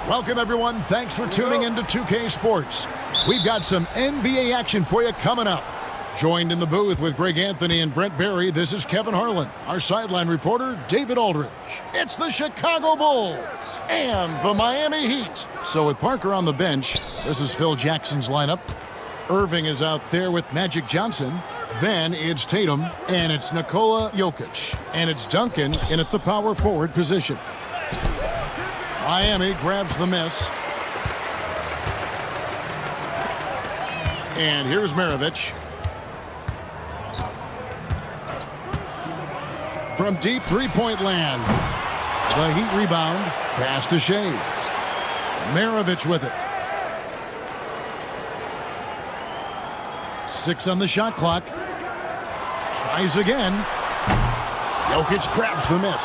Welcome, everyone. Thanks for tuning into 2K Sports. We've got some NBA action for you coming up. Joined in the booth with Greg Anthony and Brent Barry, this is Kevin Harlan. Our sideline reporter, David Aldridge. It's the Chicago Bulls and the Miami Heat. So with Parker on the bench, this is Phil Jackson's lineup. Irving is out there with Magic Johnson. Then it's Tatum, and it's Nikola Jokic. And it's Duncan in at the power forward position. Miami grabs the miss. And here's Maravich. From deep three-point land. The Heat rebound. Pass to Shades. Maravich with it. 6 on the shot clock. Tries again. Jokic grabs the miss.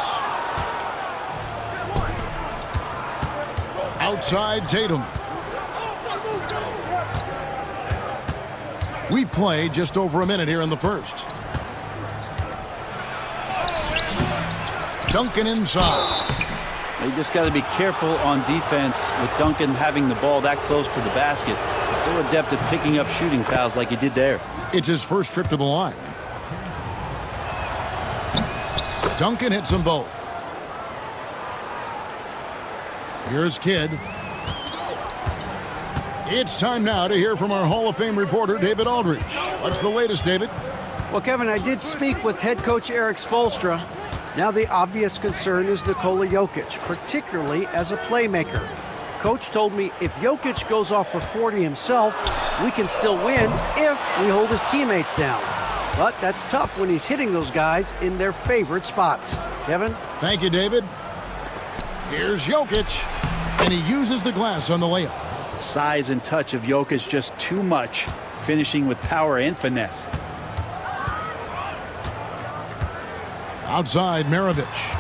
Outside Tatum. We play just over a minute here in the first. Duncan inside. You just got to be careful on defense with Duncan having the ball that close to the basket. He's so adept at picking up shooting fouls like he did there. It's his first trip to the line. Duncan hits them both. Here's Kidd. It's time now to hear from our Hall of Fame reporter, David Aldridge. What's the latest, David? Well, Kevin, I did speak with head coach Erik Spoelstra. Now the obvious concern is Nikola Jokic, particularly as a playmaker. Coach told me if Jokic goes off for 40 himself, we can still win if we hold his teammates down. But that's tough when he's hitting those guys in their favorite spots. Kevin? Thank you, David. Here's Jokic, and he uses the glass on the layup. Size and touch of Jokic just too much, finishing with power and finesse. Outside Maravich.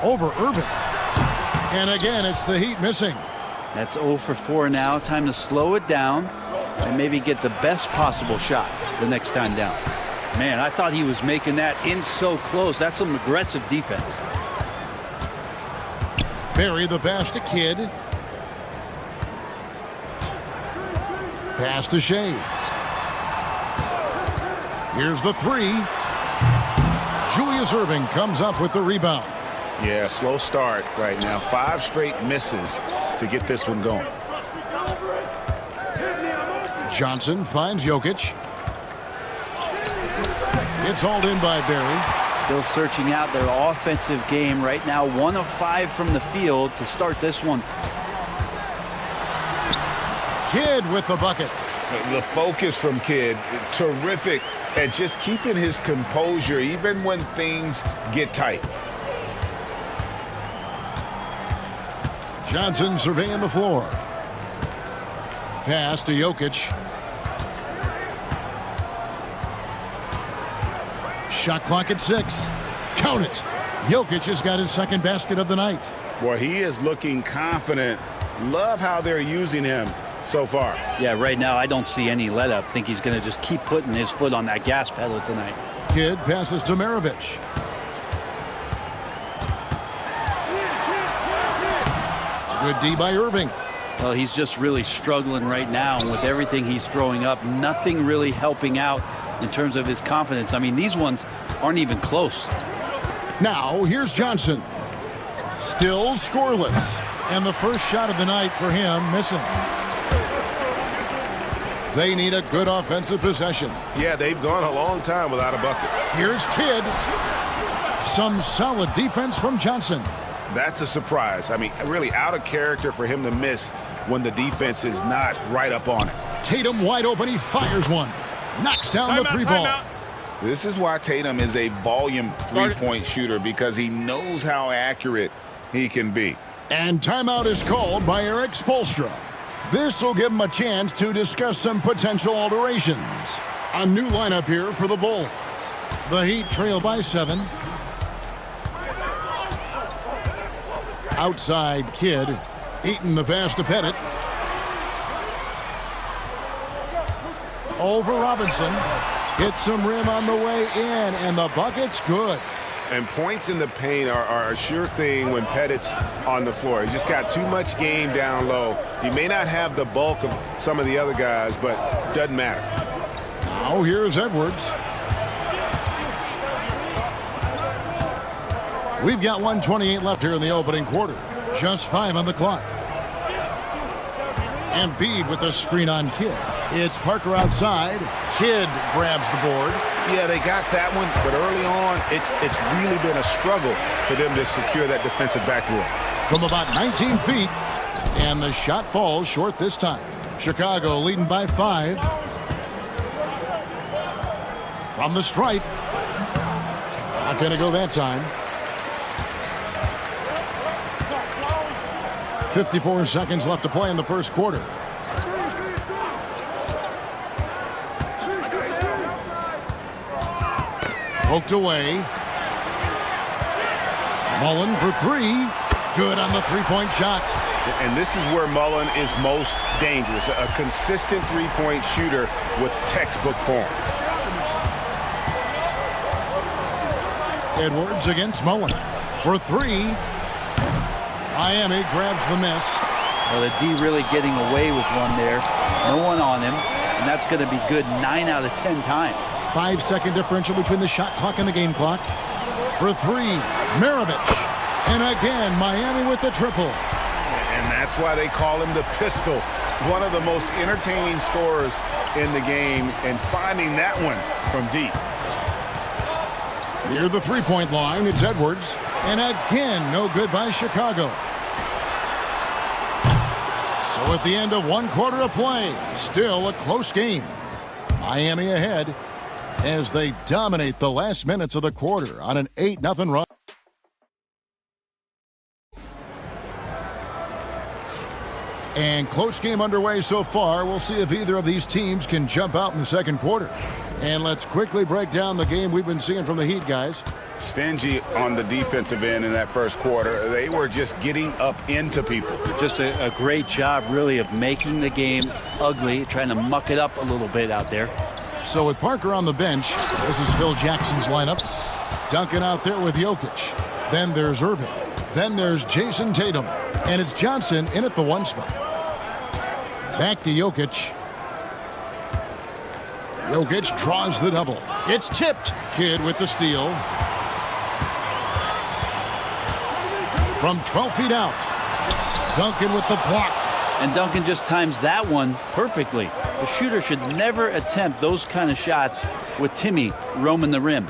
Over Irving. And again, it's the Heat missing. That's 0 for 4 now. Time to slow it down and maybe get the best possible shot the next time down. Man, I thought he was making that in so close. That's some aggressive defense. Barry the pass to Kidd. Pass to Shades. Here's the three. Julius Irving comes up with the rebound. Yeah, slow start right now. 5 straight misses to get this one going. Johnson finds Jokic. It's hauled in by Barry. Still searching out their offensive game right now. 1 of 5 from the field to start this one. Kidd with the bucket. The focus from Kidd, terrific at just keeping his composure even when things get tight. Johnson surveying the floor. Pass to Jokic. Shot clock at 6. Count it. Jokic has got his second basket of the night. Boy, he is looking confident. Love how they're using him so far. Yeah, right now I don't see any let up. Think he's going to just keep putting his foot on that gas pedal tonight. Kidd passes to Maravich. Good D by Irving. Well, he's just really struggling right now, and with everything he's throwing up, nothing really helping out in terms of his confidence. I mean, these ones aren't even close. Now, here's Johnson. Still scoreless. And the first shot of the night for him missing. They need a good offensive possession. Yeah, they've gone a long time without a bucket. Here's Kidd. Some solid defense from Johnson. That's a surprise. I mean, really out of character for him to miss when the defense is not right up on it. Tatum wide open. He fires one. Knocks down the three ball. This is why Tatum is a volume three-point shooter, because he knows how accurate he can be. And timeout is called by Erik Spoelstra. This will give him a chance to discuss some potential alterations. A new lineup here for the Bulls. The Heat trail by 7. Outside Kidd. Eaton the pass to Pettit. Over Robinson. Hits some rim on the way in, and the bucket's good. And points in the paint are a sure thing when Pettit's on the floor. He's just got too much game down low. He may not have the bulk of some of the other guys, but doesn't matter. Now here's Edwards. We've got 1:28 left here in the opening quarter. Just 5 on the clock. Embiid with a screen on Kidd. It's Parker outside. Kidd grabs the board. Yeah, they got that one, but early on, it's really been a struggle for them to secure that defensive backboard. From about 19 feet, and the shot falls short this time. Chicago leading by 5. From the stripe. Not going to go that time. 54 seconds left to play in the first quarter. Poked away. Mullen for 3. Good on the three-point shot. And this is where Mullen is most dangerous. A consistent three-point shooter with textbook form. Edwards against Mullen for 3. Miami grabs the miss. Well, the D really getting away with one there. No one on him, and that's going to be good 9 out of 10 times. 5-second differential between the shot clock and the game clock. For 3, Maravich. And again, Miami with the triple. And that's why they call him the pistol. One of the most entertaining scorers in the game, and finding that one from deep. Near the three-point line, it's Edwards. And again, no good by Chicago. So at the end of 1 quarter of play, still a close game. Miami ahead as they dominate the last minutes of the quarter on an 8-0 run. And close game underway so far. We'll see if either of these teams can jump out in the second quarter. And let's quickly break down the game we've been seeing from the Heat, guys. Stingy on the defensive end in that first quarter. They were just getting up into people. Just a great job, really, of making the game ugly, trying to muck it up a little bit out there. So with Parker on the bench, this is Phil Jackson's lineup. Duncan out there with Jokic. Then there's Irving. Then there's Jason Tatum. And it's Johnson in at the 1 spot. Back to Jokic. Jokic draws the double. It's tipped. Kidd with the steal. From 12 feet out. Duncan with the block. And Duncan just times that one perfectly. The shooter should never attempt those kind of shots with Timmy roaming the rim.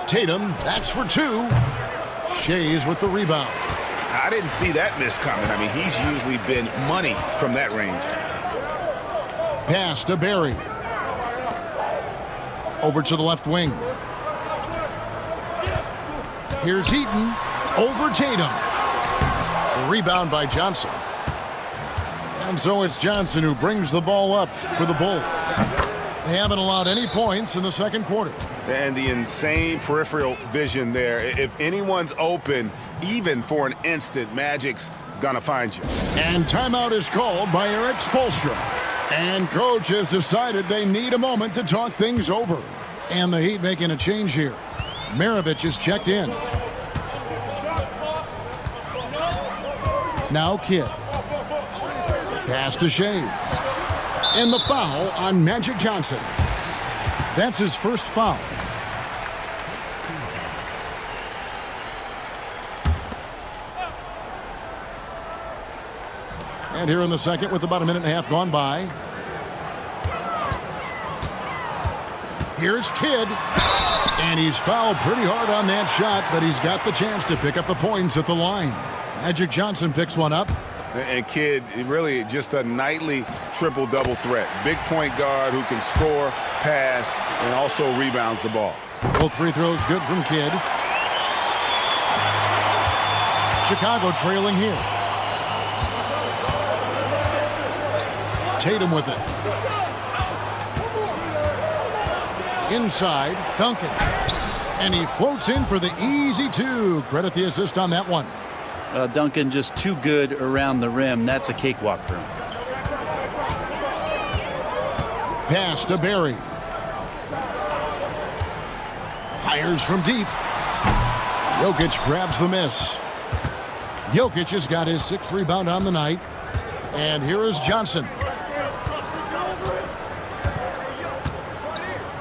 Tatum, that's for 2. Shays with the rebound. I didn't see that miss coming. I mean, he's usually been money from that range. Pass to Barry. Over to the left wing. Here's Heaton. Over Tatum. The rebound by Johnson. And so it's Johnson who brings the ball up for the Bulls. They haven't allowed any points in the second quarter. And the insane peripheral vision there. If anyone's open, even for an instant, Magic's gonna find you. And timeout is called by Eric Spoelstra. And coach has decided they need a moment to talk things over. And the Heat making a change here. Maravich is checked in. Now Kidd. Pass to Shays. And the foul on Magic Johnson. That's his first foul. And here in the second with about a minute and a half gone by. Here's Kidd. And he's fouled pretty hard on that shot, but he's got the chance to pick up the points at the line. Magic Johnson picks one up. And Kidd, really just a nightly triple-double threat. Big point guard who can score, pass, and also rebounds the ball. Both free throws good from Kidd. Chicago trailing here. Tatum with it. Inside, Duncan. And he floats in for the easy 2. Credit the assist on that one. Duncan just too good around the rim. That's a cakewalk for him. Pass to Barry. Fires from deep. Jokic grabs the miss. Jokic has got his 6th rebound on the night. And here is Johnson.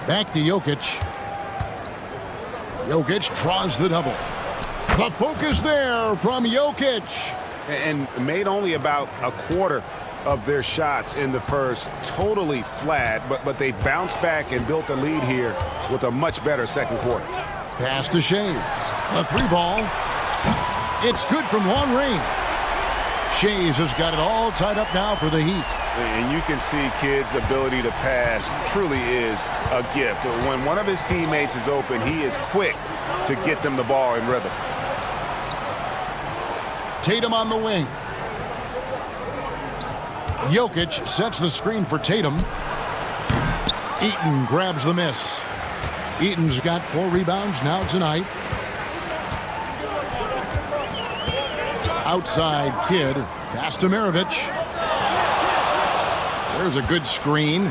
Back to Jokic. Jokic draws the double. The focus there from Jokic. And made only about a quarter of their shots in the first. Totally flat, but they bounced back and built a lead here with a much better second quarter. Pass to Shays. A 3-ball. It's good from long range. Shays has got it all tied up now for the Heat. And you can see Kidd's ability to pass truly is a gift. When one of his teammates is open, he is quick to get them the ball in rhythm. Tatum on the wing. Jokic sets the screen for Tatum. Eaton grabs the miss. Eaton's got 4 rebounds now tonight. Outside Kidd. Pass to Maravich. There's a good screen.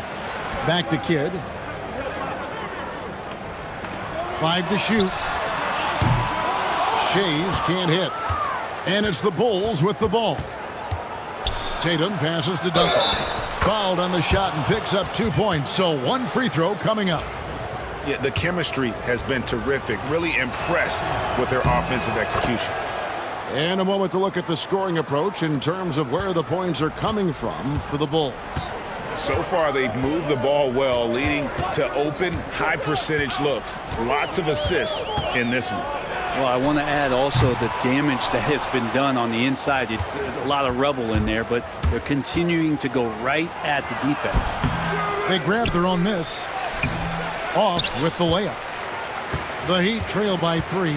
Back to Kidd. 5 to shoot. Shays can't hit. And it's the Bulls with the ball. Tatum passes to Duncan. Fouled on the shot and picks up 2 points. So 1 free throw coming up. Yeah, the chemistry has been terrific. Really impressed with their offensive execution. And a moment to look at the scoring approach in terms of where the points are coming from for the Bulls. So far, they've moved the ball well, leading to open, high-percentage looks. Lots of assists in this one. Well, I want to add also the damage that has been done on the inside. It's a lot of rubble in there, but they're continuing to go right at the defense. They grab their own miss. Off with the layup. The Heat trail by 3.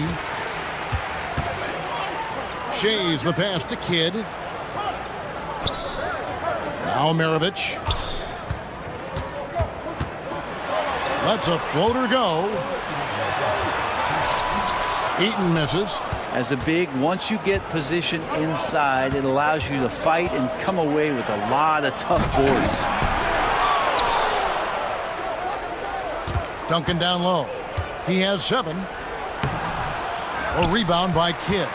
Shays the pass to Kidd. Now Maravich. Lets a floater go. Eaton misses. As a big, once you get position inside, it allows you to fight and come away with a lot of tough boards. Duncan down low. He has 7. A rebound by Kidd.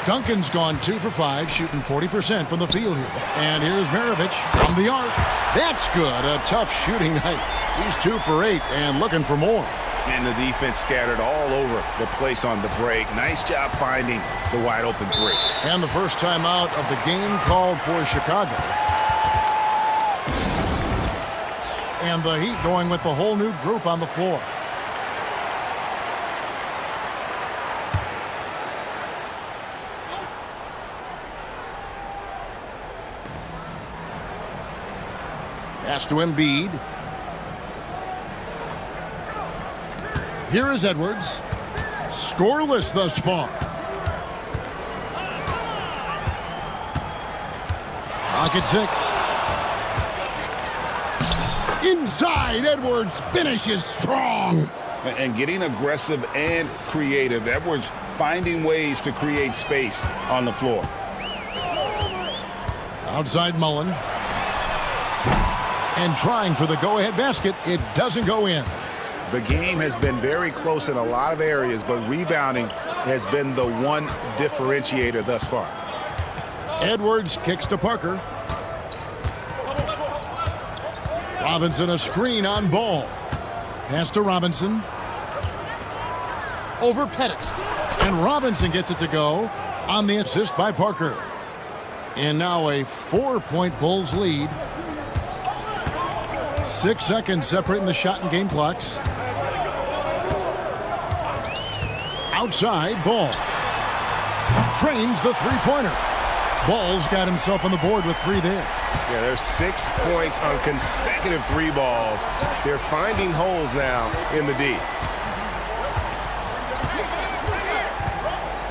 Duncan's gone 2 for 5, shooting 40% from the field here. And here's Maravich from the arc. That's good. A tough shooting night. He's 2 for 8 and looking for more. And the defense scattered all over the place on the break. Nice job finding the wide open 3. And the first time out of the game called for Chicago. And the Heat going with the whole new group on the floor. Pass to Embiid. Here is Edwards. Scoreless thus far. Pocket 6. Inside, Edwards finishes strong. And getting aggressive and creative. Edwards finding ways to create space on the floor. Outside Mullen. And trying for the go-ahead basket. It doesn't go in. The game has been very close in a lot of areas, but rebounding has been the one differentiator thus far. Edwards kicks to Parker. Robinson a screen on Ball. Pass to Robinson. Over Pettit. And Robinson gets it to go on the assist by Parker. And now a 4-point Bulls lead. 6 seconds separating the shot and game clocks. Outside, Ball. Trains the three-pointer. Ball's got himself on the board with 3 there. Yeah, there's 6 points on consecutive 3 balls. They're finding holes now in the D.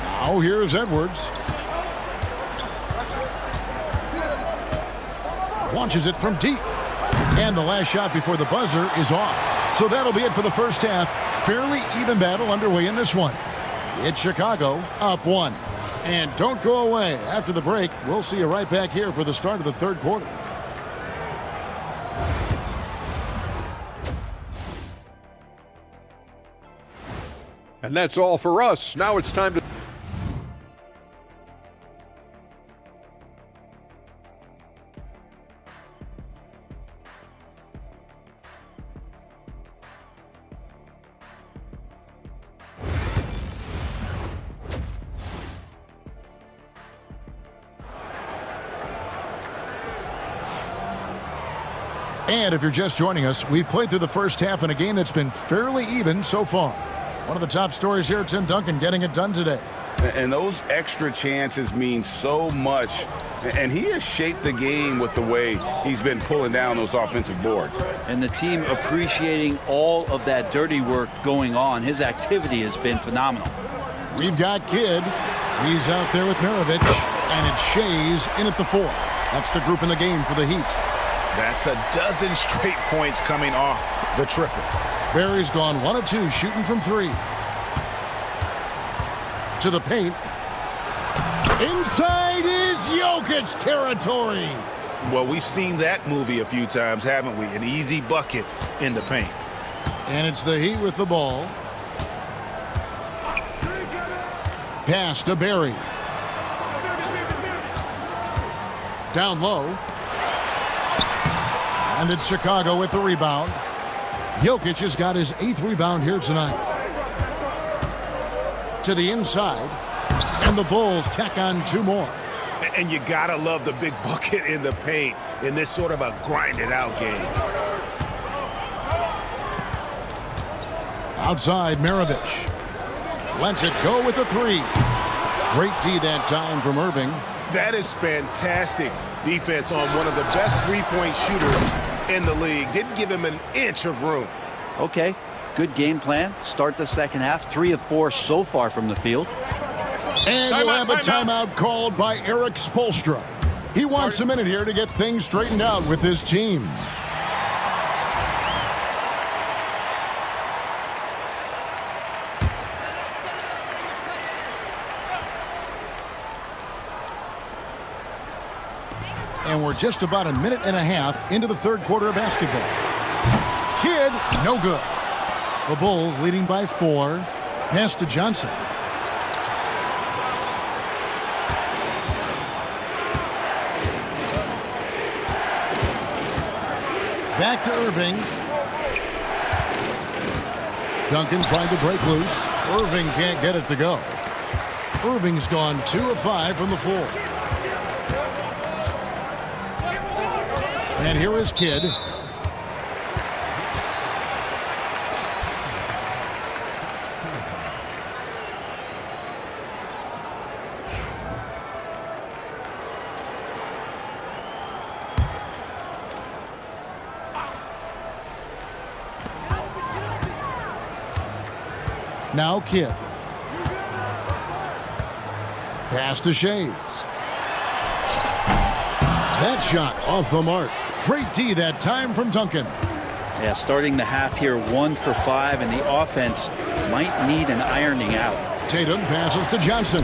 Now here's Edwards. Launches it from deep. And the last shot before the buzzer is off. So that'll be it for the first half. Fairly even battle underway in this one. It's Chicago up 1. And don't go away. After the break, we'll see you right back here for the start of the third quarter. And that's all for us. Now it's time to... And if you're just joining us, we've played through the first half in a game that's been fairly even so far. One of the top stories here, Tim Duncan getting it done today. And those extra chances mean so much. And he has shaped the game with the way he's been pulling down those offensive boards. And the team appreciating all of that dirty work going on. His activity has been phenomenal. We've got Kidd. He's out there with Maravich. And it's Shays in at the 4. That's the group in the game for the Heat. That's a dozen straight points coming off the triple. Barry's gone 1 of 2, shooting from 3. To the paint. Inside is Jokic territory. Well, we've seen that movie a few times, haven't we? An easy bucket in the paint. And it's the Heat with the ball. Pass to Barry. Down low. And it's Chicago with the rebound. Jokic has got his 8th rebound here tonight. To the inside. And the Bulls tack on 2 more. And you gotta love the big bucket in the paint in this sort of a grinded-out game. Outside, Maravich. Lets it go with a 3. Great D that time from Irving. That is fantastic defense on one of the best three-point shooters in the league. Didn't give him an inch of room. Okay, good game plan. Start the second half. 3 of 4 so far from the field. And we'll have a timeout called by Erik Spoelstra. He wants a minute here to get things straightened out with his team. And we're just about a minute and a half into the third quarter of basketball. Kidd, no good. The Bulls leading by 4. Pass to Johnson. Back to Irving. Duncan trying to break loose. Irving can't get it to go. Irving's gone 2 of 5 from the floor. And here is Kidd. Now Kidd. Pass to Shays. That shot off the mark. Great D that time from Duncan. Yeah, starting the half here 1 for 5, and the offense might need an ironing out. Tatum passes to Johnson.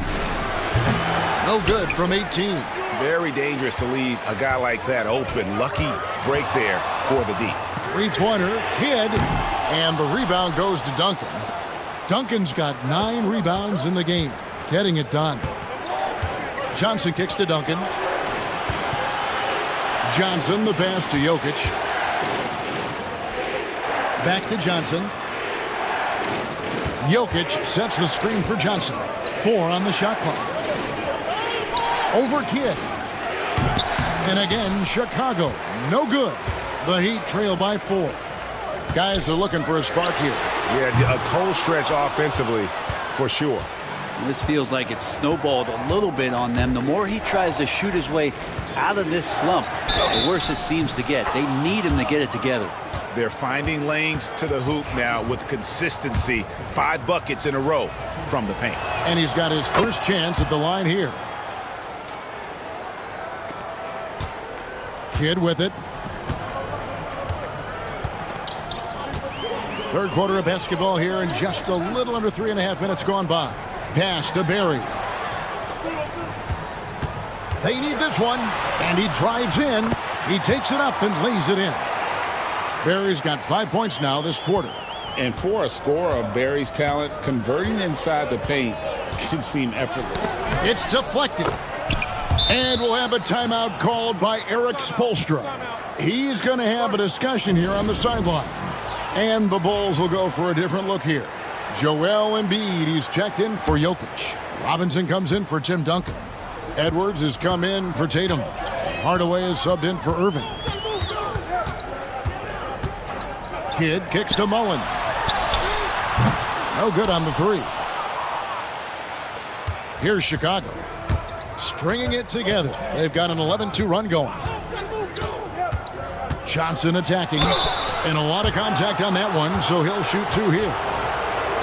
No good from 18. Very dangerous to leave a guy like that open. Lucky break there for the D. 3-pointer, Kidd. And the rebound goes to Duncan. Duncan's got 9 rebounds in the game. Getting it done. Johnson kicks to Duncan. Johnson, the pass to Jokic. Back to Johnson. Jokic sets the screen for Johnson. 4 on the shot clock. Over Kidd. And again, Chicago. No good. The Heat trail by 4. Guys are looking for a spark here. Yeah, a cold stretch offensively for sure. This feels like it's snowballed a little bit on them. The more he tries to shoot his way out of this slump, the worse it seems to get. They need him to get it together. They're finding lanes to the hoop now with consistency. 5 buckets in a row from the paint. And he's got his first chance at the line here. Kidd with it. Third quarter of basketball here, and just a little under 3.5 minutes gone by. Pass to Barry. They need this one, and he drives in. He takes it up and lays it in. Barry's got 5 points now this quarter. And for a scorer of Barry's talent, converting inside the paint can seem effortless. It's deflected. And we'll have a timeout called by Eric Spoelstra. He's going to have a discussion here on the sideline. And the Bulls will go for a different look here. Joel Embiid, he's checked in for Jokic. Robinson comes in for Tim Duncan. Edwards has come in for Tatum. Hardaway is subbed in for Irving. Kidd kicks to Mullen. No good on the three. Here's Chicago. Stringing it together. They've got an 11-2 run going. Johnson attacking. And a lot of contact on that one, so he'll shoot two here.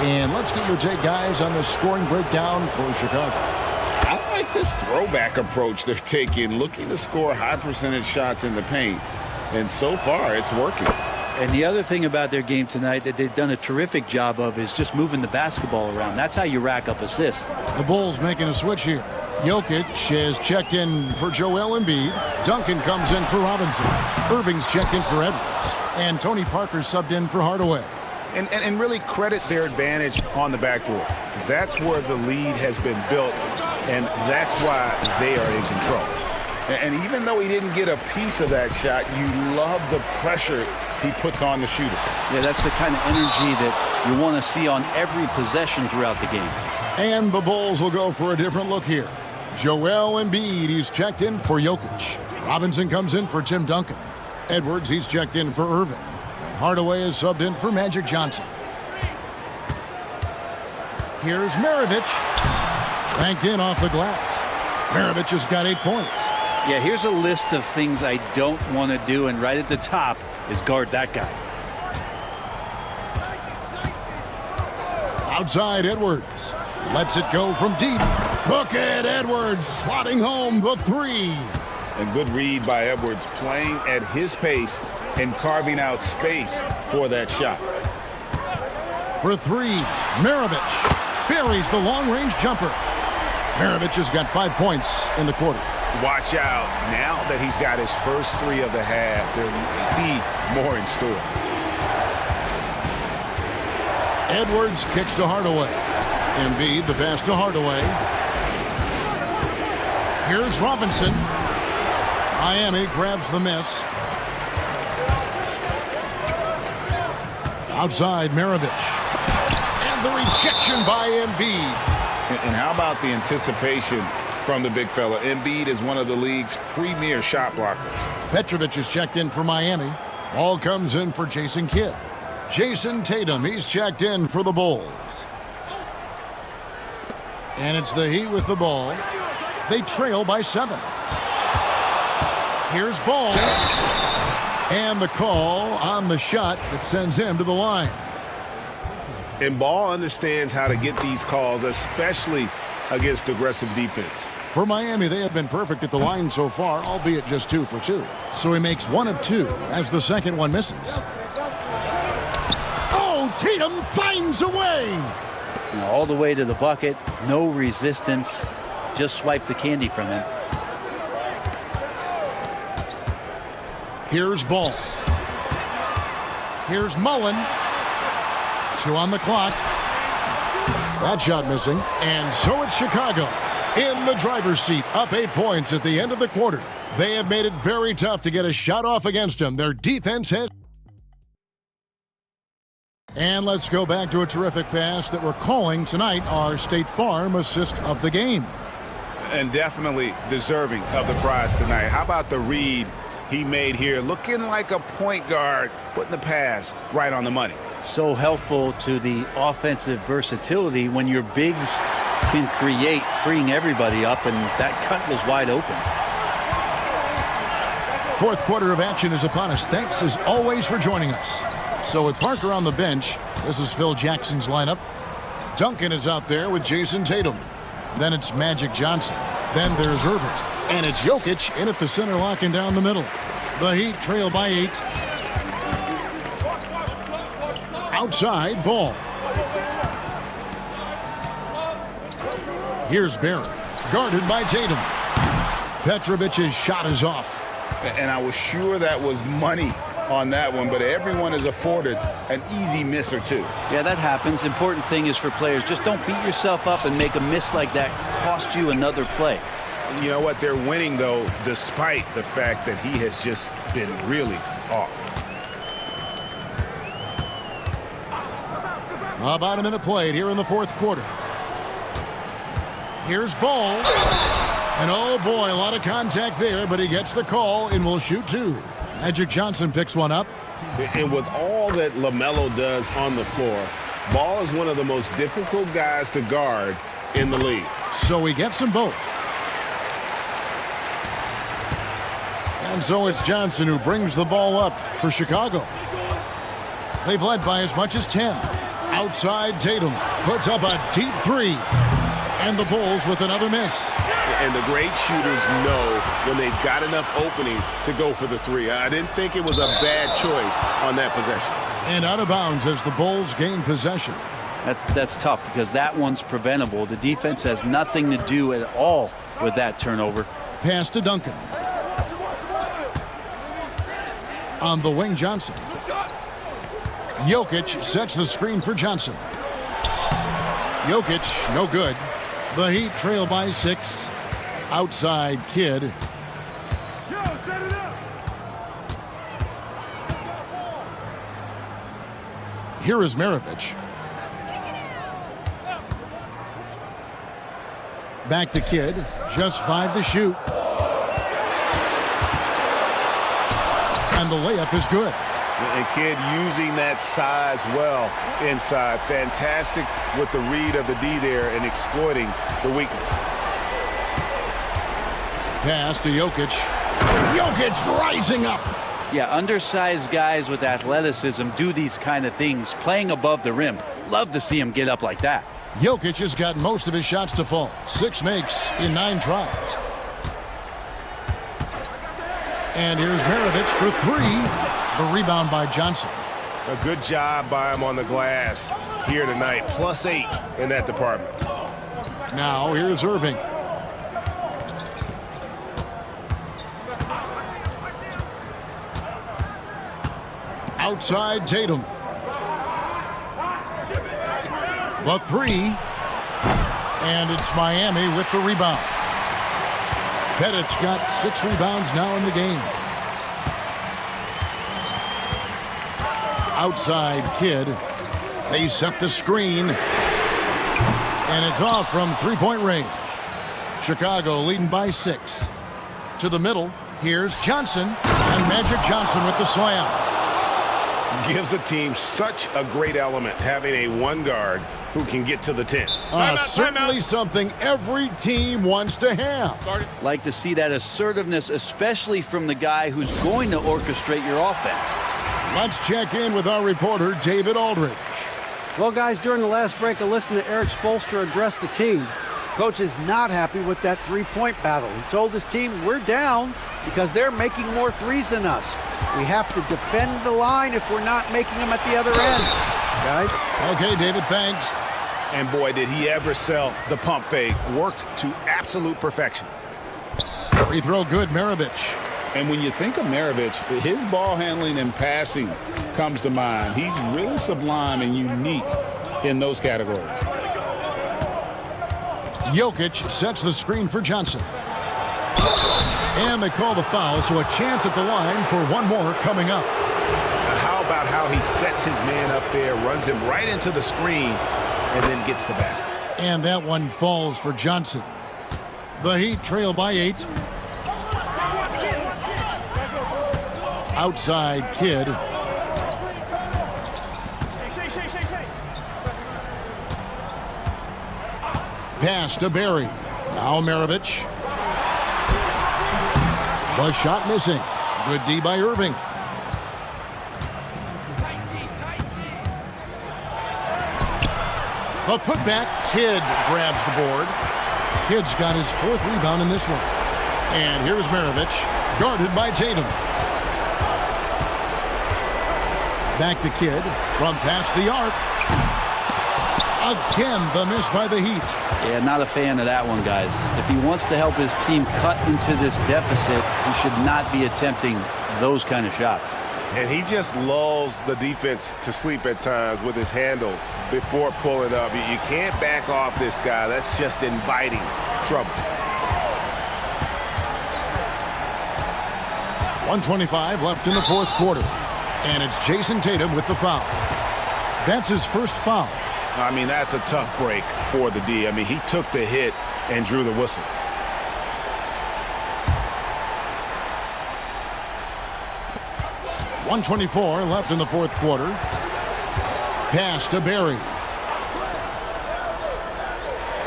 And let's get your take, guys, on the scoring breakdown for Chicago. I like this throwback approach they're taking, looking to score high percentage shots in the paint. And so far, it's working. And the other thing about their game tonight that they've done a terrific job of is just moving the basketball around. That's how you rack up assists. The Bulls making a switch here. Jokic has checked in for Joel Embiid. Duncan comes in for Robinson. Irving's checked in for Edwards. And Tony Parker subbed in for Hardaway. And really credit their advantage on the backboard. That's where the lead has been built, and that's why they are in control. And even though he didn't get a piece of that shot, you love the pressure he puts on the shooter. Yeah, that's the kind of energy that you want to see on every possession throughout the game. And the Bulls will go for a different look here. Joel Embiid, he's checked in for Jokic. Robinson comes in for Tim Duncan. Edwards, he's checked in for Irving. Hardaway is subbed in for Magic Johnson. Here's Maravich. Banked in off the glass. Maravich has got 8 points. Yeah, here's a list of things I don't want to do, and right at the top is guard that guy. Outside Edwards. Lets it go from deep. Look at Edwards slotting home the three. A good read by Edwards, playing at his pace and carving out space for that shot. For three, Maravich buries the long-range jumper. Maravich has got 5 points in the quarter. Watch out. Now that he's got his first three of the half, there may be more in store. Edwards kicks to Hardaway. Embiid, the pass to Hardaway. Here's Robinson. Miami grabs the miss. Outside, Maravich. And the rejection by Embiid. And how about the anticipation from the big fella? Embiid is one of the league's premier shot blockers. Petrovic is checked in for Miami. Ball comes in for Jason Kidd. Jason Tatum, he's checked in for the Bulls. And it's the Heat with the ball. They trail by 7. Here's Ball. And the call on the shot that sends him to the line. And Ball understands how to get these calls, especially against aggressive defense. For Miami, they have been perfect at the line so far, albeit just 2 for 2. So he makes 1 of 2 as the second one misses. Oh, Tatum finds a way. All the way to the bucket, no resistance, just swipe the candy from him. Here's Ball. Here's Mullen. 2 on the clock. That shot missing. And so it's Chicago in the driver's seat, up 8 points at the end of the quarter. They have made it very tough to get a shot off against them. Their defense has... And let's go back to a terrific pass that we're calling tonight our State Farm assist of the game. And definitely deserving of the prize tonight. How about the read he made here? Looking like a point guard, putting the pass right on the money. So helpful to the offensive versatility when your bigs can create, freeing everybody up, and that cut was wide open. Fourth quarter of action is upon us. Thanks, as always, for joining us. So with Parker on the bench, this is Phil Jackson's lineup. Duncan is out there with Jason Tatum. Then it's Magic Johnson. Then there's Irving. And it's Jokic in at the center, locking down the middle. The Heat trail by 8. Outside, Ball. Here's Barry, guarded by Tatum. Petrovic's shot is off. And I was sure that was money on that one, but everyone is afforded an easy miss or two. Yeah, that happens. Important thing is for players, just don't beat yourself up and make a miss like that cost you another play. You know what? They're winning, though, despite the fact that he has just been really off. About a minute played here in the fourth quarter. Here's Ball. And oh boy, a lot of contact there, but he gets the call and will shoot two. Magic Johnson picks one up. And with all that LaMelo does on the floor, Ball is one of the most difficult guys to guard in the league. So he gets them both. And so it's Johnson who brings the ball up for Chicago. They've led by as much as 10. Outside, Tatum puts up a deep three. And the Bulls with another miss. And the great shooters know when they've got enough opening to go for the three. I didn't think it was a bad choice on that possession. And out of bounds as the Bulls gain possession. That's tough because that one's preventable. The defense has nothing to do at all with that turnover. Pass to Duncan. On the wing, Johnson. Jokic sets the screen for Johnson. Jokic, no good. The Heat trail by 6. Outside, Kidd. Here is Maravich. Back to Kidd. Just 5 to shoot. And the layup is good. And Kidd using that size well inside. Fantastic with the read of the D there and exploiting the weakness. Pass to Jokic. Jokic rising up. Yeah, undersized guys with athleticism do these kind of things, playing above the rim. Love to see him get up like that. Jokic has got most of his shots to fall. 6 makes in 9 tries. And here's Maravich for 3. The rebound by Johnson. A good job by him on the glass here tonight. +8 in that department. Now here's Irving. Outside Tatum. The 3. And it's Miami with the rebound. Pettit's got 6 rebounds now in the game. Outside Kidd. They set the screen. And it's off from 3-point range. Chicago leading by 6. To the middle. Here's Johnson. And Magic Johnson with the slam. Gives the team such a great element having a one guard who can get to the 10. Certainly something every team wants to have. Like to see that assertiveness, especially from the guy who's going to orchestrate your offense. Let's check in with our reporter, David Aldridge. Well, guys, during the last break, I listened to Eric Spoelstra address the team. Coach is not happy with that three-point battle. He told his team, we're down because they're making more threes than us. We have to defend the line if we're not making them at the other end. Guys? Okay, David, thanks. And boy, did he ever sell the pump fake. Worked to absolute perfection. Free throw good, Maravich. And when you think of Maravich, his ball handling and passing comes to mind. He's really sublime and unique in those categories. Jokic sets the screen for Johnson. And they call the foul, so a chance at the line for one more coming up. Now how about how he sets his man up there, runs him right into the screen, and then gets the basket. And that one falls for Johnson. The Heat trail by 8. Outside Kidd. Pass to Barry. Now Maravich. The shot missing. Good D by Irving. The putback. Kidd grabs the board. Kidd's got his 4th rebound in this one. And here's Maravich, guarded by Tatum. Back to Kidd from past the arc. Again, the miss by the Heat. Yeah, not a fan of that one, guys. If he wants to help his team cut into this deficit, he should not be attempting those kind of shots. And he just lulls the defense to sleep at times with his handle before pulling up. You can't back off this guy. That's just inviting trouble. 1:25 left in the fourth quarter. And it's Jason Tatum with the foul. That's his first foul. I mean, that's a tough break for the D. I mean, he took the hit and drew the whistle. .124 left in the fourth quarter. Pass to Barry.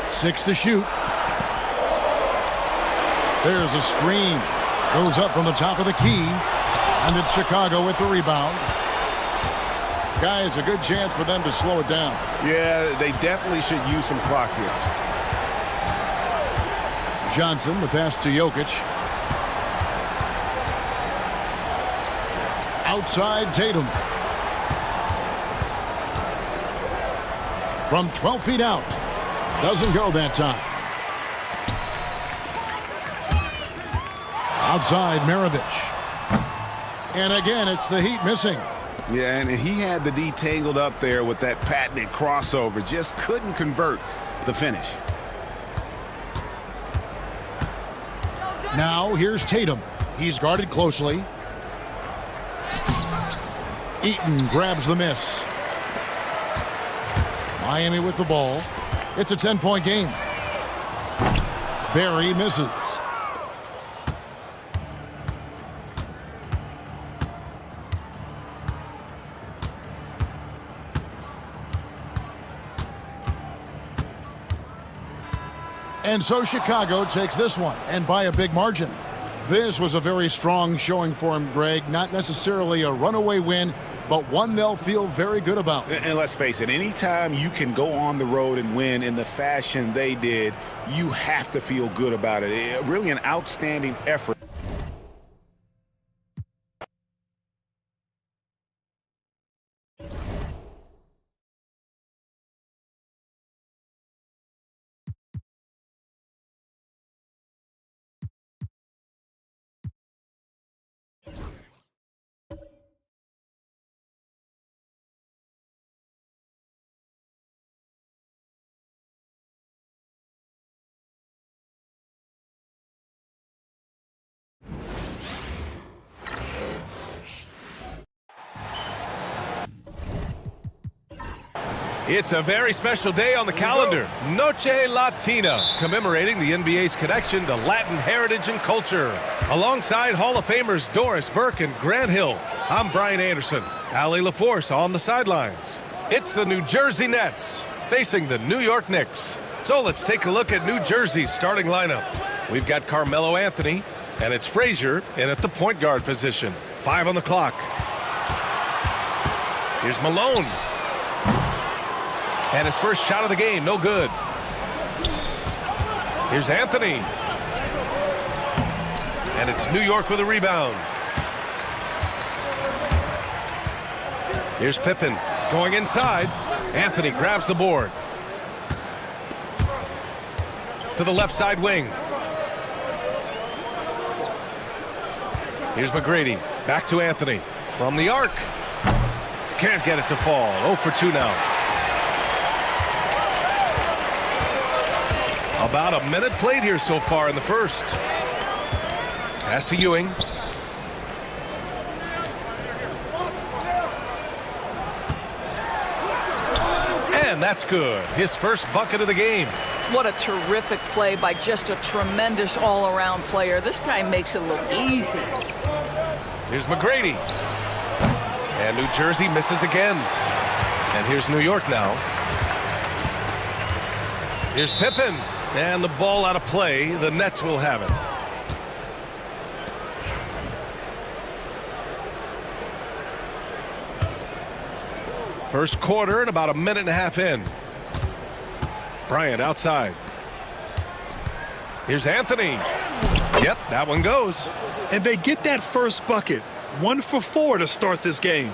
6 to shoot. There's a screen. Goes up from the top of the key. And it's Chicago with the rebound. Guys, a good chance for them to slow it down. Yeah, they definitely should use some clock here. Johnson, the pass to Jokic. Outside Tatum. From 12 feet out. Doesn't go that time. Outside Maravich. And again, it's the Heat missing. Yeah, and he had the D tangled up there with that patented crossover. Just couldn't convert the finish. Now here's Tatum. He's guarded closely. Eaton grabs the miss. Miami with the ball. It's a 10-point game. Barry misses. And so Chicago takes this one, and by a big margin. This was a very strong showing for him, Greg. Not necessarily a runaway win, but one they'll feel very good about. And let's face it, anytime you can go on the road and win in the fashion they did, you have to feel good about it. Really an outstanding effort. It's a very special day on the calendar, Noche Latina, commemorating the NBA's connection to Latin heritage and culture. Alongside Hall of Famers Doris Burke and Grant Hill, I'm Brian Anderson. Allie LaForce on the sidelines. It's the New Jersey Nets facing the New York Knicks. So let's take a look at New Jersey's starting lineup. We've got Carmelo Anthony, and it's Frazier in at the point guard position. 5 on the clock. Here's Malone. And his first shot of the game, no good. Here's Anthony. And it's New York with a rebound. Here's Pippen going inside. Anthony grabs the board. To the left side wing. Here's McGrady. Back to Anthony. From the arc. Can't get it to fall. 0 for 2 now. About a minute played here so far in the first. Pass to Ewing. And that's good. His first bucket of the game. What a terrific play by just a tremendous all-around player. This guy makes it look easy. Here's McGrady. And New Jersey misses again. And here's New York now. Here's Pippen. And the ball out of play. The Nets will have it. First quarter and about a minute and a half in. Bryant outside. Here's Anthony. Yep, that one goes. And they get that first bucket. 1 for 4 to start this game.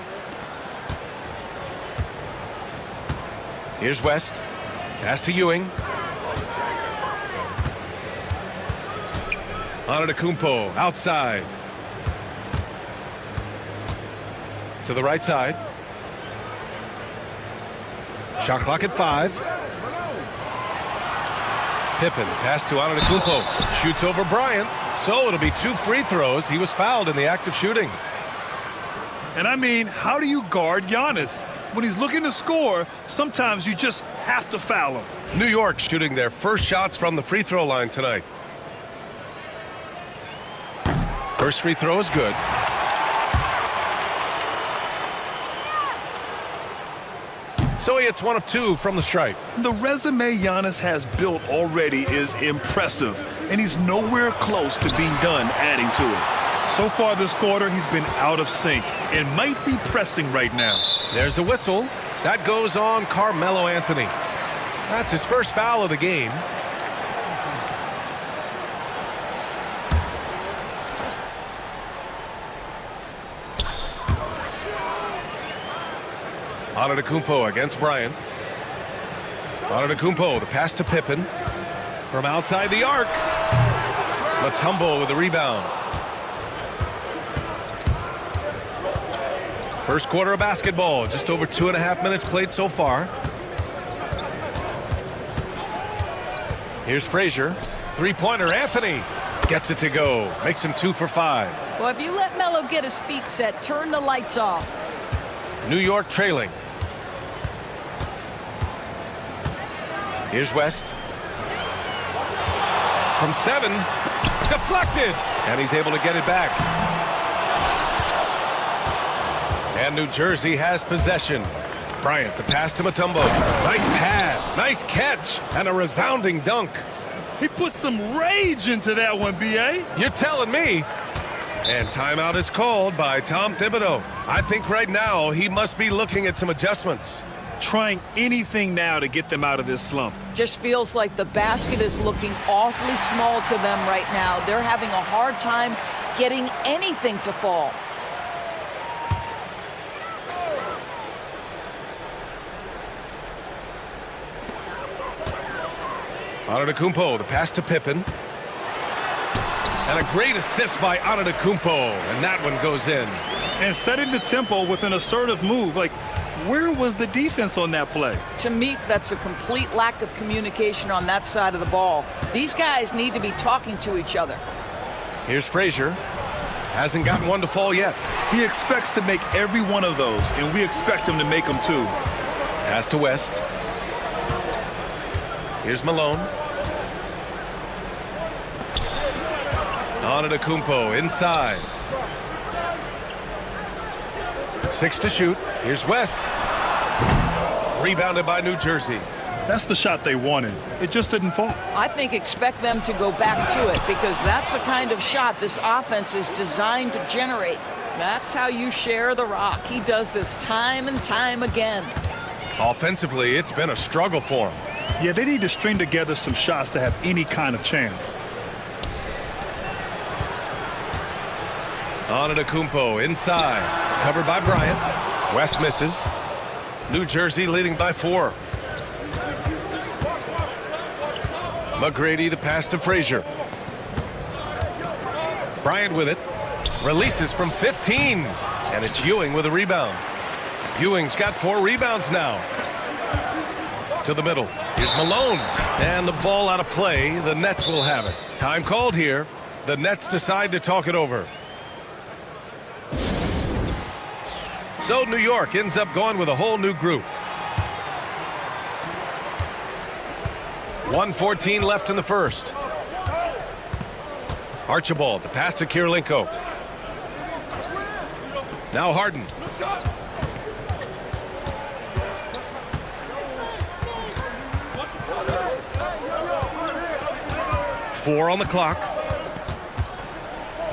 Here's West. Pass to Ewing. Antetokounmpo outside. to the right side. Shot clock at 5. Pippen pass to Antetokounmpo. Shoots over Bryant. So it'll be 2 free throws. He was fouled in the act of shooting. And I mean, how do you guard Giannis? When he's looking to score, sometimes you just have to foul him. New York shooting their first shots from the free throw line tonight. First free throw is good. So he hits 1 of 2 from the stripe. The resume Giannis has built already is impressive, and he's nowhere close to being done adding to it. So far this quarter, he's been out of sync and might be pressing right now. There's a whistle. That goes on Carmelo Anthony. That's his first foul of the game. Antetokounmpo against Bryant. Antetokounmpo, the pass to Pippen. From outside the arc. Mutombo with the rebound. First quarter of basketball, just over 2.5 minutes played so far. Here's Frazier. Three-pointer, Anthony gets it to go. Makes him 2 for 5. Well, if you let Melo get his feet set, turn the lights off. New York trailing. Here's West. From 7. Deflected. And he's able to get it back. And New Jersey has possession. Bryant, the pass to Mutombo. Nice pass, nice catch, and a resounding dunk. He put some rage into that one, B.A. You're telling me. And timeout is called by Tom Thibodeau. I think right now he must be looking at some adjustments. Trying anything now to get them out of this slump. Just feels like the basket is looking awfully small to them right now. They're having a hard time getting anything to fall. Antetokounmpo, the pass to Pippen. And a great assist by Antetokounmpo, and that one goes in. And setting the tempo with an assertive move. Like, where was the defense on that play? To me, that's a complete lack of communication on that side of the ball. These guys need to be talking to each other. Here's Frazier. Hasn't gotten one to fall yet. He expects to make every one of those, and we expect him to make them too. Pass to West. Here's Malone. Antetokounmpo inside. 6 to shoot. Here's West. Rebounded by New Jersey. That's the shot they wanted. It just didn't fall. I think expect them to go back to it because that's the kind of shot this offense is designed to generate. That's how you share the rock. He does this time and time again. Offensively, it's been a struggle for him. Yeah, they need to string together some shots to have any kind of chance. Antetokounmpo inside. Covered by Bryant. West misses. New Jersey leading by 4. McGrady, the pass to Frazier. Bryant with it. Releases from 15. And it's Ewing with a rebound. Ewing's got 4 rebounds now. To the middle. Here's Malone. And the ball out of play. The Nets will have it. Time called here. The Nets decide to talk it over. So New York ends up going with a whole new group. 1:14 left in the first. Archibald, the pass to Kirilenko. Now Harden. Four on the clock.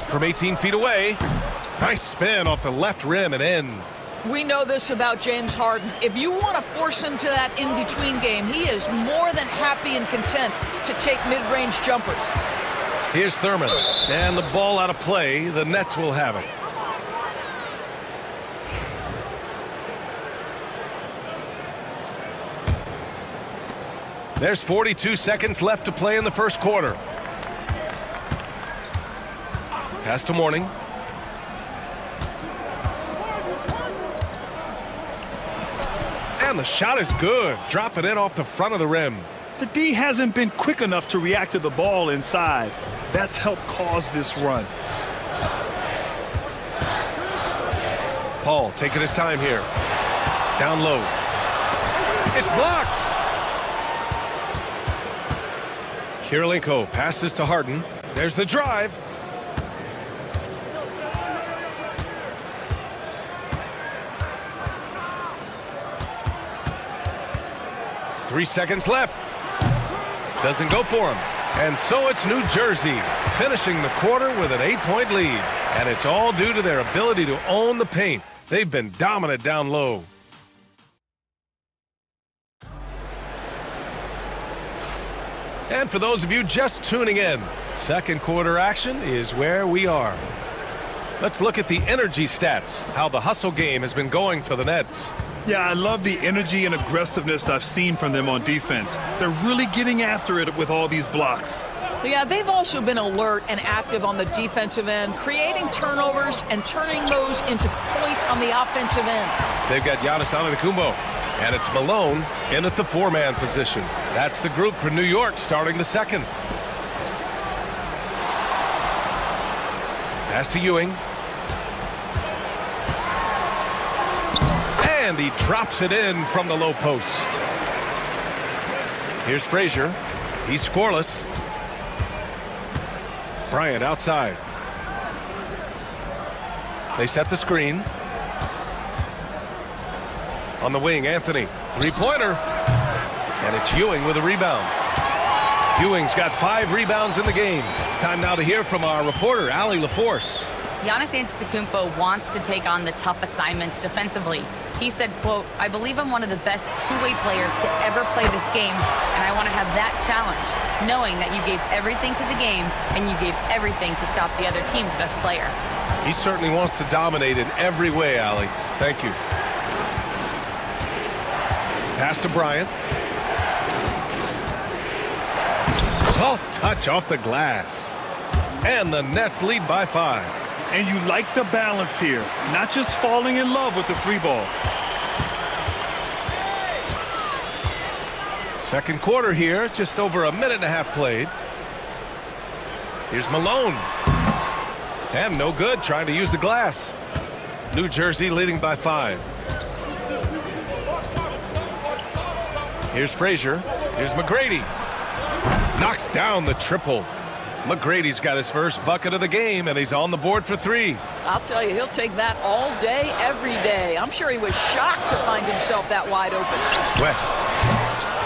From 18 feet away. Nice spin off the left rim and in. We know this about James Harden. If you want to force him to that in-between game, he is more than happy and content to take mid-range jumpers. Here's Thurman. And the ball out of play. The Nets will have it. There's 42 seconds left to play in the first quarter. Pass to Mourning. And the shot is good. Drop it in off the front of the rim. The D hasn't been quick enough to react to the ball inside. That's helped cause this run. Paul taking his time here. Down low. It's blocked. Kirilenko passes to Harden. There's the drive. Three seconds left. Doesn't go for him. And so it's New Jersey finishing the quarter with an 8-point lead. And it's all due to their ability to own the paint. They've been dominant down low. And for those of you just tuning in, second quarter action is where we are. Let's look at the energy stats, how the hustle game has been going for the Nets. Yeah, I love the energy and aggressiveness I've seen from them on defense. They're really getting after it with all these blocks. Yeah, they've also been alert and active on the defensive end, creating turnovers and turning those into points on the offensive end. They've got Giannis Antetokounmpo, and it's Malone in at the four-man position. That's the group for New York starting the second. Pass to Ewing. And he drops it in from the low post. Here's Frazier. He's scoreless. Bryant outside. They set the screen. On the wing, Anthony. Three-pointer. And it's Ewing with a rebound. Ewing's got 5 rebounds in the game. Time now to hear from our reporter, Allie LaForce. Giannis Antetokounmpo wants to take on the tough assignments defensively. He said, quote, "I believe I'm one of the best two-way players to ever play this game, and I want to have that challenge, knowing that you gave everything to the game and you gave everything to stop the other team's best player." He certainly wants to dominate in every way, Allie. Thank you. Pass to Bryant. Soft touch off the glass. And the Nets lead by 5. And you like the balance here, not just falling in love with the three ball. Second quarter here, just over a minute and a half played. Here's Malone. And no good, trying to use the glass. New Jersey leading by 5. Here's Frazier. Here's McGrady. Knocks down the triple. McGrady's got his first bucket of the game, and he's on the board for 3. I'll tell you, he'll take that all day, every day. I'm sure he was shocked to find himself that wide open. West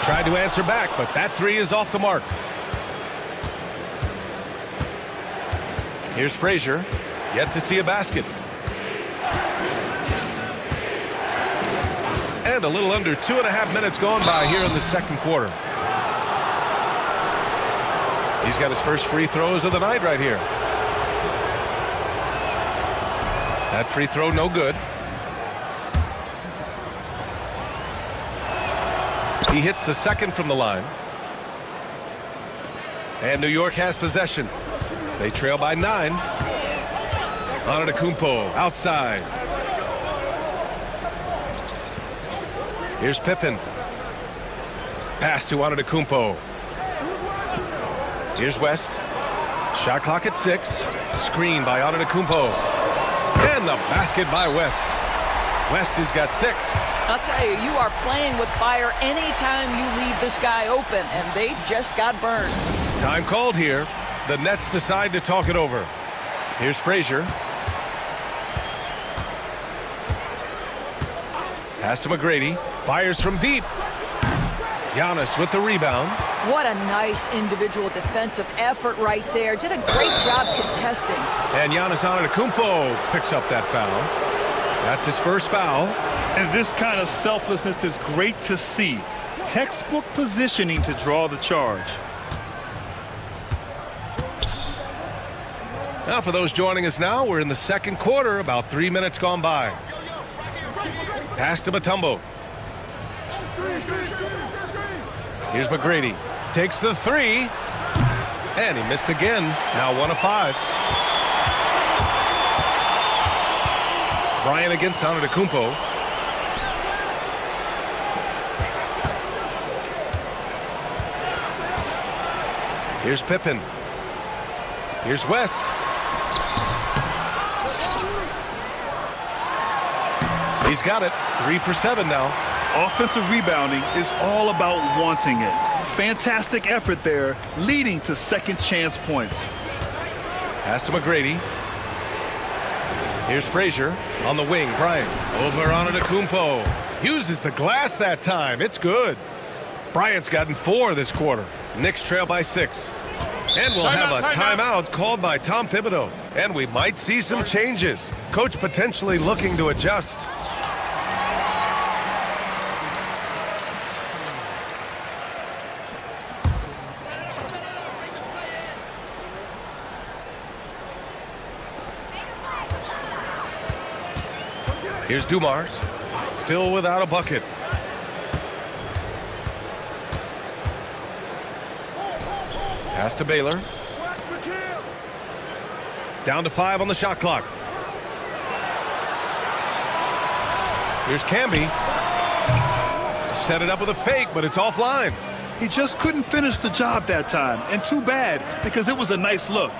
tried to answer back, but that 3 is off the mark. Here's Frazier, yet to see a basket. And a little under 2.5 minutes gone by here in the second quarter. He's got his first free throws of the night right here. That free throw no good. He hits the second from the line. And New York has possession. They trail by 9. Antetokounmpo outside. Here's Pippen. Pass to Antetokounmpo. Here's West. Shot clock at 6. Screen by Antetokounmpo. And the basket by West. West has got 6. I'll tell you, you are playing with fire anytime you leave this guy open, and they just got burned. Time called here. The Nets decide to talk it over. Here's Frazier. Pass to McGrady. Fires from deep. Giannis with the rebound. What a nice individual defensive effort right there. Did a great job contesting. And Giannis Antetokounmpo picks up that foul. That's his first foul. And this kind of selflessness is great to see. Textbook positioning to draw the charge. Now, for those joining us now, we're in the second quarter, about 3 minutes gone by. Pass to Mutombo. Here's McGrady. Takes the 3. And he missed again. Now 1 of 5. Bryant against Antetokounmpo. Here's Pippen. Here's West. He's got it. 3 for 7 now. Offensive rebounding is all about wanting it. Fantastic effort there, leading to second chance points. Pass to McGrady. Here's Frazier on the wing. Bryant over on Antetokounmpo. Uses the glass that time. It's good. Bryant's gotten 4 this quarter. Knicks trail by 6. And we'll have a timeout called by Tom Thibodeau. And we might see some changes. Coach potentially looking to adjust. Here's Dumars, still without a bucket. Pass to Baylor. Down to 5 on the shot clock. Here's Camby. Set it up with a fake, but it's offline. He just couldn't finish the job that time, and too bad, because it was a nice look.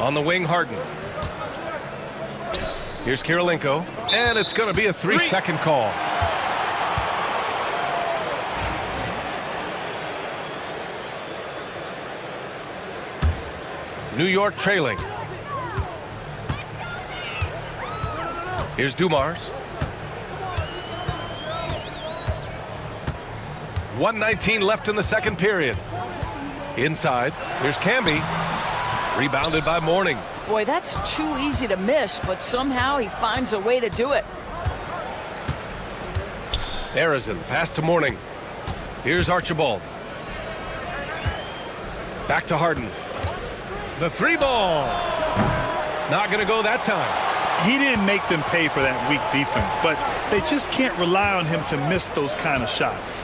On the wing, Harden. Here's Kirilenko, and it's going to be a 3-second call. New York trailing. Here's Dumars. 1:19 left in the second period. Inside, here's Camby. Rebounded by Mourning. Boy, that's too easy to miss, but somehow he finds a way to do it. Arizin, pass to Mourning. Here's Archibald. Back to Harden. The 3-ball. Not going to go that time. He didn't make them pay for that weak defense, but they just can't rely on him to miss those kind of shots.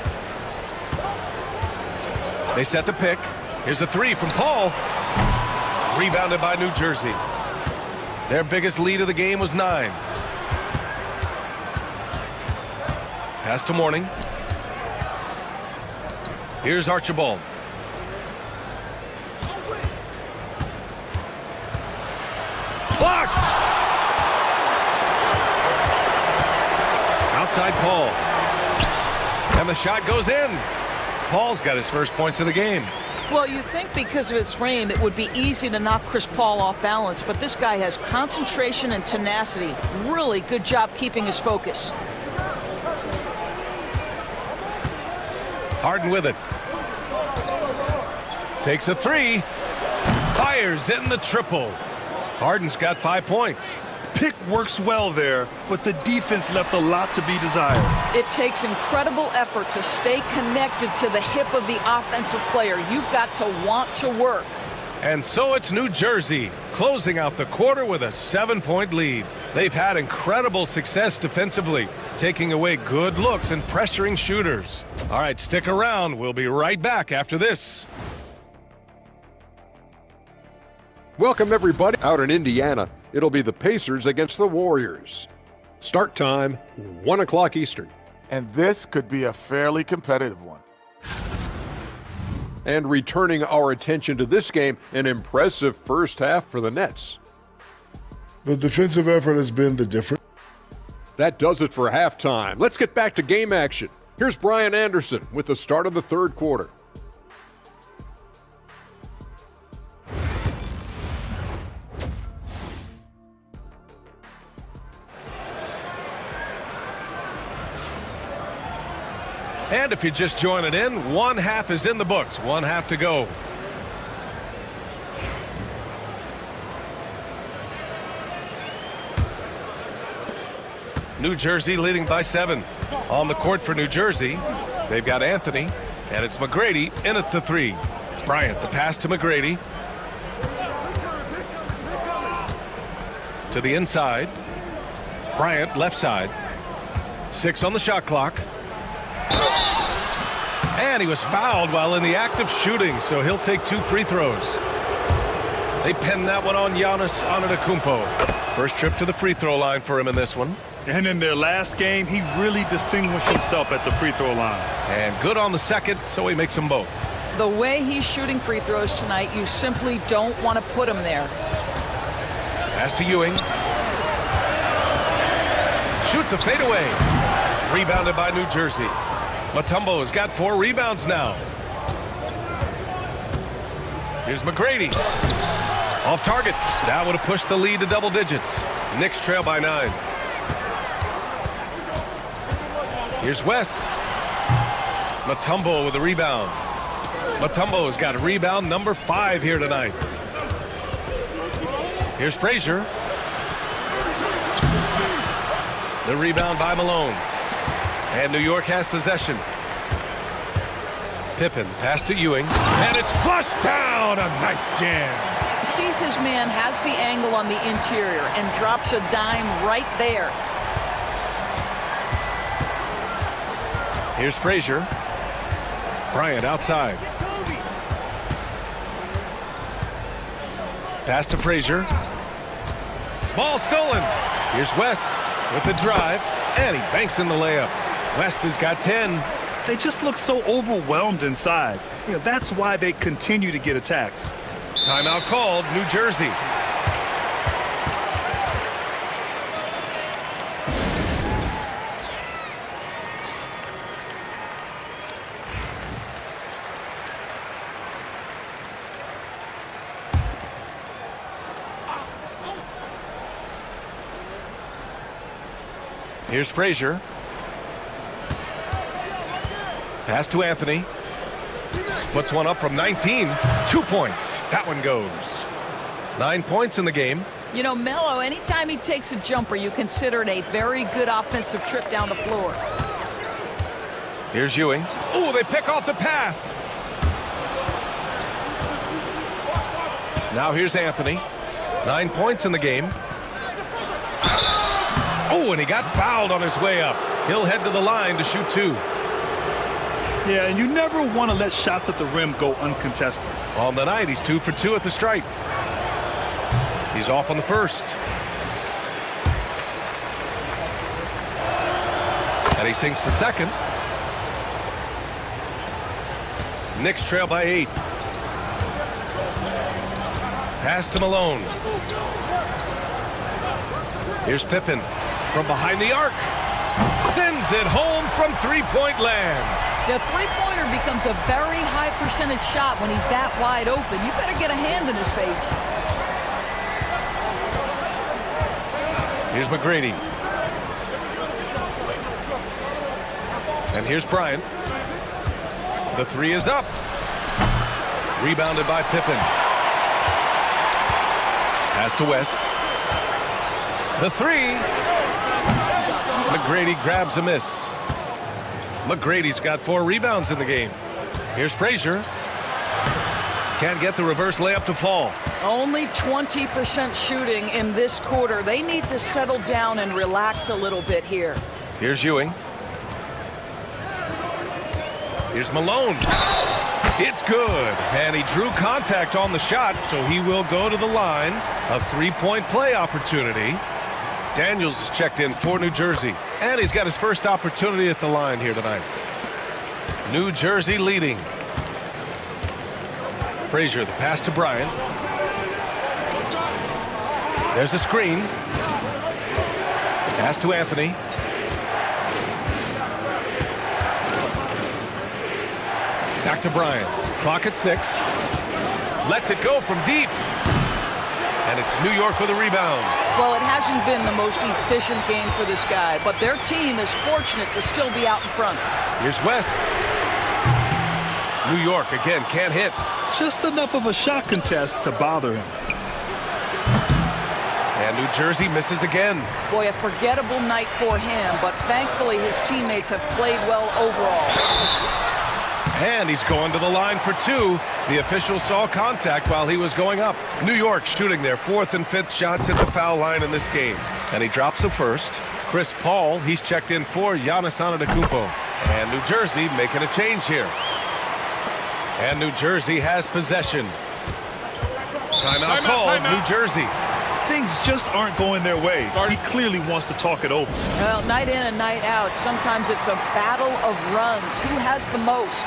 They set the pick. Here's a 3 from Paul. Rebounded by New Jersey. Their biggest lead of the game was 9. Pass to Mourning. Here's Archibald. Blocked! Outside Paul. And the shot goes in. Paul's got his first points of the game. Well, you think because of his frame it would be easy to knock Chris Paul off balance, but this guy has concentration and tenacity. Really good job keeping his focus. Harden with it. Takes a 3. Fires in the triple. Harden's got 5 points. Pick works well there, but the defense left a lot to be desired. It takes incredible effort to stay connected to the hip of the offensive player. You've got to want to work. And so it's New Jersey closing out the quarter with a 7-point lead. They've had incredible success defensively, taking away good looks and pressuring shooters. All right, stick around. We'll be right back after this. Welcome, everybody. Out in Indiana, it'll be the Pacers against the Warriors. Start time, 1 o'clock Eastern. And this could be a fairly competitive one. And returning our attention to this game, an impressive first half for the Nets. The defensive effort has been the difference. That does it for halftime. Let's get back to game action. Here's Brian Anderson with the start of the third quarter. And if you're just joining in, 1 half is in the books. 1 half to go. New Jersey leading by 7. On the court for New Jersey, they've got Anthony, and it's McGrady in at the 3. Bryant, the pass to McGrady. To the inside. Bryant, left side. 6 on the shot clock. And he was fouled while in the act of shooting, so he'll take 2 free throws. They pinned that one on Giannis Antetokounmpo. First trip to the free throw line for him in this one. And in their last game, he really distinguished himself at the free throw line. And good on the second, so he makes them both. The way he's shooting free throws tonight, you simply don't want to put him there. Pass to Ewing. Shoots a fadeaway. Rebounded by New Jersey. Mutombo has got 4 rebounds now. Here's McGrady. Off target. That would have pushed the lead to double digits. Knicks trail by 9. Here's West. Mutombo with a rebound. Mutombo has got a rebound number 5 here tonight. Here's Frazier. The rebound by Malone. And New York has possession. Pippen pass to Ewing. And it's flushed down. A nice jam. Sees his man, has the angle on the interior, and drops a dime right there. Here's Frazier. Bryant outside. Pass to Frazier. Ball stolen. Here's West with the drive, and he banks in the layup. West has got 10. They just look so overwhelmed inside. That's why they continue to get attacked. Timeout called, New Jersey. Here's Frazier. Pass to Anthony. Puts one up from 19. 2 points. That one goes. 9 points in the game. You know, Melo, anytime he takes a jumper, you consider it a very good offensive trip down the floor. Here's Ewing. Oh, they pick off the pass. Now here's Anthony. 9 points in the game. Oh, and he got fouled on his way up. He'll head to the line to shoot 2. Yeah, and you never want to let shots at the rim go uncontested. On the night, he's 2 for 2 at the stripe. He's off on the first. And he sinks the second. Knicks trail by 8. Pass to Malone. Here's Pippen from behind the arc. Sends it home from three-point land. The three-pointer becomes a very high percentage shot when he's that wide open. You better get a hand in his face. Here's McGrady. And here's Bryant. The 3 is up. Rebounded by Pippen. Pass to West. The 3. McGrady grabs a miss. McGrady's got 4 rebounds in the game. Here's Frazier. Can't get the reverse layup to fall. Only 20% shooting in this quarter. They need to settle down and relax a little bit here. Here's Ewing. Here's Malone. It's good. And he drew contact on the shot, so he will go to the line. A 3-point play opportunity. Daniels is checked in for New Jersey. And he's got his first opportunity at the line here tonight. New Jersey leading. Frazier, the pass to Bryant. There's a screen. Pass to Anthony. Back to Bryant. Clock at 6. Lets it go from deep. And it's New York with a rebound. Well, it hasn't been the most efficient game for this guy, but their team is fortunate to still be out in front. Here's West. New York, again, can't hit. Just enough of a shot contest to bother him. And New Jersey misses again. Boy, a forgettable night for him, but thankfully his teammates have played well overall. And he's going to the line for 2. The official saw contact while he was going up. New York shooting their 4th and 5th shots at the foul line in this game. And he drops the first. Chris Paul, he's checked in for Giannis Antetokounmpo. And New Jersey making a change here. And New Jersey has possession. Timeout called, New Jersey. things just aren't going their way. He clearly wants to talk it over. Well, night in and night out, sometimes it's a battle of runs. Who has the most?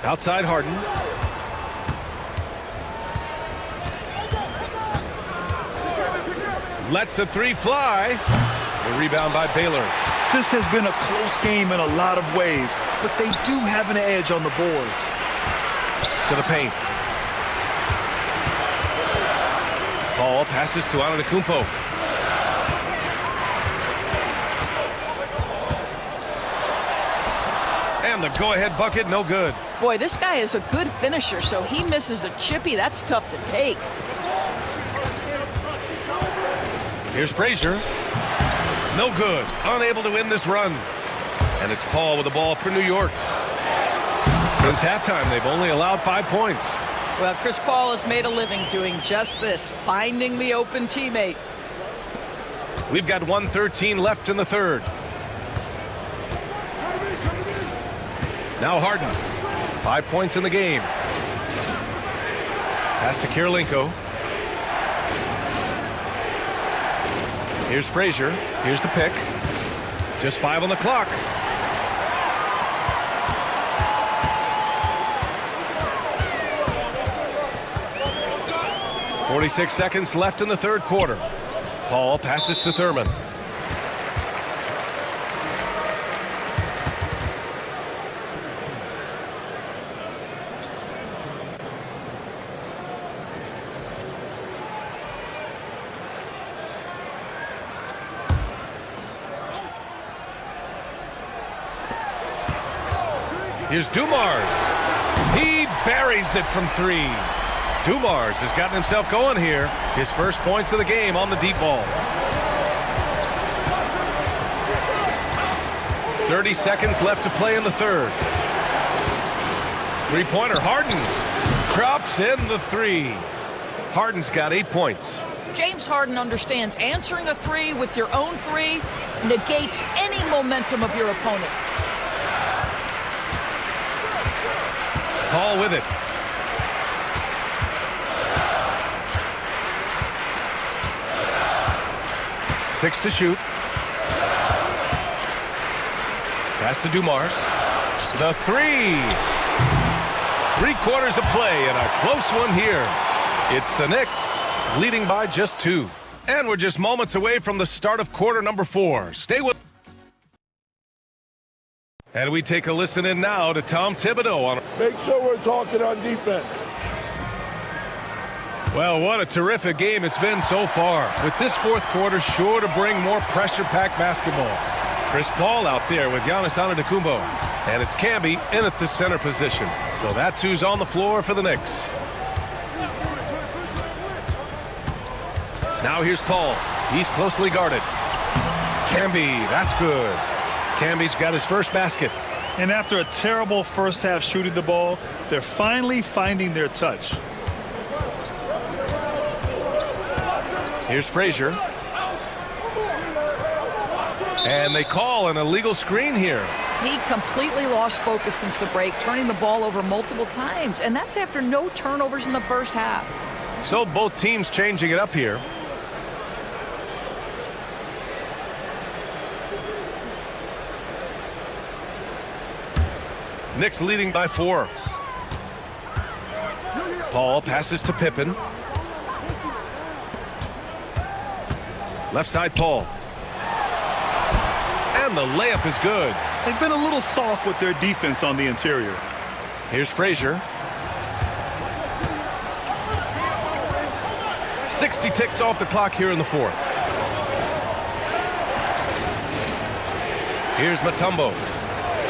Outside Harden. Lets the three fly. The rebound by Baylor. This has been a close game in a lot of ways, but they do have an edge on the boards. To the paint. Ball passes to Antetokounmpo. And the go-ahead bucket, no good. Boy, this guy is a good finisher, so he misses a chippy. That's tough to take. Here's Frazier. No good. Unable to win this run. And it's Paul with the ball for New York. Since halftime, they've only allowed 5 points. Well, Chris Paul has made a living doing just this, finding the open teammate. We've got 1:13 left in the third. Now Harden. 5 points in the game. Pass to Kirilenko. Here's Frazier. Here's the pick. Just 5 on the clock. .46 seconds left in the third quarter. Paul passes to Thurman. Here's Dumars. He buries it from 3. Dumars has gotten himself going here. His first points of the game on the deep ball. 30 seconds left to play in the third. Three-pointer, Harden. Drops in the 3. Harden's got 8 points. James Harden understands answering a 3 with your own 3 negates any momentum of your opponent. Paul with it. Six to shoot. Pass to Dumars. The 3. 3 quarters of play and a close one here. It's the Knicks leading by just 2. And we're just moments away from the start of quarter number 4. Stay with. And we take a listen in now to Tom Thibodeau on. Make sure we're talking on defense. Well, what a terrific game it's been so far. With this fourth quarter sure to bring more pressure-packed basketball. Chris Paul out there with Giannis Antetokounmpo. And it's Camby in at the center position. So that's who's on the floor for the Knicks. Now here's Paul. He's closely guarded. Camby, that's good. Camby's got his first basket. And after a terrible first half shooting the ball, they're finally finding their touch. Here's Frazier. And they call an illegal screen here. He completely lost focus since the break, turning the ball over multiple times. And that's after no turnovers in the first half. So both teams changing it up here. Knicks leading by 4. Paul passes to Pippen. Left side, Paul. And the layup is good. They've been a little soft with their defense on the interior. Here's Frazier. 60 ticks off the clock here in the fourth. Here's Mutombo.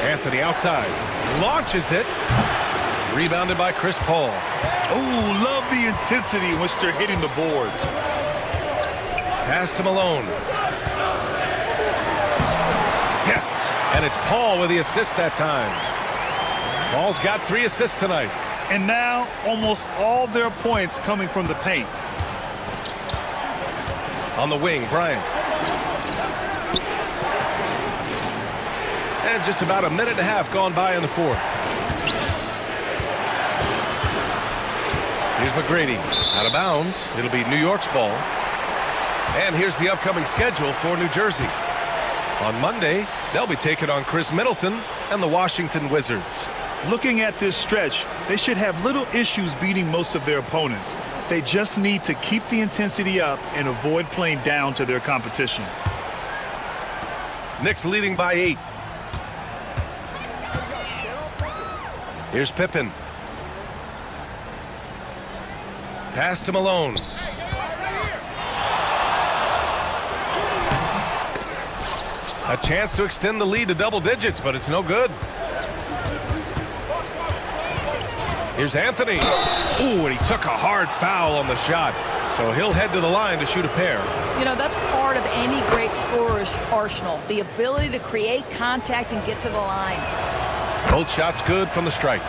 Anthony outside. Launches it. Rebounded by Chris Paul. Oh, love the intensity in which they're hitting the boards. Pass to Malone. Yes, and it's Paul with the assist that time. Paul's got 3 assists tonight. And now almost all their points coming from the paint. On the wing, Bryant. And just about a minute and a half gone by in the fourth. Here's McGrady. Out of bounds. It'll be New York's ball. And here's the upcoming schedule for New Jersey. On Monday, they'll be taking on Chris Middleton and the Washington Wizards. Looking at this stretch, they should have little issues beating most of their opponents. They just need to keep the intensity up and avoid playing down to their competition. Knicks leading by 8. Here's Pippen. Pass to Malone. A chance to extend the lead to double digits, but it's no good. Here's Anthony. Ooh, and he took a hard foul on the shot. So he'll head to the line to shoot a pair. You know, that's part of any great scorer's arsenal, the ability to create contact and get to the line. Both shots good from the stripe.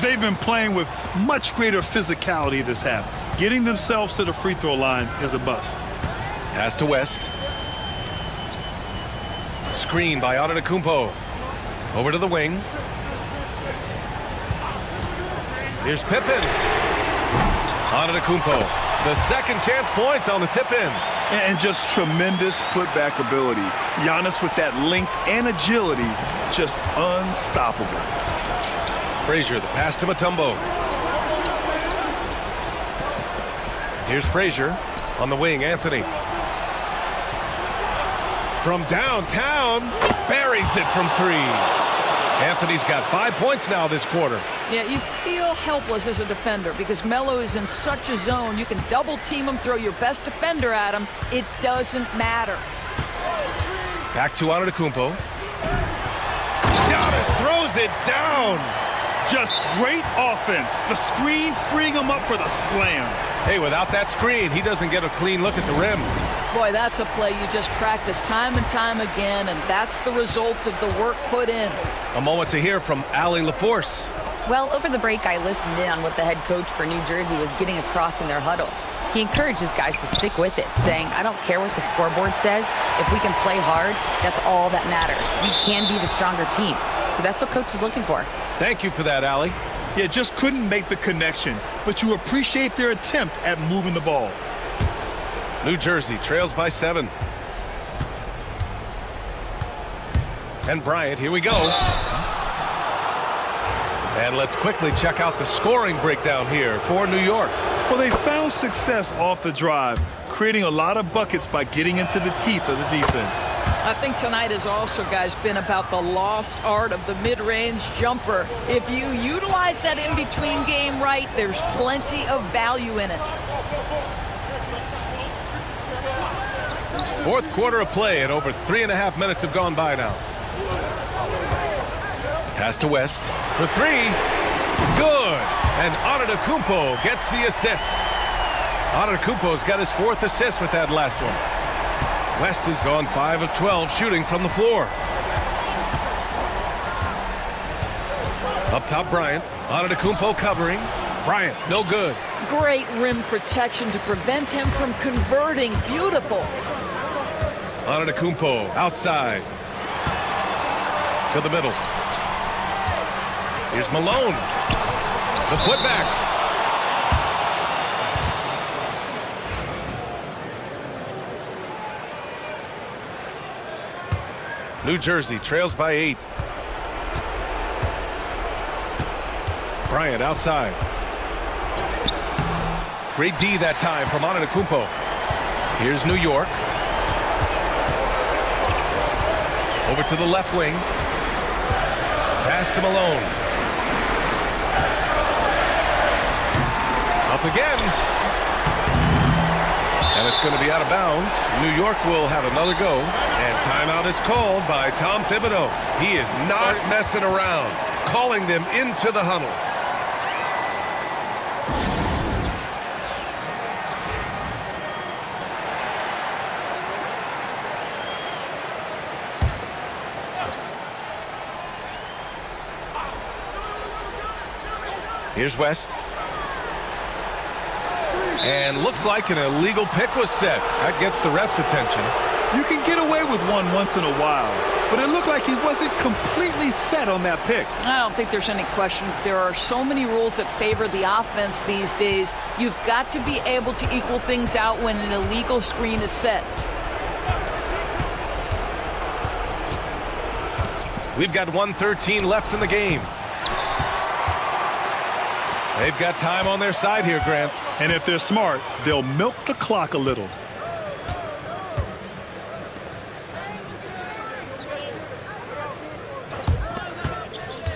They've been playing with much greater physicality this half. Getting themselves to the free throw line is a bust. Pass to West. Screen by Antetokounmpo. Over to the wing. Here's Pippen. Antetokounmpo. The second chance points on the tip-in. And just tremendous putback ability. Giannis with that length and agility, just unstoppable. Frazier, the pass to Mutombo. Here's Frazier. On the wing, Anthony. From downtown, buries it from 3. Anthony's got 5 points now this quarter. Yeah, you feel helpless as a defender because Melo is in such a zone. You can double team him, throw your best defender at him. It doesn't matter. Back to Antetokounmpo. Giannis throws it down. Just great offense. The screen freeing him up for the slam. Hey, without that screen, he doesn't get a clean look at the rim. Boy, that's a play you just practice time and time again, and that's the result of the work put in. A moment to hear from Allie LaForce. Well, over the break, I listened in on what the head coach for New Jersey was getting across in their huddle. He encouraged his guys to stick with it, saying, I don't care what the scoreboard says. If we can play hard, that's all that matters. We can be the stronger team. So that's what coach is looking for. Thank you for that, Allie. Yeah, just couldn't make the connection, but you appreciate their attempt at moving the ball. New Jersey trails by 7. And Bryant, here we go. And let's quickly check out the scoring breakdown here for New York. Well, they found success off the drive, creating a lot of buckets by getting into the teeth of the defense. I think tonight has also, guys, been about the lost art of the mid-range jumper. If you utilize that in-between game right, there's plenty of value in it. Fourth quarter of play, and over 3.5 minutes have gone by now. Pass to West for 3. Good. And Antetokounmpo gets the assist. Antetokounmpo's got his 4th assist with that last one. West has gone 5 of 12 shooting from the floor. Up top, Bryant. Antetokounmpo covering. Bryant, no good. Great rim protection to prevent him from converting. Beautiful. Antetokounmpo outside. To the middle. Here's Malone. The putback. New Jersey trails by 8. Bryant outside. Great D that time from Antetokounmpo. Here's New York. Over to the left wing. Pass to Malone. Up again. And it's going to be out of bounds. New York will have another go. And timeout is called by Tom Thibodeau. He is not messing around. Calling them into the huddle. Here's West. And looks like an illegal pick was set. That gets the ref's attention. You can get away with one once in a while, but it looked like he wasn't completely set on that pick. I don't think there's any question. There are so many rules that favor the offense these days. You've got to be able to equal things out when an illegal screen is set. We've got 1:13 left in the game. They've got time on their side here, Grant. And if they're smart, they'll milk the clock a little.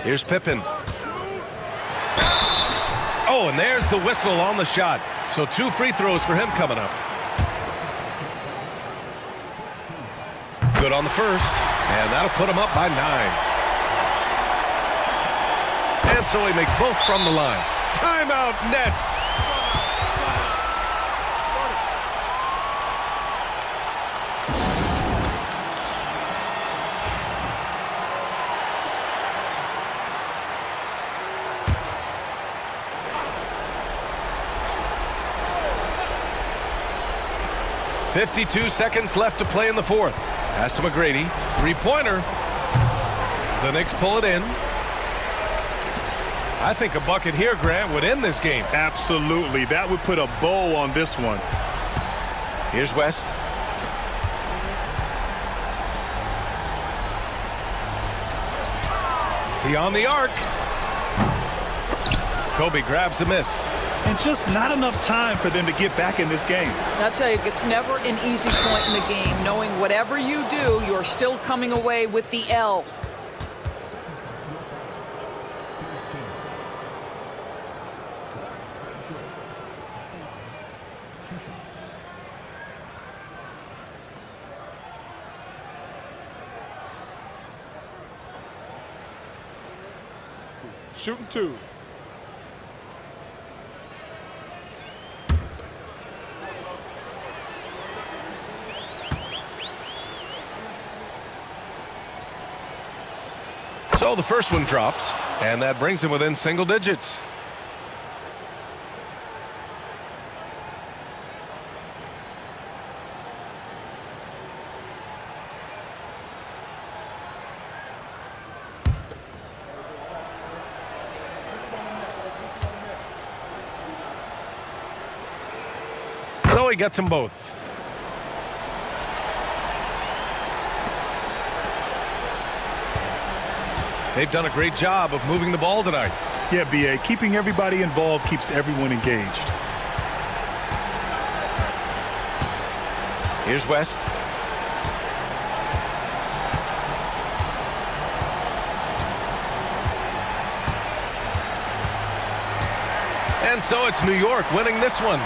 Here's Pippen. Oh, and there's the whistle on the shot. So 2 free throws for him coming up. Good on the first, and that'll put him up by 9. And so he makes both from the line. Timeout, Nets. .52 seconds left to play in the fourth. Pass to McGrady. Three-pointer. The Knicks pull it in. I think a bucket here, Grant, would end this game. Absolutely. That would put a bow on this one. Here's West. Beyond the arc. Kobe grabs the miss. And just not enough time for them to get back in this game. I'll tell you, it's never an easy point in the game, knowing whatever you do, you're still coming away with the L. Shooting 2. So the first one drops, and that brings him within single digits. So he gets them both. They've done a great job of moving the ball tonight. Yeah, B.A. Keeping everybody involved keeps everyone engaged. Here's West. And so it's New York winning this one.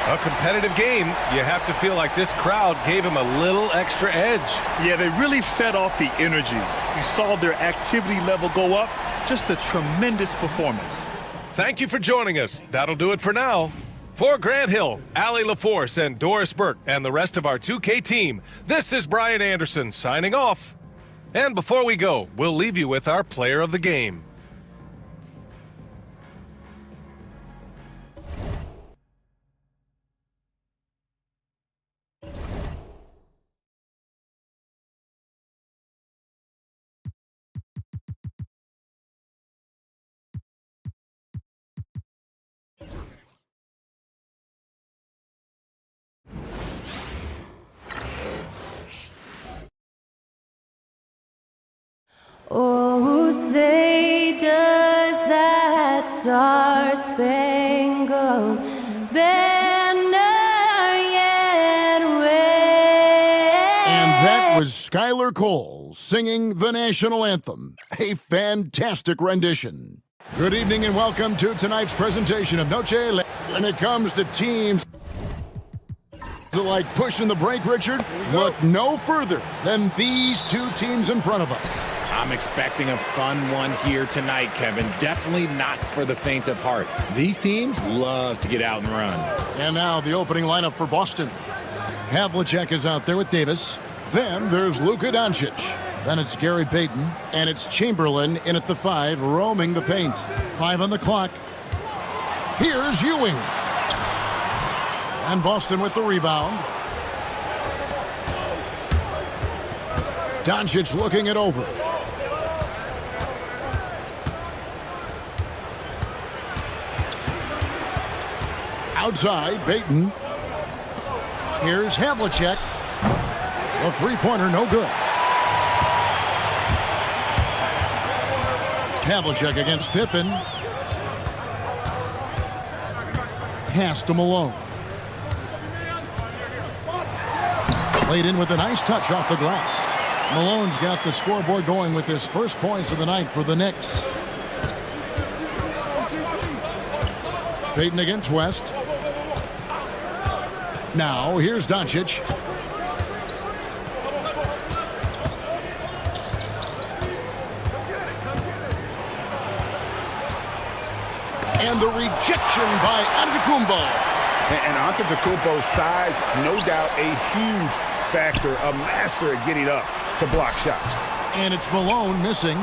A competitive game. You have to feel like this crowd gave him a little extra edge. Yeah, they really fed off the energy. You saw their activity level go up. Just a tremendous performance. Thank you for joining us. That'll do it for now. For Grant Hill, Allie LaForce, and Doris Burke, and the rest of our 2K team, this is Brian Anderson signing off. And before we go, we'll leave you with our player of the game. Oh, say does that star-spangled banner yet wave? And that was Skylar Cole singing the national anthem. A fantastic rendition. Good evening and welcome to tonight's presentation of Noche. When it comes to teams like pushing the break, Richard, look no further than these two teams in front of us. I'm expecting a fun one here tonight, Kevin. Definitely not for the faint of heart. These teams love to get out and run. And now the opening lineup for Boston. Havlicek is out there with Davis. Then there's Luka Doncic. Then it's Gary Payton. And it's Chamberlain in at the 5, roaming the paint. 5 on the clock. Here's Ewing. And Boston with the rebound. Doncic looking it over. Outside, Payton. Here's Havlicek. The three-pointer, no good. Havlicek against Pippen. Pass to Malone. Played in with a nice touch off the glass. Malone's got the scoreboard going with his first points of the night for the Knicks. Payton against West. Now, here's Doncic. And the rejection by Antetokounmpo. And Antetokounmpo's size, no doubt a huge factor, a master at getting up to block shots. And it's Malone missing.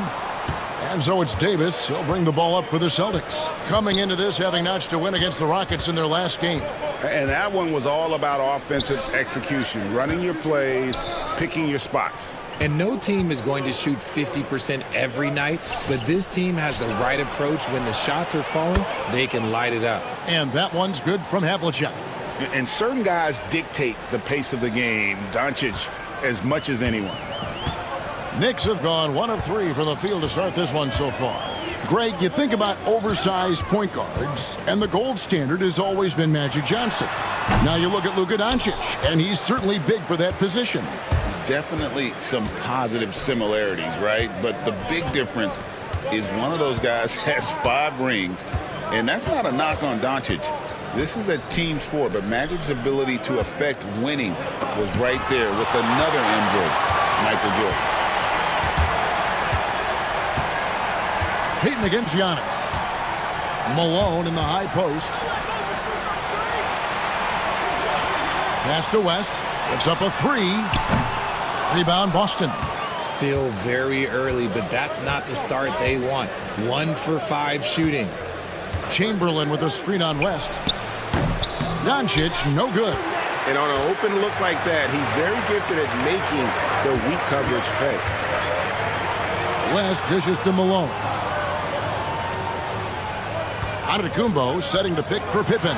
And so it's Davis. He'll bring the ball up for the Celtics. Coming into this, having notched a win against the Rockets in their last game. And that one was all about offensive execution, running your plays, picking your spots. And no team is going to shoot 50% every night, but this team has the right approach. When the shots are falling, they can light it up. And that one's good from Havlicek. And certain guys dictate the pace of the game. Doncic as much as anyone. Knicks have gone 1 of 3 from the field to start this one so far. Greg, you think about oversized point guards, and the gold standard has always been Magic Johnson. Now you look at Luka Doncic, and he's certainly big for that position. Definitely some positive similarities, right? But the big difference is one of those guys has 5 rings, and that's not a knock on Doncic. This is a team sport, but Magic's ability to affect winning was right there with another MJ, Michael Jordan. Payton against Giannis. Malone in the high post. Pass to West. It's up a 3. Rebound Boston. Still very early, but that's not the start they want. 1 for 5 shooting. Chamberlain with a screen on West. Doncic, no good. And on an open look like that, he's very gifted at making the weak coverage pay. West dishes to Malone. Antetokounmpo setting the pick for Pippen.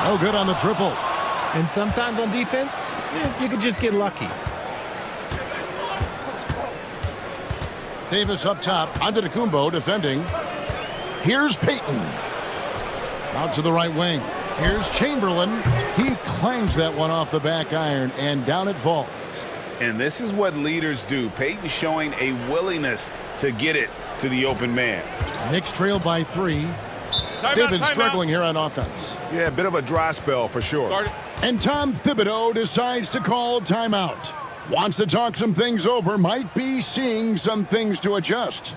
No good on the triple. And sometimes on defense, you can just get lucky. Davis up top. Antetokounmpo defending. Here's Payton. Out to the right wing. Here's Chamberlain. He clangs that one off the back iron, and down it falls. And this is what leaders do. Payton showing a willingness to get it to the open man. Knicks trail by 3. David struggling here on offense. Yeah, a bit of a dry spell for sure. And Tom Thibodeau decides to call timeout. Wants to talk some things over. Might be seeing some things to adjust.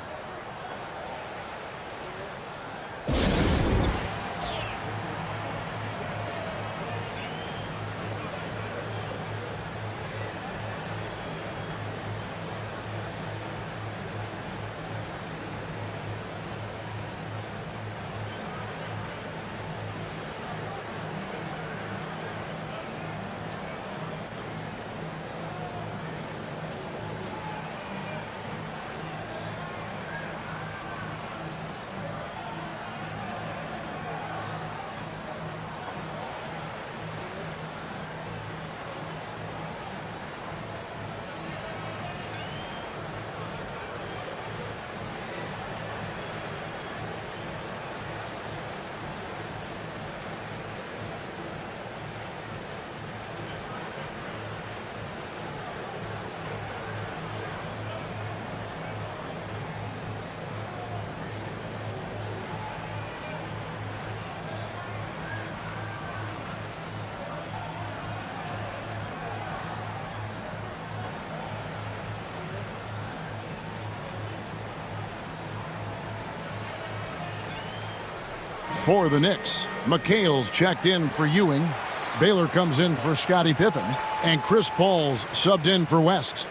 For the Knicks, McHale's checked in for Ewing. Baylor comes in for Scottie Pippen. And Chris Paul's subbed in for West.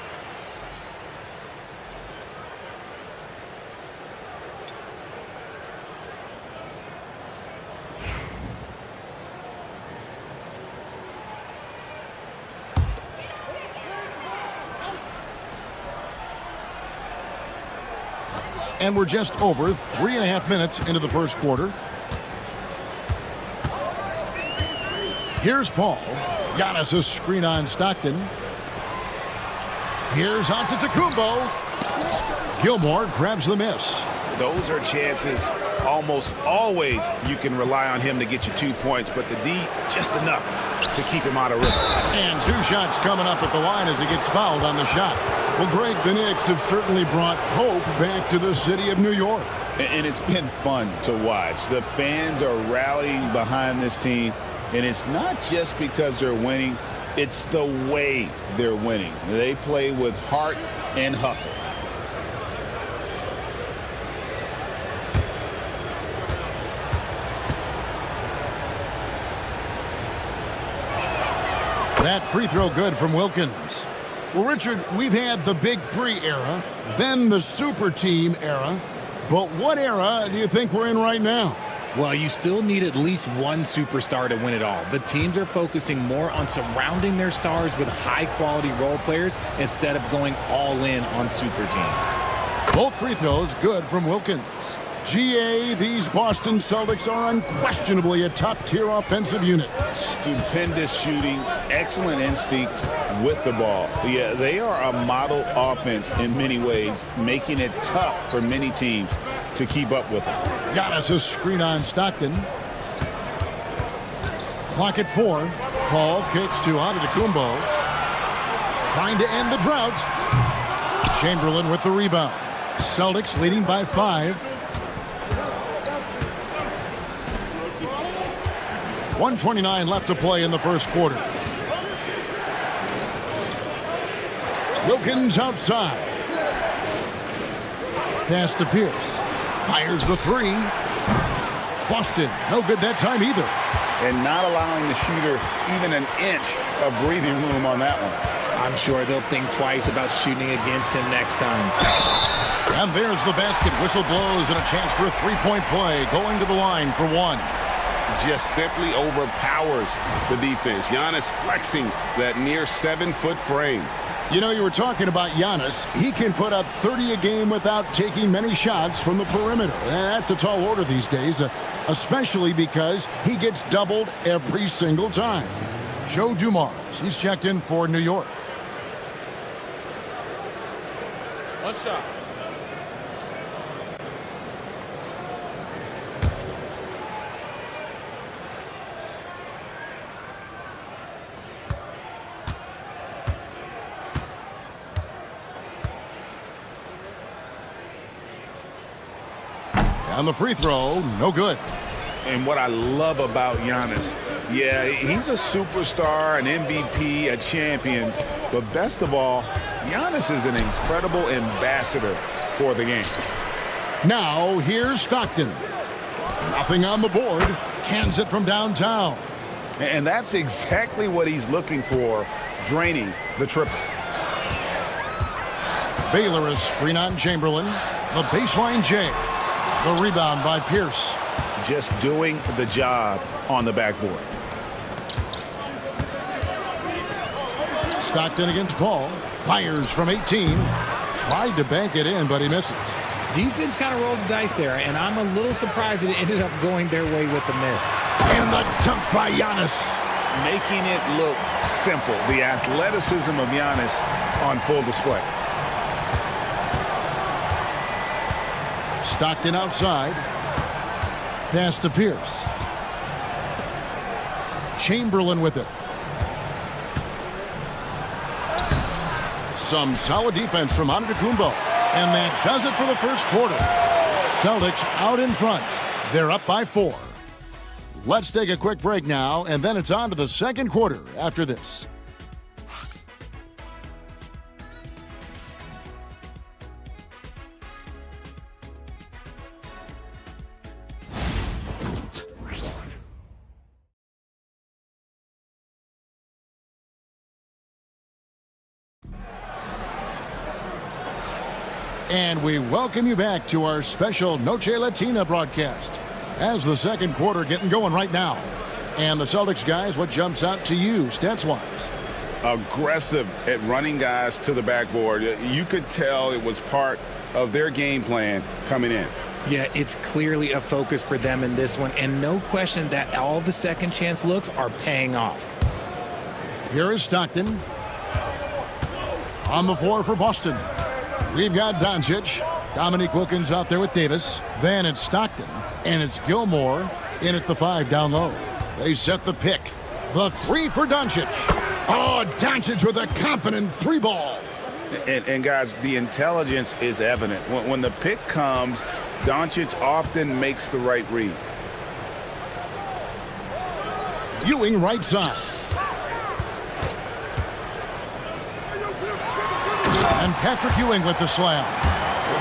And we're just over 3.5 minutes into the first quarter. Here's Paul. Giannis a screen on Stockton. Here's Antetokounmpo. Gilmore grabs the miss. Those are chances almost always you can rely on him to get you 2 points, but the D just enough to keep him out of rhythm. And 2 shots coming up at the line as he gets fouled on the shot. Well, Greg, the Knicks have certainly brought hope back to the city of New York. And it's been fun to watch. The fans are rallying behind this team, and it's not just because they're winning, it's the way they're winning. They play with heart and hustle. That free throw good from Wilkins. Well, Richard, we've had the Big Three era, then the Super Team era. But what era do you think we're in right now? Well, you still need at least one superstar to win it all. The teams are focusing more on surrounding their stars with high-quality role players instead of going all in on super teams. Both free throws good from Wilkins. GA, these Boston Celtics are unquestionably a top-tier offensive unit. Stupendous shooting, excellent instincts with the ball. Yeah, they are a model offense in many ways, making it tough for many teams to keep up with them. Giannis a screen on Stockton. Clock at 4. Paul kicks to Antetokounmpo. Trying to end the drought. Chamberlain with the rebound. Celtics leading by 5. 1:29 left to play in the first quarter. Wilkins outside. Pass to Pierce. Fires the 3. Boston, no good that time either. And not allowing the shooter even an inch of breathing room on that one. I'm sure they'll think twice about shooting against him next time. And there's the basket. Whistle blows and a chance for a three-point play. Going to the line for 1. Just simply overpowers the defense. Giannis flexing that near 7-foot frame. You know, you were talking about Giannis. He can put up 30 a game without taking many shots from the perimeter. That's a tall order these days, especially because he gets doubled every single time. Joe Dumars, he's checked in for New York. What's up? On the free throw, no good. And what I love about Giannis, yeah, he's a superstar, an MVP, a champion, but best of all, Giannis is an incredible ambassador for the game. Now, here's Stockton. Nothing on the board. Cans it from downtown. And that's exactly what he's looking for, draining the triple. Baylor is screen on Chamberlain. The baseline J. The rebound by Pierce. Just doing the job on the backboard. Stockton against Paul. Fires from 18. Tried to bank it in, but he misses. Defense kind of rolled the dice there, and I'm a little surprised it ended up going their way with the miss. And the dunk by Giannis. Making it look simple. The athleticism of Giannis on full display. Stockton outside. Pass to Pierce. Chamberlain with it. Some solid defense from Antetokounmpo. And that does it for the first quarter. Celtics out in front. They're up by 4. Let's take a quick break now, and then it's on to the second quarter after this. And we welcome you back to our special Noche Latina broadcast as the second quarter getting going right now. And the Celtics guys, what jumps out to you stats-wise? Aggressive at running guys to the backboard. You could tell it was part of their game plan coming in. Yeah, it's clearly a focus for them in this one, and no question that all the second chance looks are paying off. Here is Stockton. On the floor for Boston. We've got Doncic. Dominique Wilkins out there with Davis. Then it's Stockton, and it's Gilmore in at the 5 down low. They set the pick. The 3 for Doncic. Oh, Doncic with a confident 3 ball. And guys, the intelligence is evident. When the pick comes, Doncic often makes the right read. Ewing right side. And Patrick Ewing with the slam.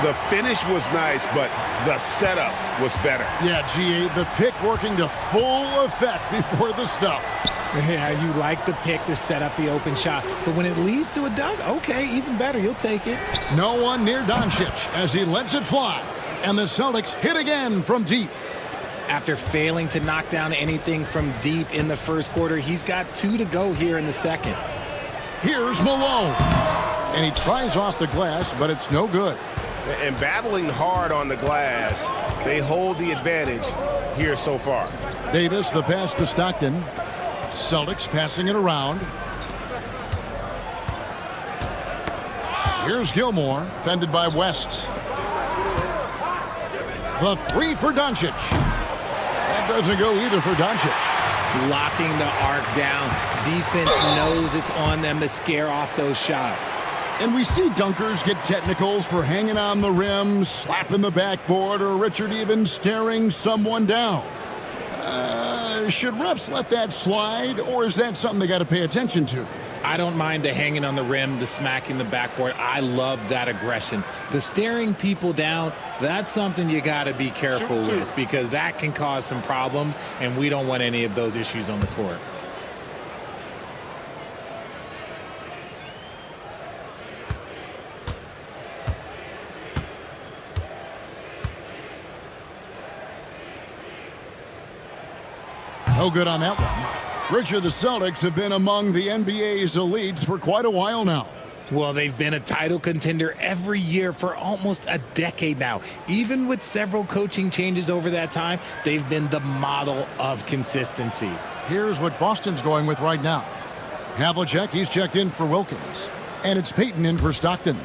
The finish was nice, but the setup was better. Yeah, G.A., the pick working to full effect before the stuff. Yeah, you like the pick to set up the open shot, but when it leads to a dunk, okay, even better, you'll take it. No one near Doncic as he lets it fly. And the Celtics hit again from deep. After failing to knock down anything from deep in the first quarter, he's got 2 to go here in the second. Here's Malone. And he tries off the glass, but it's no good. And battling hard on the glass, they hold the advantage here so far. Davis, the pass to Stockton. Celtics passing it around. Here's Gilmore, fended by West. The 3 for Doncic. That doesn't go either for Doncic. Locking the arc down. Defense knows it's on them to scare off those shots. And we see dunkers get technicals for hanging on the rim, slapping the backboard, or Richard even staring someone down. Should refs let that slide, or is that something they got to pay attention to? I don't mind the hanging on the rim, the smacking the backboard. I love that aggression. The staring people down, that's something you got to be careful with because that can cause some problems, and we don't want any of those issues on the court. No good on that one. Richard, the Celtics have been among the NBA's elites for quite a while now. Well, they've been a title contender every year for almost a decade now. Even with several coaching changes over that time, they've been the model of consistency. Here's what Boston's going with right now. Havlicek, he's checked in for Wilkins. And it's Payton in for Stockton.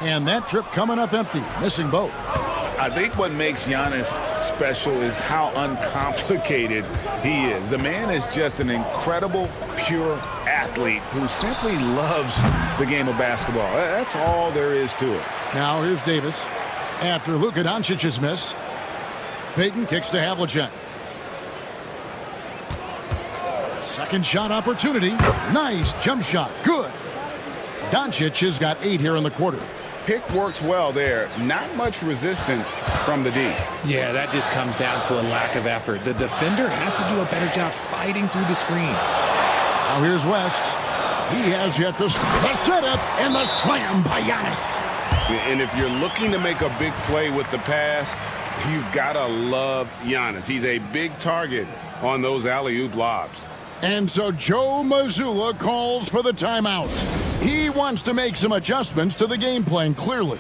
And that trip coming up empty, missing both. I think what makes Giannis special is how uncomplicated he is. The man is just an incredible, pure athlete who simply loves the game of basketball. That's all there is to it. Now here's Davis. After Luka Doncic's miss, Payton kicks to Havlicek. Second shot opportunity. Nice jump shot. Good. Doncic has got 8 here in the quarter. Pick works well there. Not much resistance from the D. Yeah, that just comes down to a lack of effort. The defender has to do a better job fighting through the screen. Now here's West. He has yet to start the setup and the slam by Giannis. And if you're looking to make a big play with the pass, you've got to love Giannis. He's a big target on those alley-oop lobs. And so Joe Mazzulla calls for the timeout. He wants to make some adjustments to the game plan, clearly.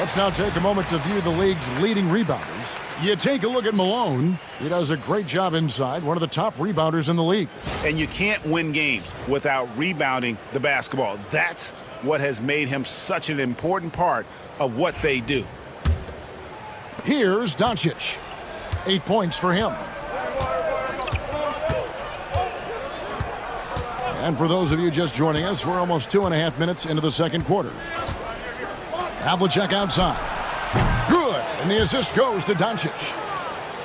Let's now take a moment to view the league's leading rebounders. You take a look at Malone. He does a great job inside, one of the top rebounders in the league. And you can't win games without rebounding the basketball. That's what has made him such an important part of what they do. Here's Doncic. 8 points for him. And for those of you just joining us, we're almost 2.5 minutes into the second quarter. Havlicek outside. Good. And the assist goes to Doncic.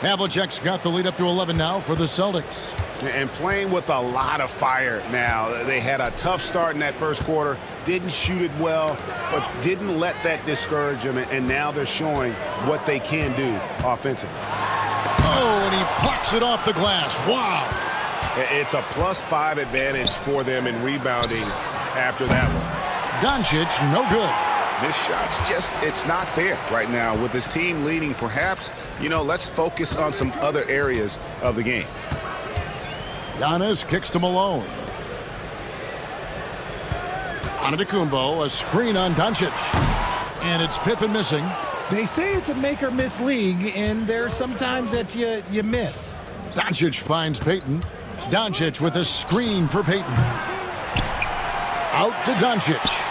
Havlicek's got the lead up to 11 now for the Celtics. And playing with a lot of fire now. They had a tough start in that first quarter. Didn't shoot it well, but didn't let that discourage them. And now they're showing what they can do offensively. Oh, and he plucks it off the glass. Wow. It's a +5 advantage for them in rebounding after that one. Doncic, no good. This shot's just, it's not there right now. With his team leading, perhaps, let's focus on some other areas of the game. Giannis kicks to Malone. Antetokounmpo, a screen on Doncic. And it's Pippen missing. They say it's a make-or-miss league, and there's sometimes that you miss. Doncic finds Payton. Doncic with a screen for Payton. Out to Doncic.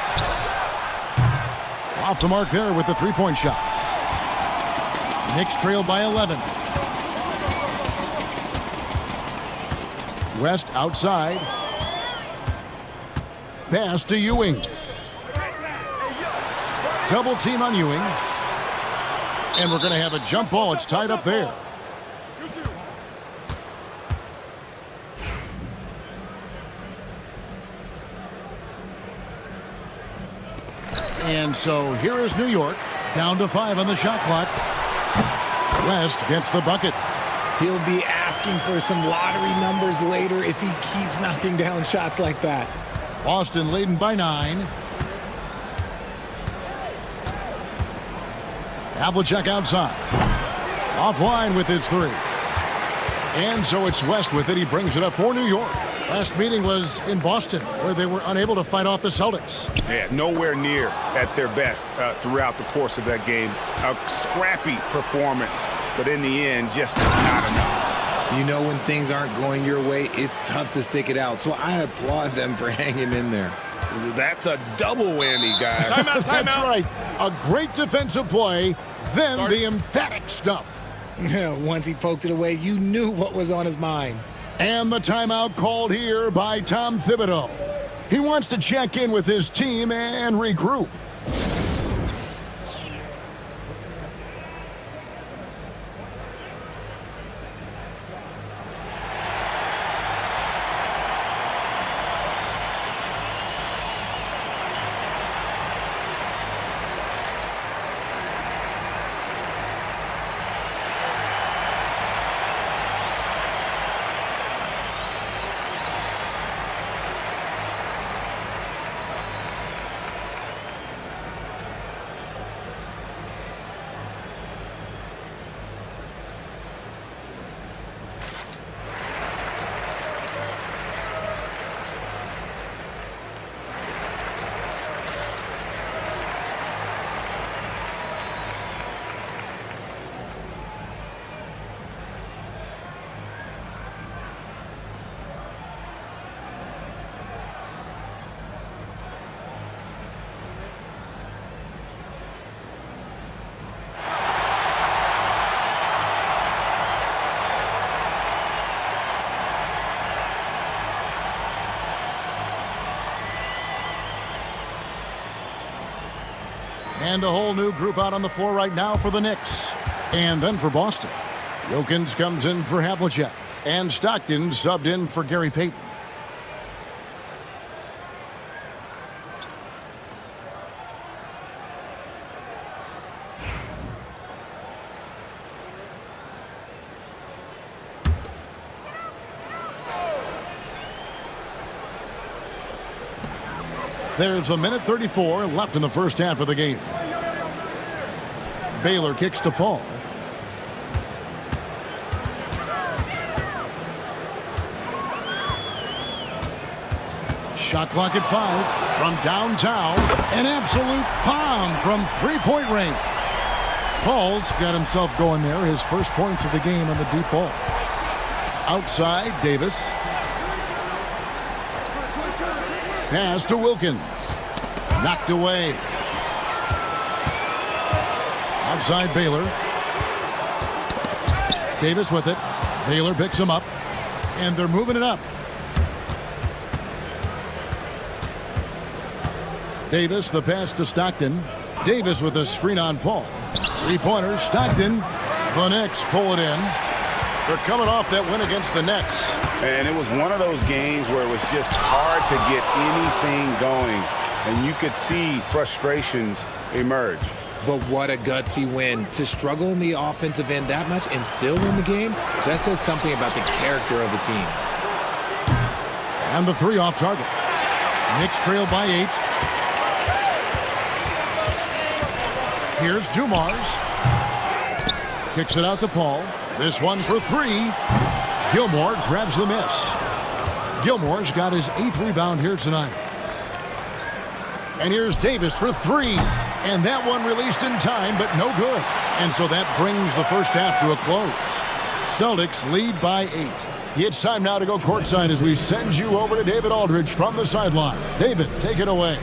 Off the mark there with the three-point shot. Knicks trail by 11. West outside. Pass to Ewing. Double team on Ewing. And we're going to have a jump ball. It's tied up there. And so here is New York, down to 5 on the shot clock. West gets the bucket. He'll be asking for some lottery numbers later if he keeps knocking down shots like that. Boston leading by 9. Havlicek outside. Offline with his 3. And so it's West with it. He brings it up for New York. Last meeting was in Boston, where they were unable to fight off the Celtics. Yeah, nowhere near at their best throughout the course of that game. A scrappy performance, but in the end, just not enough. When things aren't going your way, it's tough to stick it out. So I applaud them for hanging in there. That's a double whammy, guys. That's right. A great defensive play, then the emphatic stuff. Once he poked it away, you knew what was on his mind. And the timeout called here by Tom Thibodeau. He wants to check in with his team and regroup. And a whole new group out on the floor right now for the Knicks. And then for Boston. Jokins comes in for Havlicek. And Stockton subbed in for Gary Payton. There's a minute 34 left in the first half of the game. Baylor kicks to Paul. Shot clock at 5 from downtown. An absolute bomb from three-point range. Paul's got himself going there. His first points of the game on the deep ball. Outside, Davis. Pass to Wilkins. Knocked away. Outside Baylor. Davis with it. Baylor picks him up. And they're moving it up. Davis, the pass to Stockton. Davis with a screen on Paul. Three-pointer, Stockton. The Knicks pull it in. They're coming off that win against the Nets. And it was one of those games where it was just hard to get anything going. And you could see frustrations emerge. But what a gutsy win. To struggle in the offensive end that much and still win the game, that says something about the character of the team. And the three off target. Knicks trail by 8. Here's Dumars. Kicks it out to Paul. This one for 3. Gilmore grabs the miss. Gilmore's got his 8th rebound here tonight. And here's Davis for 3. And that one released in time, but no good. And so that brings the first half to a close. Celtics lead by 8. It's time now to go courtside as we send you over to David Aldridge from the sideline. David, take it away.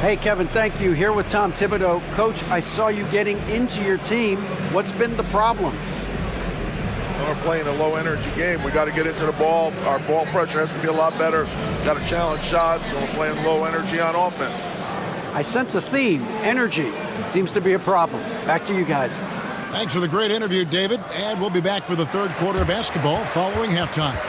Hey, Kevin, thank you. Here with Tom Thibodeau. Coach, I saw you getting into your team. What's been the problem? We're playing a low-energy game. We got to get into the ball. Our ball pressure has to be a lot better. Got to challenge shots, so we're playing low energy on offense. I sense the theme, energy. Seems to be a problem. Back to you guys. Thanks for the great interview, David. And we'll be back for the third quarter of basketball following halftime.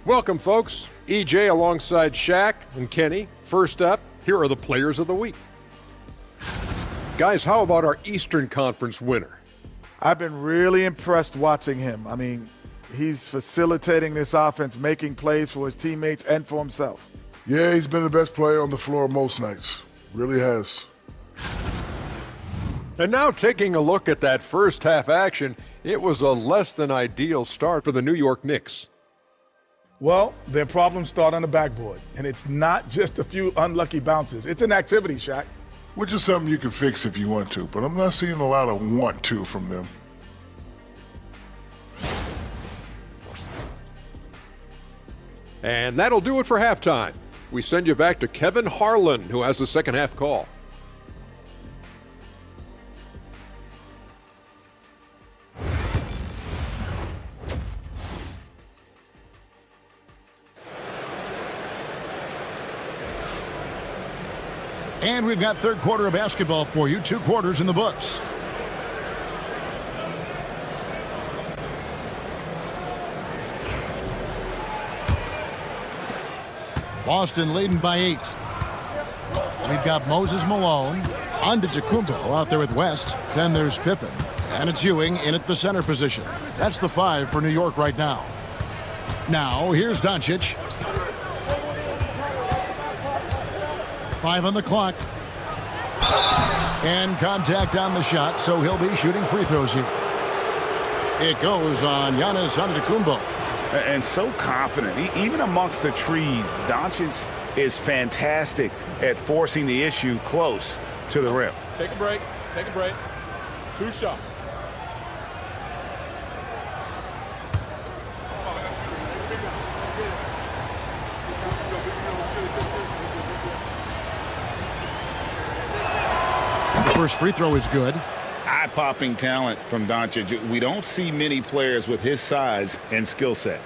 Welcome, folks. EJ alongside Shaq and Kenny. First up, here are the players of the week. Guys, how about our Eastern Conference winner? I've been really impressed watching him. I mean, he's facilitating this offense, making plays for his teammates and for himself. Yeah, he's been the best player on the floor most nights. Really has. And now taking a look at that first half action, it was a less than ideal start for the New York Knicks. Well, their problems start on the backboard, and it's not just a few unlucky bounces. It's an activity, Shaq. Which is something you can fix if you want to, but I'm not seeing a lot of want to from them. And that'll do it for halftime. We send you back to Kevin Harlan, who has the second half call. And we've got third quarter of basketball for you. 2 quarters in the books. Boston leading by 8. We've got Moses Malone, Antetokounmpo out there with West. Then there's Pippen. And it's Ewing in at the center position. That's the 5 for New York right now. Now, here's Doncic. 5 on the clock. And contact on the shot, so he'll be shooting free throws here. It goes on Giannis Antetokounmpo. And so confident. Even amongst the trees, Doncic is fantastic at forcing the issue close to the rim. Take a break. Take a break. 2 shots. First free throw is good. Eye-popping talent from Doncic. We don't see many players with his size and skill set.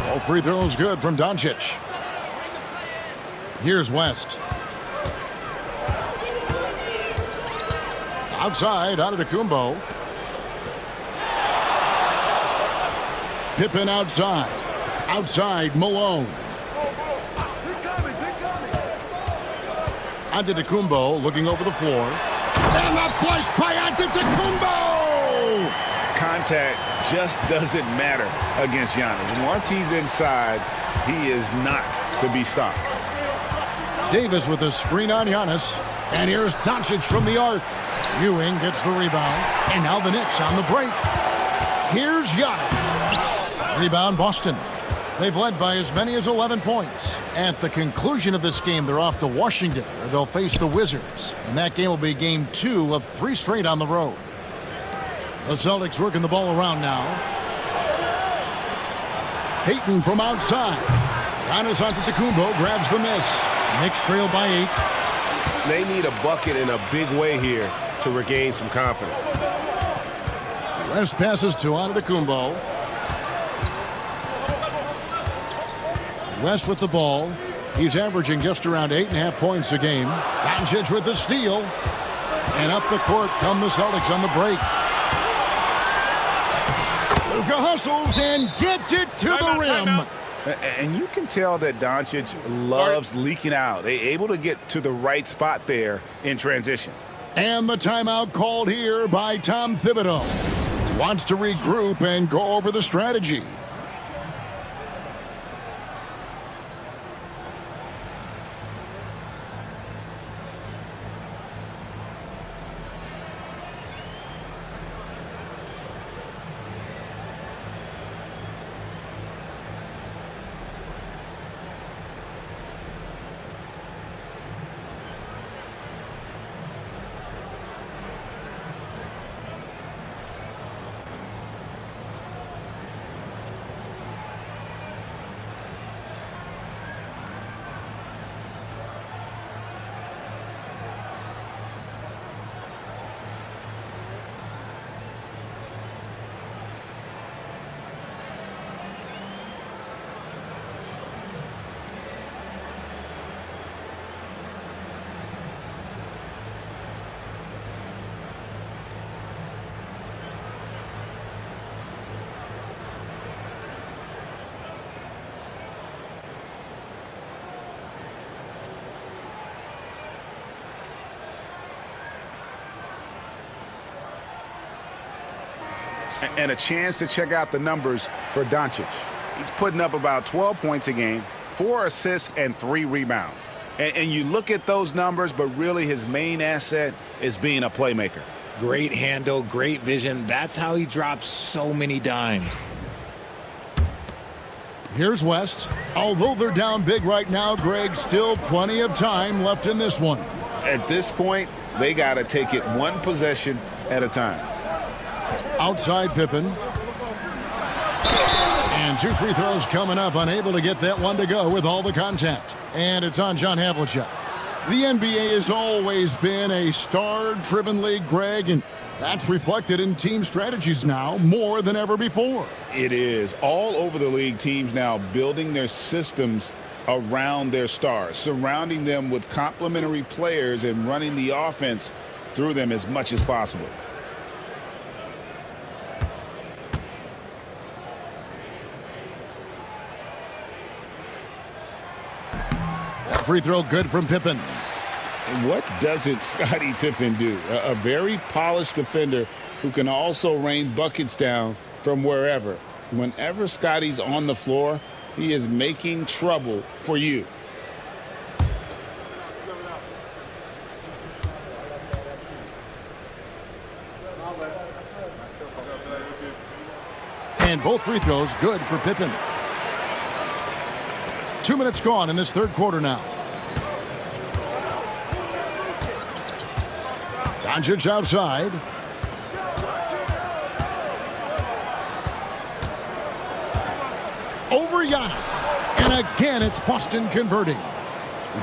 All free throws good from Doncic. Here's West. Outside, Antetokounmpo. Pippen outside. Outside, Malone. Antetokounmpo looking over the floor. And the push by Antetokounmpo! Contact just doesn't matter against Giannis. Once he's inside, he is not to be stopped. Davis with a screen on Giannis. And here's Doncic from the arc. Ewing gets the rebound. And now the Knicks on the break. Here's Giannis. Rebound, Boston. They've led by as many as 11 points. At the conclusion of this game, they're off to Washington, where they'll face the Wizards. And that game will be game 2 of 3 straight on the road. The Celtics working the ball around now. Payton from outside. Giannis Antetokounmpo grabs the miss. Knicks trail by 8. They need a bucket in a big way here to regain some confidence. West passes to Antetokounmpo. West with the ball. He's averaging just around 8.5 points a game. Doncic with the steal. And up the court come the Celtics on the break. Luka hustles and gets it to the rim. And you can tell that Doncic loves leaking out. They're able to get to the right spot there in transition. And the timeout called here by Tom Thibodeau. Wants to regroup and go over the strategy. And a chance to check out the numbers for Doncic. He's putting up about 12 points a game, 4 assists, and 3 rebounds. And you look at those numbers, but really his main asset is being a playmaker. Great handle, great vision. That's how he drops so many dimes. Here's West. Although they're down big right now, Greg, still plenty of time left in this one. At this point, they got to take it one possession at a time. Outside Pippen. And 2 free throws coming up, unable to get that one to go with all the contact. And it's on John Havlicek. The NBA has always been a star-driven league, Greg, and that's reflected in team strategies now more than ever before. It is. All over the league, teams now building their systems around their stars, surrounding them with complementary players and running the offense through them as much as possible. Free throw good from Pippen. And what doesn't Scottie Pippen do? A very polished defender who can also rain buckets down from wherever. Whenever Scottie's on the floor, he is making trouble for you. And both free throws good for Pippen. 2 minutes gone in this third quarter now. Doncic outside. Over Giannis. And again, it's Boston converting.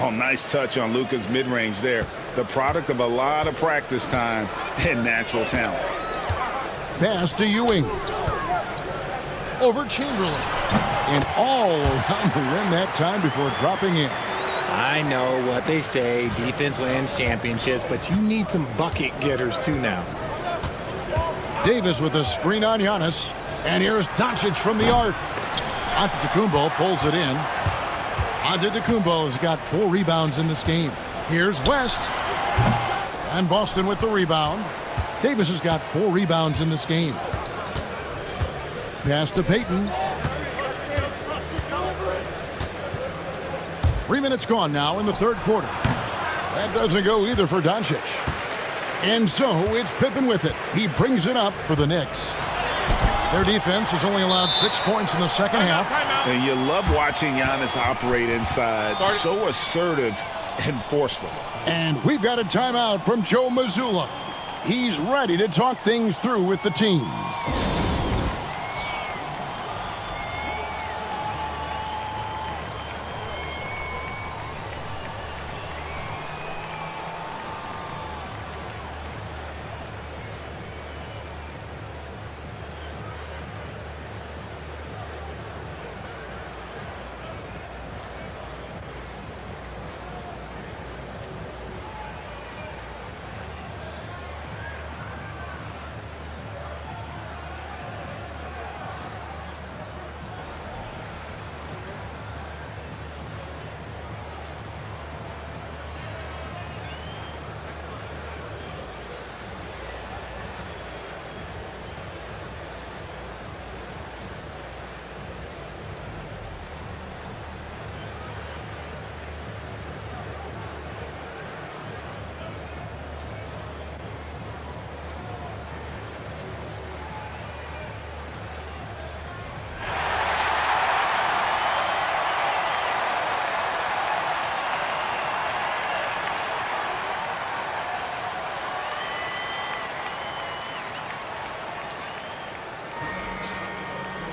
Oh, nice touch on Luka's mid-range there. The product of a lot of practice time and natural talent. Pass to Ewing. Over Chamberlain. And all around the rim that time before dropping in. I know what they say, defense wins championships, but you need some bucket getters too now. Davis with a screen on Giannis. And here's Doncic from the arc. Antetokounmpo pulls it in. Antetokounmpo has got 4 rebounds in this game. Here's West. And Boston with the rebound. Davis has got 4 rebounds in this game. Pass to Payton. 3 minutes gone now in the third quarter. That doesn't go either for Doncic. And so it's Pippen with it. He brings it up for the Knicks. Their defense has only allowed 6 points in the second half. And you love watching Giannis operate inside. So assertive and forceful. And we've got a timeout from Joe Mazzulla. He's ready to talk things through with the team.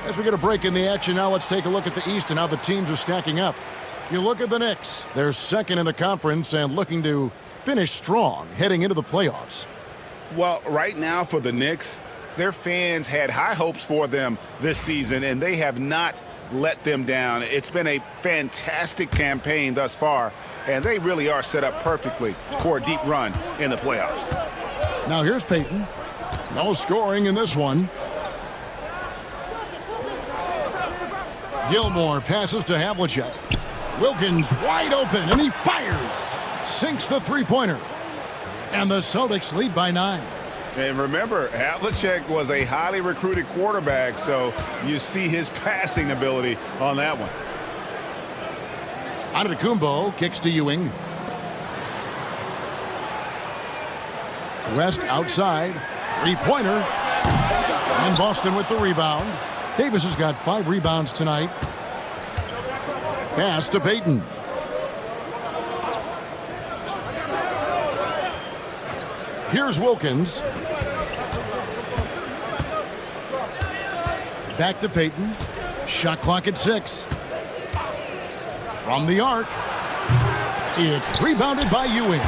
As we get a break in the action now, let's take a look at the East and how the teams are stacking up. You look at the Knicks. They're second in the conference and looking to finish strong heading into the playoffs. Well, right now for the Knicks, their fans had high hopes for them this season, and they have not let them down. It's been a fantastic campaign thus far, and they really are set up perfectly for a deep run in the playoffs. Now here's Payton. No scoring in this one. Gilmore passes to Havlicek. Wilkins wide open, and he fires. Sinks the three-pointer. And the Celtics lead by 9. And remember, Havlicek was a highly recruited quarterback, so you see his passing ability on that one. Antetokounmpo kicks to Ewing. West outside. Three-pointer. And Boston with the rebound. Davis has got 5 rebounds tonight. Pass to Payton. Here's Wilkins. Back to Payton. Shot clock at 6. From the arc. It's rebounded by Ewing.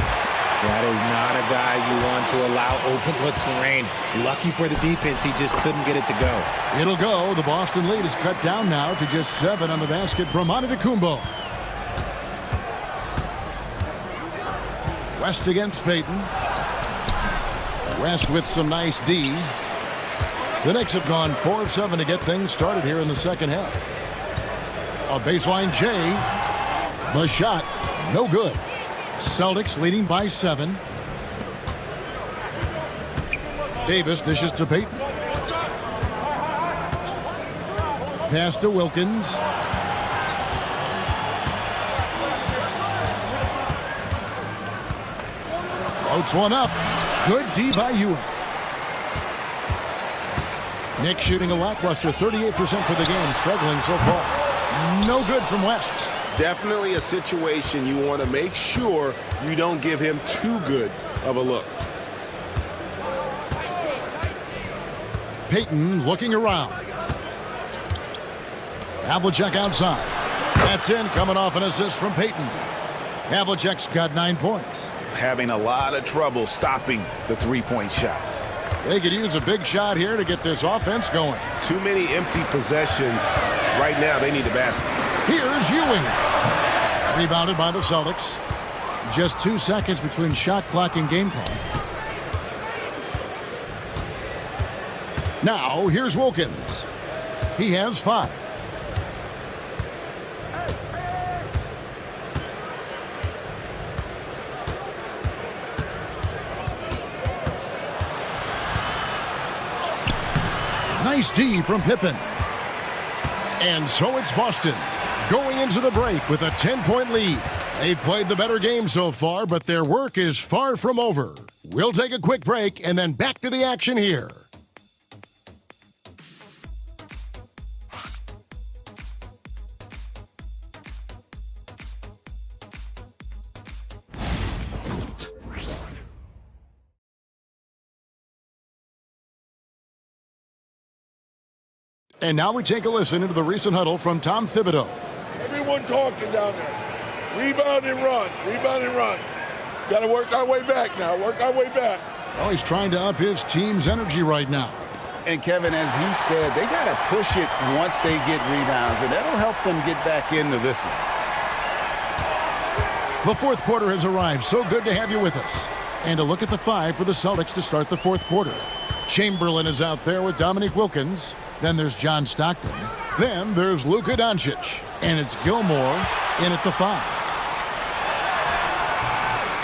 That is not a guy you want to allow open looks from range. Lucky for the defense, he just couldn't get it to go. It'll go. The Boston lead is cut down now to just 7 on the basket from Antetokounmpo. West against Payton. West with some nice D. The Knicks have gone 4 of 7 to get things started here in the second half. A baseline J. The shot, no good. Celtics leading by 7. Davis dishes to Payton. Pass to Wilkins. Floats one up. Good D by Ewing. Knicks shooting a lackluster 38% for the game, struggling so far. No good from West. Definitely a situation you want to make sure you don't give him too good of a look. Payton looking around. Havlicek outside. That's in, coming off an assist from Payton. Havlicek's got 9 points. Having a lot of trouble stopping the three-point shot. They could use a big shot here to get this offense going. Too many empty possessions. Right now, they need the basket. Here's Ewing. Rebounded by the Celtics. Just 2 seconds between shot clock and game clock. Now, here's Wilkins. He has 5. Nice D from Pippen. And so it's Boston going into the break with a 10-point lead. They've played the better game so far, but their work is far from over. We'll take a quick break and then back to the action here. And now we take a listen into the recent huddle from Tom Thibodeau. Everyone talking down there. Rebound and run. Rebound and run. Got to work our way back now. Work our way back. Well, he's trying to up his team's energy right now. And Kevin, as he said, they got to push it once they get rebounds, and that'll help them get back into this one. The fourth quarter has arrived. So good to have you with us. And a look at the 5 for the Celtics to start the fourth quarter. Chamberlain is out there with Dominique Wilkins. Then there's John Stockton. Then there's Luka Doncic. And it's Gilmore in at the 5.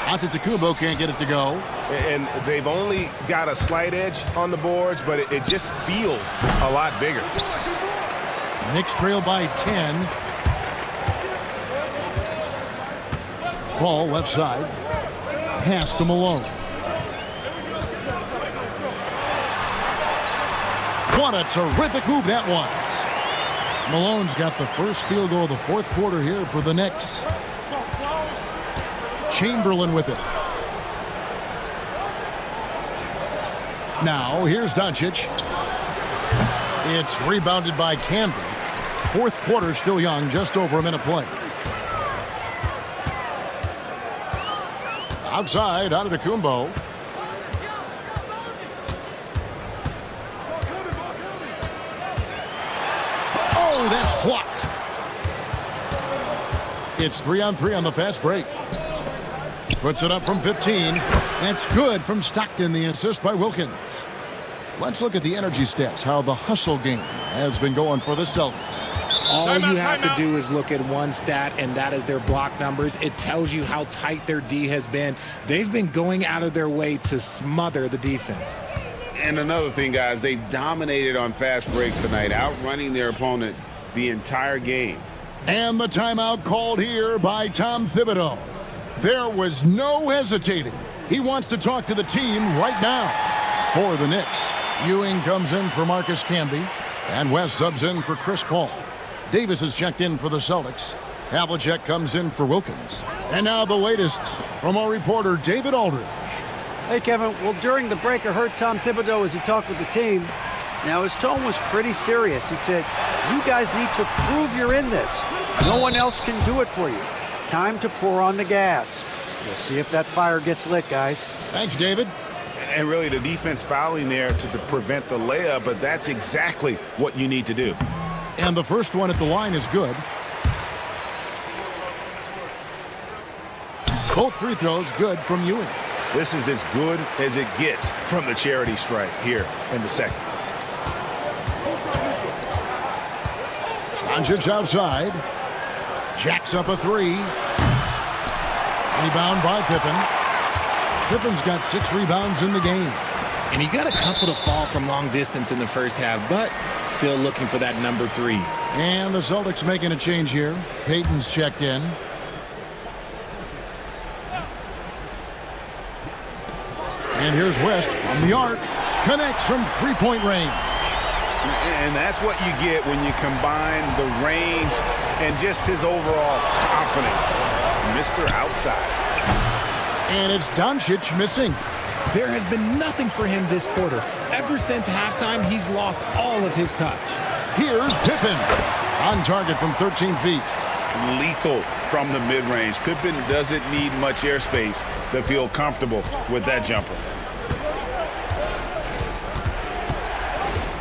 Antetokounmpo can't get it to go. And they've only got a slight edge on the boards, but it just feels a lot bigger. Knicks trail by 10. Ball left side. Pass to Malone. What a terrific move that was. Malone's got the first field goal of the fourth quarter here for the Knicks. Chamberlain with it. Now, here's Doncic. It's rebounded by Camby. Fourth quarter still young, just over a minute play. Outside, Antetokounmpo. Oh, that's blocked. It's 3-on-3 on the fast break. Puts it up from 15. That's good from Stockton, the assist by Wilkins. Let's look at the energy stats, how the hustle game has been going for the Celtics. All you have to do is look at one stat, and that is their block numbers. It tells you how tight their D has been. They've been going out of their way to smother the defense. And another thing, guys, they've dominated on fast breaks tonight, outrunning their opponent the entire game. And the timeout called here by Tom Thibodeau. There was no hesitating. He wants to talk to the team right now. For the Knicks, Ewing comes in for Marcus Camby, and West subs in for Chris Paul. Davis is checked in for the Celtics. Havlicek comes in for Wilkins. And now the latest from our reporter, David Aldridge. Hey, Kevin. Well, during the break, I heard Tom Thibodeau as he talked with the team. Now, his tone was pretty serious. He said, you guys need to prove you're in this. No one else can do it for you. Time to pour on the gas. We'll see if that fire gets lit, guys. Thanks, David. And really, the defense fouling there to prevent the layup, but that's exactly what you need to do. And the first one at the line is good. Both free throws good from Ewing. This is as good as it gets from the charity stripe here in the second. Doncic outside. Jacks up a 3. Rebound by Pippen. Pippen's got 6 rebounds in the game. And he got a couple to fall from long distance in the first half, but still looking for that number 3. And the Celtics making a change here. Payton's checked in. And here's West from the arc. Connects from three-point range. And that's what you get when you combine the range and just his overall confidence. Mr. Outside. And it's Doncic missing. There has been nothing for him this quarter. Ever since halftime, he's lost all of his touch. Here's Pippen. On target from 13 feet. Lethal from the mid-range. Pippen doesn't need much airspace to feel comfortable with that jumper.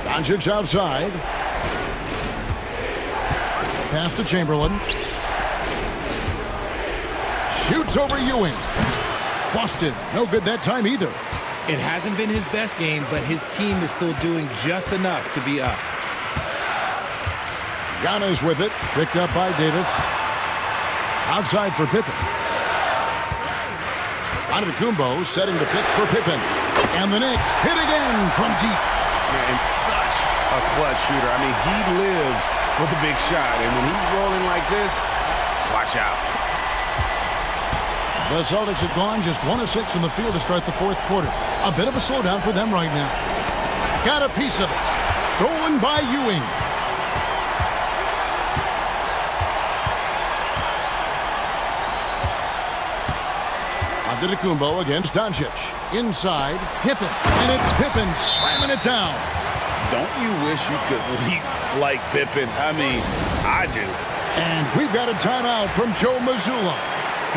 Doncic outside. Pass to Chamberlain. shoots over Ewing. Boston, no good that time either. It hasn't been his best game, but his team is still doing just enough to be up. Giannis with it, picked up by Davis. Outside for Pippen. Antetokounmpo setting the pick for Pippen. And the Knicks hit again from deep. And such a clutch shooter. I mean, he lives for the big shot. And when he's rolling like this, watch out. The Celtics have gone just 1 of 6 in the field to start the fourth quarter. A bit of a slowdown for them right now. Got a piece of it. Stolen by Ewing. Antetokounmpo against Doncic. Inside, Pippen. And it's Pippen slamming it down. Don't you wish you could leap like Pippen? I mean, I do. And we've got a timeout from Joe Mazzulla.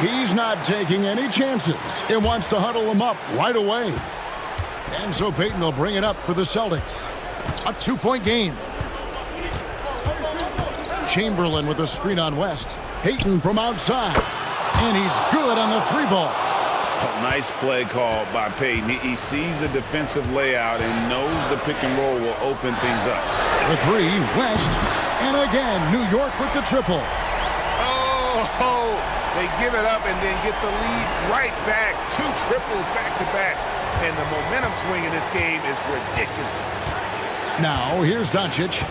He's not taking any chances and wants to huddle him up right away. And so Payton will bring it up for the Celtics. A 2-point game. Chamberlain with a screen on West. Payton from outside. And he's good on the 3-ball. Nice play call by Payton. He sees the defensive layout and knows the pick and roll will open things up. The 3, West. And again, New York with the triple. Oh, they give it up and then get the lead right back. 2 triples back-to-back. And the momentum swing in this game is ridiculous. Now, here's Doncic.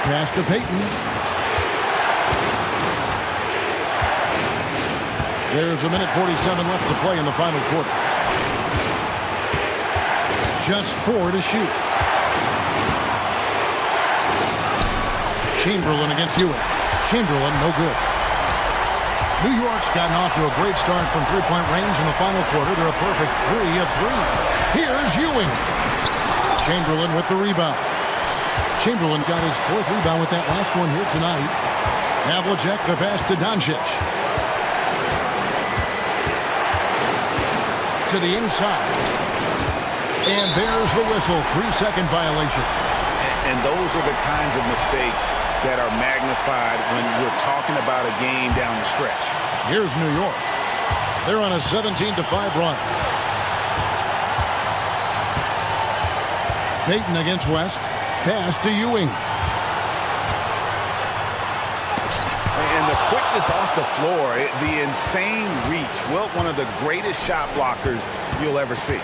Pass to Payton. There's 1:47 left to play in the final quarter. Just 4 to shoot. Chamberlain against Ewing. Chamberlain, no good. New York's gotten off to a great start from three-point range in the final quarter. They're a perfect 3 of 3. Here's Ewing. Chamberlain with the rebound. Chamberlain got his 4th rebound with that last one here tonight. Havlicek the pass to Doncic. To the inside. And there's the whistle. 3-second violation. And those are the kinds of mistakes that are magnified when we're talking about a game down the stretch. Here's New York. They're on a 17-5 run. Payton against West. Pass to Ewing. And the quickness off the floor, the insane reach. Well, one of the greatest shot blockers you'll ever see.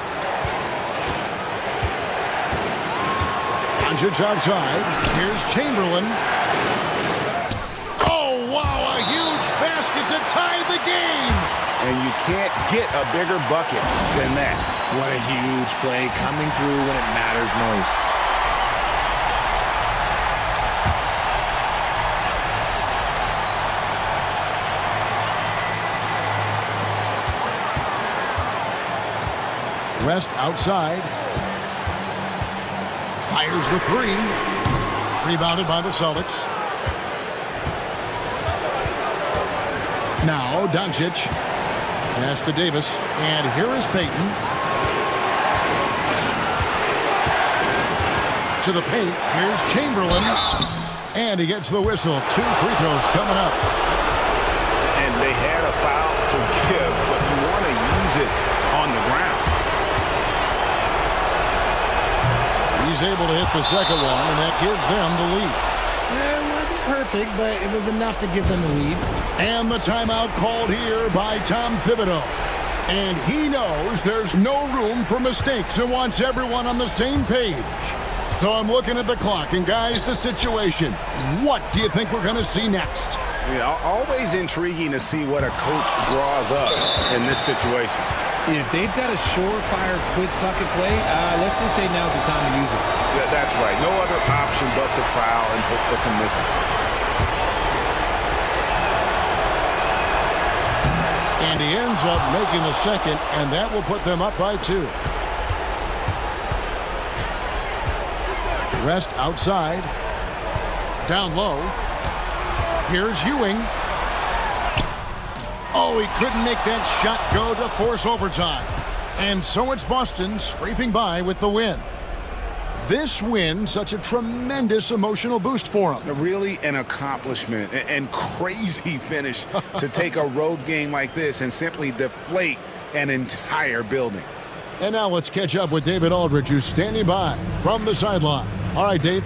Doncic outside. Here's Chamberlain. Oh, wow, a huge basket to tie the game. And you can't get a bigger bucket than that. What a huge play coming through when it matters most. West outside. Fires the 3. Rebounded by the Celtics. Now Doncic. Pass to Davis. And here is Payton. To the paint. Here's Chamberlain. And he gets the whistle. 2 free throws coming up. And they had a foul to give, but you want to use it on the ground. He's able to hit the second one, and that gives them the lead. It wasn't perfect, but it was enough to give them the lead. And the timeout called here by Tom Thibodeau. And he knows there's no room for mistakes and wants everyone on the same page. So I'm looking at the clock, and guys, the situation. What do you think we're going to see next? Yeah, always intriguing to see what a coach draws up in this situation. If they've got a surefire, quick bucket play, let's just say now's the time to use it. Yeah, that's right. No other option but to foul and hope for some misses. And he ends up making the second, and that will put them up by 2. West outside. Down low. Here's Ewing. Oh, he couldn't make that shot go to force overtime. And so it's Boston scraping by with the win. this win such a tremendous emotional boost for them? Really an accomplishment and crazy finish to take a road game like this and simply deflate an entire building. And now let's catch up with David Aldridge, who's standing by from the sideline. All right, Dave.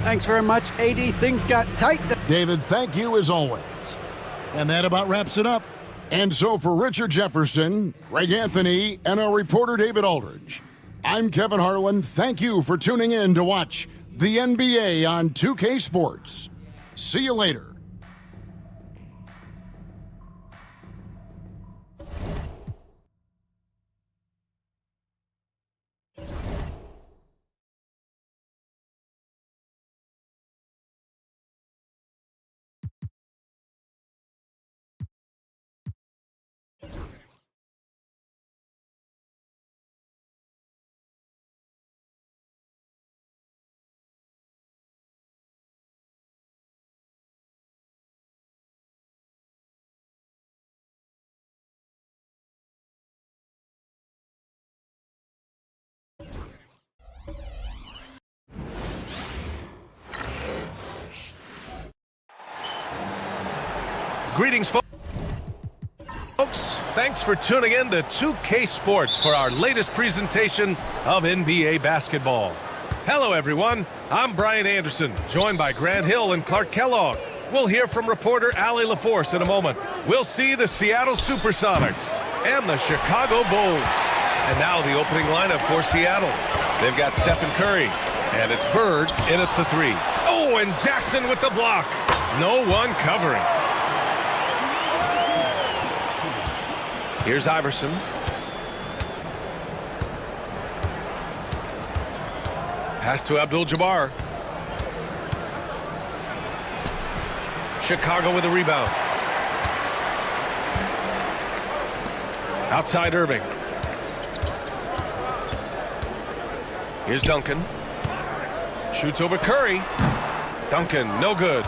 Thanks very much, AD. Things got tight. David, thank you as always. And that about wraps it up. And so for Richard Jefferson, Greg Anthony, and our reporter David Aldridge, I'm Kevin Harlan. Thank you for tuning in to watch the NBA on 2K Sports. See you later. Greetings, folks. Thanks for tuning in to 2K Sports for our latest presentation of NBA basketball. Hello, everyone. I'm Brian Anderson, joined by Grant Hill and Clark Kellogg. We'll hear from reporter Allie LaForce in a moment. We'll see the Seattle Supersonics and the Chicago Bulls. And now the opening lineup for Seattle. They've got Stephen Curry, and it's Bird in at the 3. Oh, and Jackson with the block. No one covering. Here's Iverson. Pass to Abdul-Jabbar. Chicago with a rebound. Outside Irving. Here's Duncan. Shoots over Curry. Duncan, no good.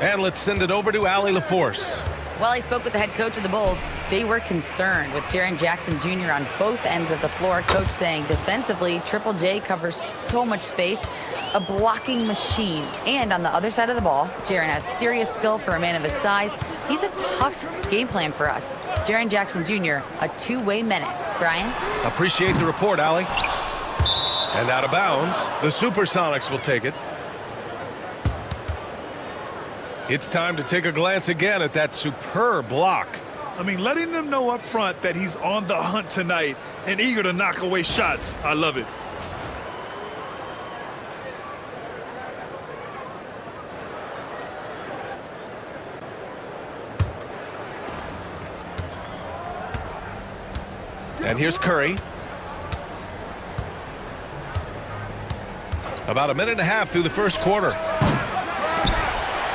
And let's send it over to Allie LaForce. Well, I spoke with the head coach of the Bulls. They were concerned with Jaren Jackson Jr. on both ends of the floor. Coach saying defensively, Triple J covers so much space, a blocking machine. And on the other side of the ball, Jaren has serious skill for a man of his size. He's a tough game plan for us. Jaren Jackson Jr., a two-way menace. Brian? Appreciate the report, Allie. And out of bounds, the Supersonics will take it. It's time to take a glance again at that superb block. I mean, letting them know up front that he's on the hunt tonight and eager to knock away shots. I love it. And here's Curry. About a minute and a half through the first quarter.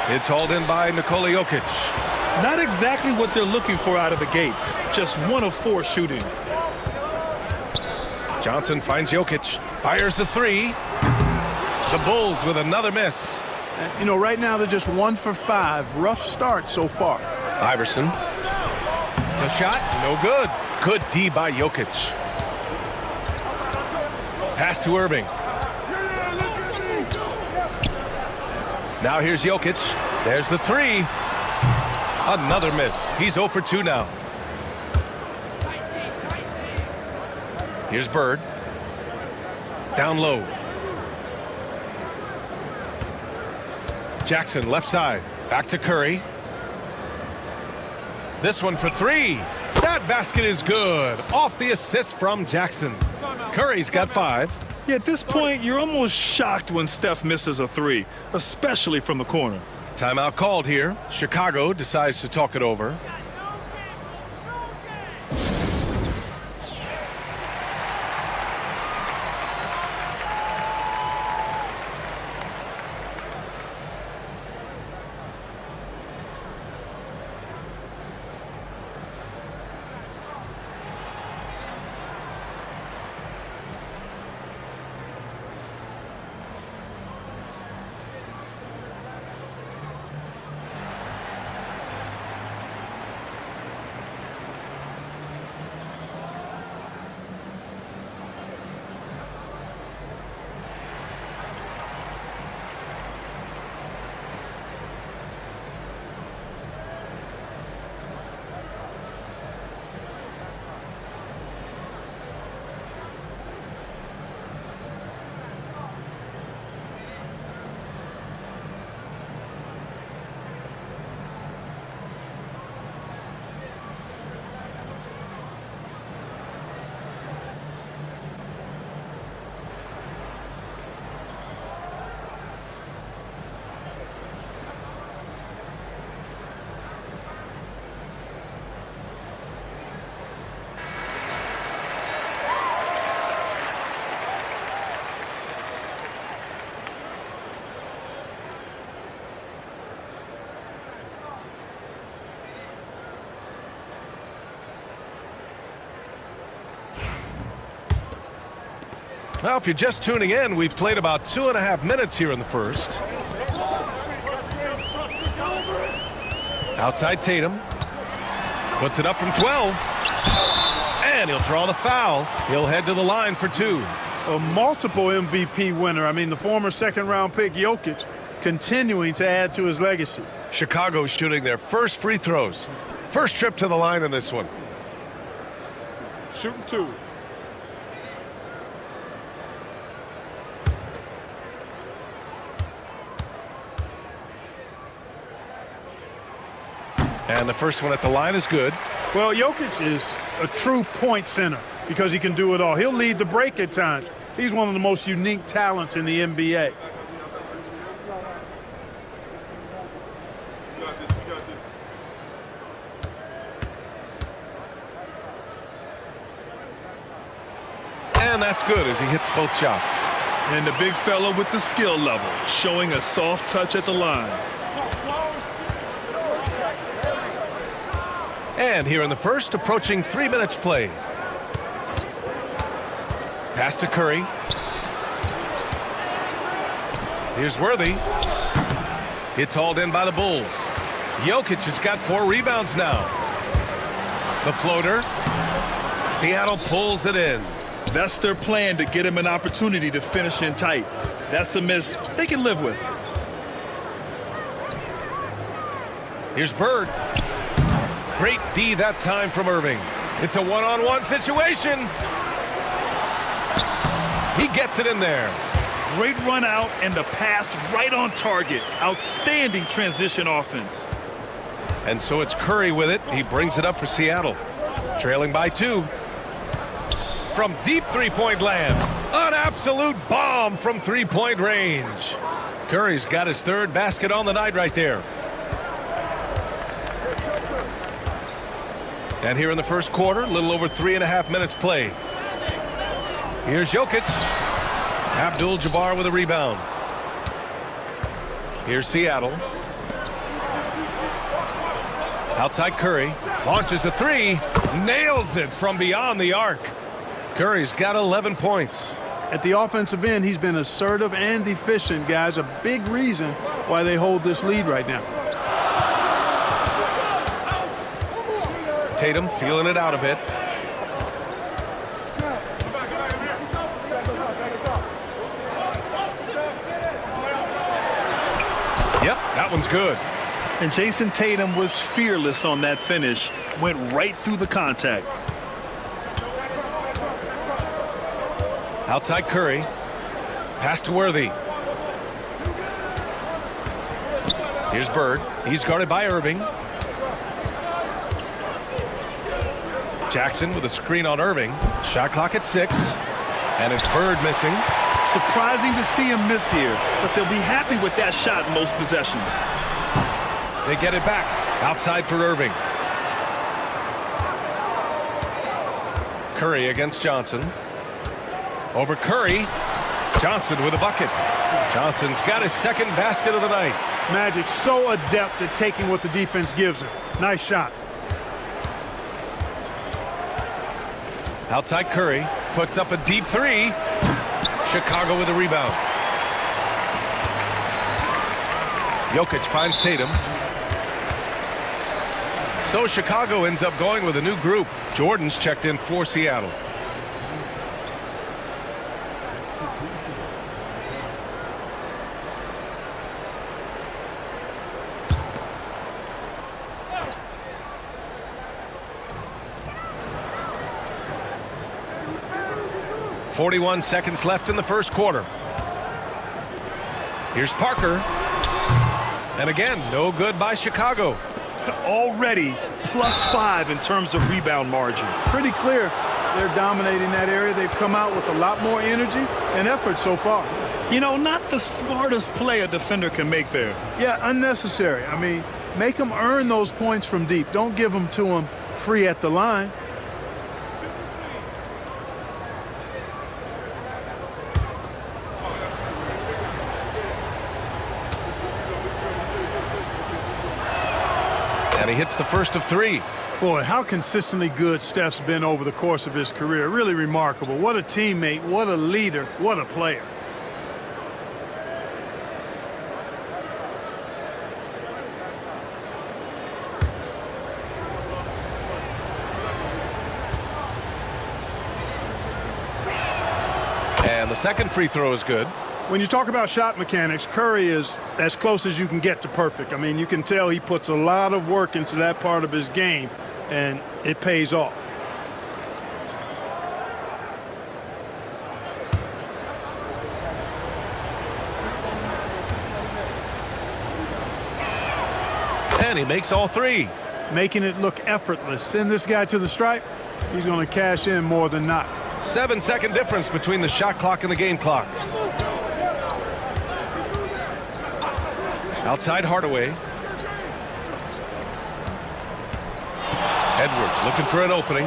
It's hauled in by Nikola Jokic. Not exactly what they're looking for out of the gates. Just 1 of 4 shooting. Johnson finds Jokic. Fires the 3. The Bulls with another miss. You know, right now they're just 1 for 5. Rough start so far. Iverson. The shot, no good. Good D by Jokic. Pass to Irving. Now here's Jokic. There's the 3. Another miss. He's 0 for 2 now. Here's Bird. Down low. Jackson left side. Back to Curry. This one for 3. That basket is good. Off the assist from Jackson. Curry's got 5. Yeah, at this point, you're almost shocked when Steph misses a 3, especially from the corner. Timeout called here. Chicago decides to talk it over. Well, if you're just tuning in, we've played about 2.5 minutes here in the first. Outside Tatum. Puts it up from 12. And he'll draw the foul. He'll head to the line for 2. A multiple MVP winner. I mean, the former second-round pick Jokic continuing to add to his legacy. Chicago shooting their first free throws. First trip to the line in this one. Shooting 2. And the first one at the line is good. Well, Jokic is a true point center because he can do it all. He'll lead the break at times. He's one of the most unique talents in the NBA. And that's good as he hits both shots. And the big fella with the skill level, showing a soft touch at the line. And here in the first, approaching 3 minutes played. Pass to Curry. Here's Worthy. It's hauled in by the Bulls. Jokic has got 4 rebounds now. The floater. Seattle pulls it in. That's their plan, to get him an opportunity to finish in tight. That's a miss they can live with. Here's Bird. Great D that time from Irving. It's a one-on-one situation. He gets it in there. Great run out and the pass right on target. Outstanding transition offense. And so it's Curry with it. He brings it up for Seattle. Trailing by 2. From deep three-point land. An absolute bomb from three-point range. Curry's got his 3rd basket on the night right there. And here in the first quarter, a little over 3.5 minutes played. Here's Jokic. Abdul-Jabbar with a rebound. Here's Seattle. Outside Curry. Launches a 3. Nails it from beyond the arc. Curry's got 11 points. At the offensive end, he's been assertive and efficient, guys. A big reason why they hold this lead right now. Tatum feeling it out a bit. Yep, that one's good. And Jason Tatum was fearless on that finish. Went right through the contact. Outside Curry. Pass to Worthy. Here's Bird. He's guarded by Irving. Jackson with a screen on Irving. Shot clock at 6. And it's Bird missing. Surprising to see him miss here, but they'll be happy with that shot in most possessions. They get it back. Outside for Irving. Curry against Johnson. Over Curry. Johnson with a bucket. Johnson's got his 2nd basket of the night. Magic so adept at taking what the defense gives him. Nice shot. Outside Curry. Puts up a deep 3. Chicago with a rebound. Jokic finds Tatum. So Chicago ends up going with a new group. Jordan's checked in for Seattle. .41 seconds left in the first quarter. Here's Parker. And again, no good by Chicago. Already +5 in terms of rebound margin. Pretty clear they're dominating that area. They've come out with a lot more energy and effort so far. You know, not the smartest play a defender can make there. Yeah, unnecessary. I mean, make them earn those points from deep. Don't give them to them free at the line. And he hits the first of 3. Boy, how consistently good Steph's been over the course of his career. Really remarkable. What a teammate, what a leader, what a player. And the second free throw is good. When you talk about shot mechanics, Curry is as close as you can get to perfect. I mean, you can tell he puts a lot of work into that part of his game, and it pays off. And he makes all three. Making it look effortless. Send this guy to the stripe, he's going to cash in more than not. 7-second difference between the shot clock and the game clock. Outside Hardaway. Edwards looking for an opening.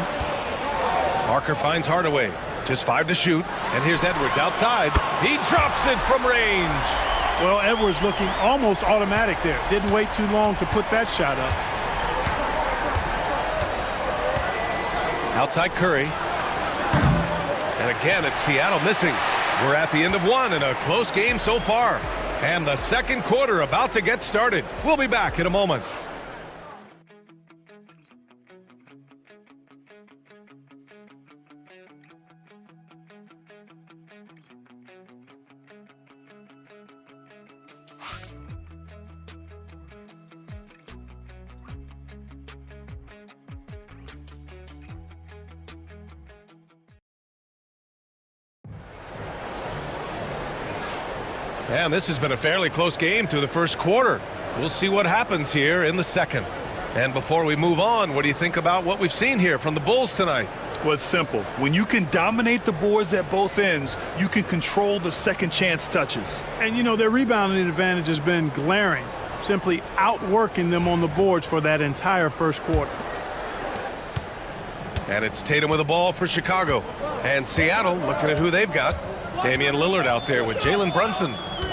Parker finds Hardaway. Just 5 to shoot. And here's Edwards outside. He drops it from range. Well, Edwards looking almost automatic there. Didn't wait too long to put that shot up. Outside Curry. And again, it's Seattle missing. We're at the end of one in a close game so far. And the second quarter about to get started. We'll be back in a moment. And this has been a fairly close game through the first quarter. We'll see what happens here in the second. And before we move on, what do you think about what we've seen here from the Bulls tonight? Well, it's simple. When you can dominate the boards at both ends, you can control the second chance touches. And, you know, their rebounding advantage has been glaring, simply outworking them on the boards for that entire first quarter. And it's Tatum with the ball for Chicago. And Seattle looking at who they've got. Damian Lillard out there with Jalen Brunson.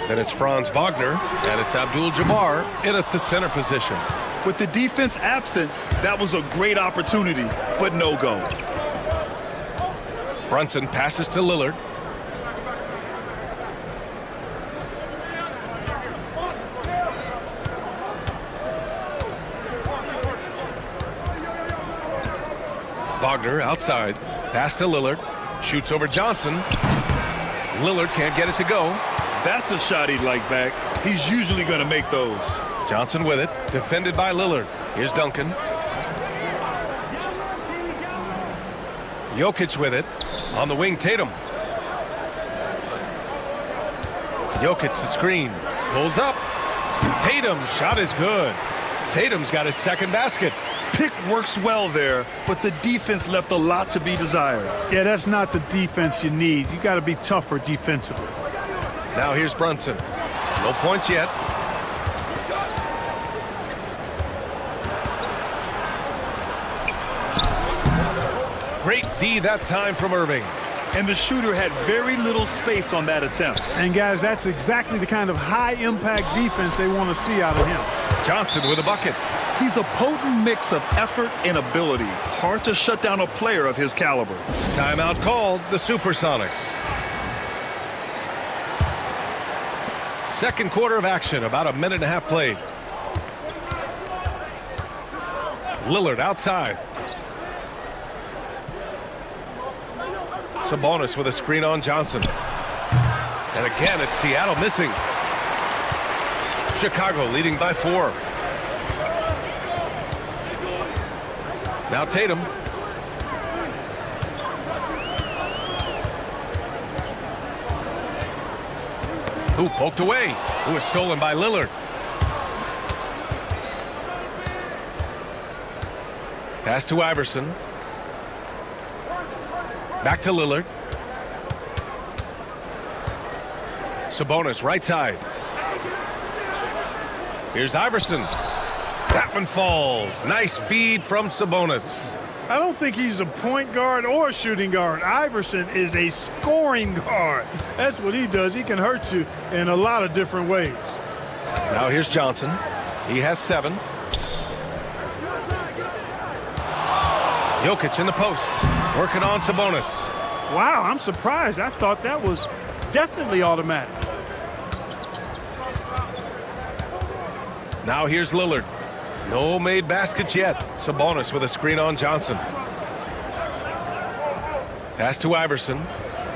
Then it's Franz Wagner, and it's Abdul-Jabbar in at the center position. With the defense absent, that was a great opportunity, but no go. Brunson passes to Lillard. Wagner outside. Pass to Lillard. Shoots over Johnson. Lillard can't get it to go. That's a shot he'd like back. He's usually going to make those. Johnson with it. Defended by Lillard. Here's Duncan. Jokic with it. On the wing, Tatum. Jokic the screen. Pulls up. Tatum. Shot is good. Tatum's got his second basket. Pick works well there, but the defense left a lot to be desired. Yeah, that's not the defense you need. You got to be tougher defensively. Now here's Brunson. No points yet. Great D that time from Irving. And the shooter had very little space on that attempt. And guys, that's exactly the kind of high-impact defense they want to see out of him. Johnson with a bucket. He's a potent mix of effort and ability. Hard to shut down a player of his caliber. Timeout called, the Supersonics. Second quarter of action, about a minute and a half played. Lillard outside. Sabonis with a screen on Johnson. And again, it's Seattle missing. Chicago leading by 4. Now Tatum. Who poked away. Who was stolen by Lillard. Pass to Iverson. Back to Lillard. Sabonis right side. Here's Iverson. That one falls. Nice feed from Sabonis. I don't think he's a point guard or a shooting guard. Iverson is a scoring guard. That's what he does. He can hurt you in a lot of different ways. Now here's Johnson. He has 7. Jokic in the post, working on Sabonis. Wow, I'm surprised. I thought that was definitely automatic. Now here's Lillard. No made baskets yet. Sabonis with a screen on Johnson. Pass to Iverson.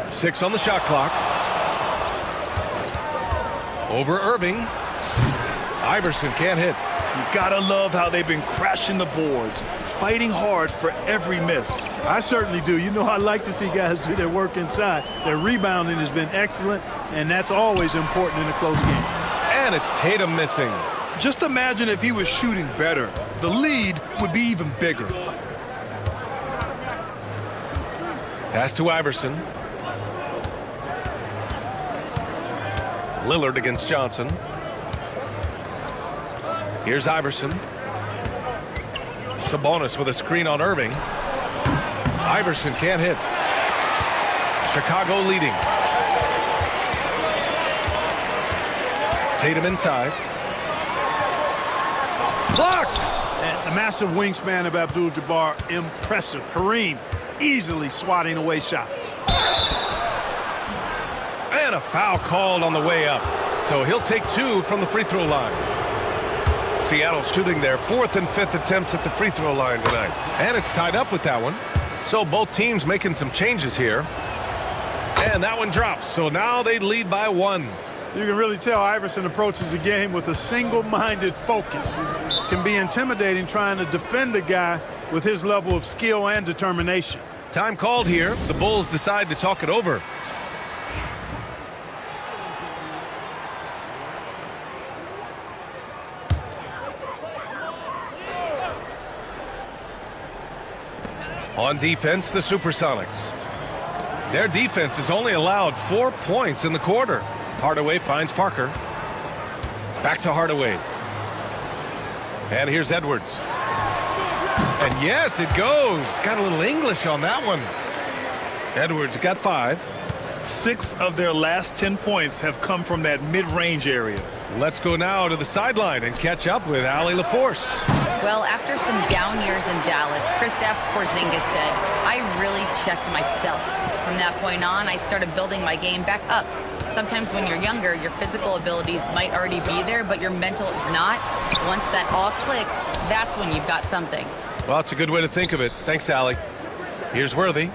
6 on the shot clock. Over Irving. Iverson can't hit. You gotta love how they've been crashing the boards, fighting hard for every miss. I certainly do. You know, I like to see guys do their work inside. Their rebounding has been excellent, and that's always important in a close game. And it's Tatum missing. Just imagine if he was shooting better. The lead would be even bigger. Pass to Iverson. Lillard against Johnson. Here's Iverson. Sabonis with a screen on Irving. Iverson can't hit. Chicago leading. Tatum inside. Blocked! And the massive wingspan of Abdul-Jabbar, impressive. Kareem easily swatting away shots. And a foul called on the way up. So he'll take 2 from the free throw line. Seattle shooting their 4th and 5th attempts at the free throw line tonight. And it's tied up with that one. So both teams making some changes here. And that one drops. So now they lead by 1. You can really tell Iverson approaches the game with a single-minded focus. Can be intimidating trying to defend a guy with his level of skill and determination. Time called here. The Bulls decide to talk it over. On defense, the Supersonics. Their defense has only allowed 4 points in the quarter. Hardaway finds Parker. Back to Hardaway. And here's Edwards. And yes, it goes. Got a little English on that one. Edwards got 5. 6 of their last 10 points have come from that mid-range area. Let's go now to the sideline and catch up with Allie LaForce. Well, after some down years in Dallas, Kristaps Porzingis said, I really checked myself. From that point on, I started building my game back up. Sometimes when you're younger, your physical abilities might already be there, but your mental is not. Once that all clicks, that's when you've got something. Well, it's a good way to think of it. Thanks, Allie. Here's Worthy.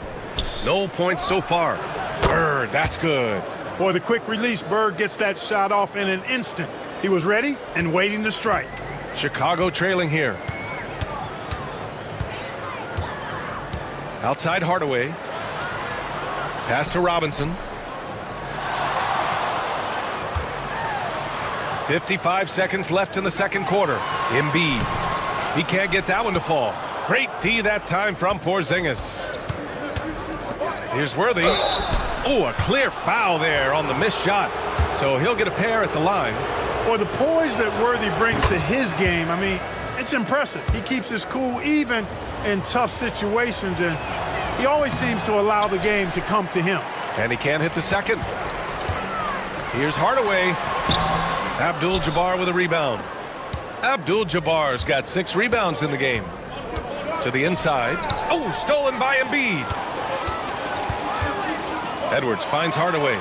No points so far. Bird, that's good. Boy, the quick release, Bird gets that shot off in an instant. He was ready and waiting to strike. Chicago trailing here. Outside Hardaway. Pass to Robinson. 55 seconds left in the second quarter. Embiid. He can't get that one to fall. Great D that time from Porzingis. Here's Worthy. Oh, a clear foul there on the missed shot. So he'll get a pair at the line. Boy, the poise that Worthy brings to his game, I mean, it's impressive. He keeps his cool even in tough situations, and he always seems to allow the game to come to him. And he can't hit the second. Here's Hardaway. Abdul-Jabbar with a rebound. Abdul-Jabbar's got 6 rebounds in the game. To the inside. Oh, stolen by Embiid. Edwards finds Hardaway.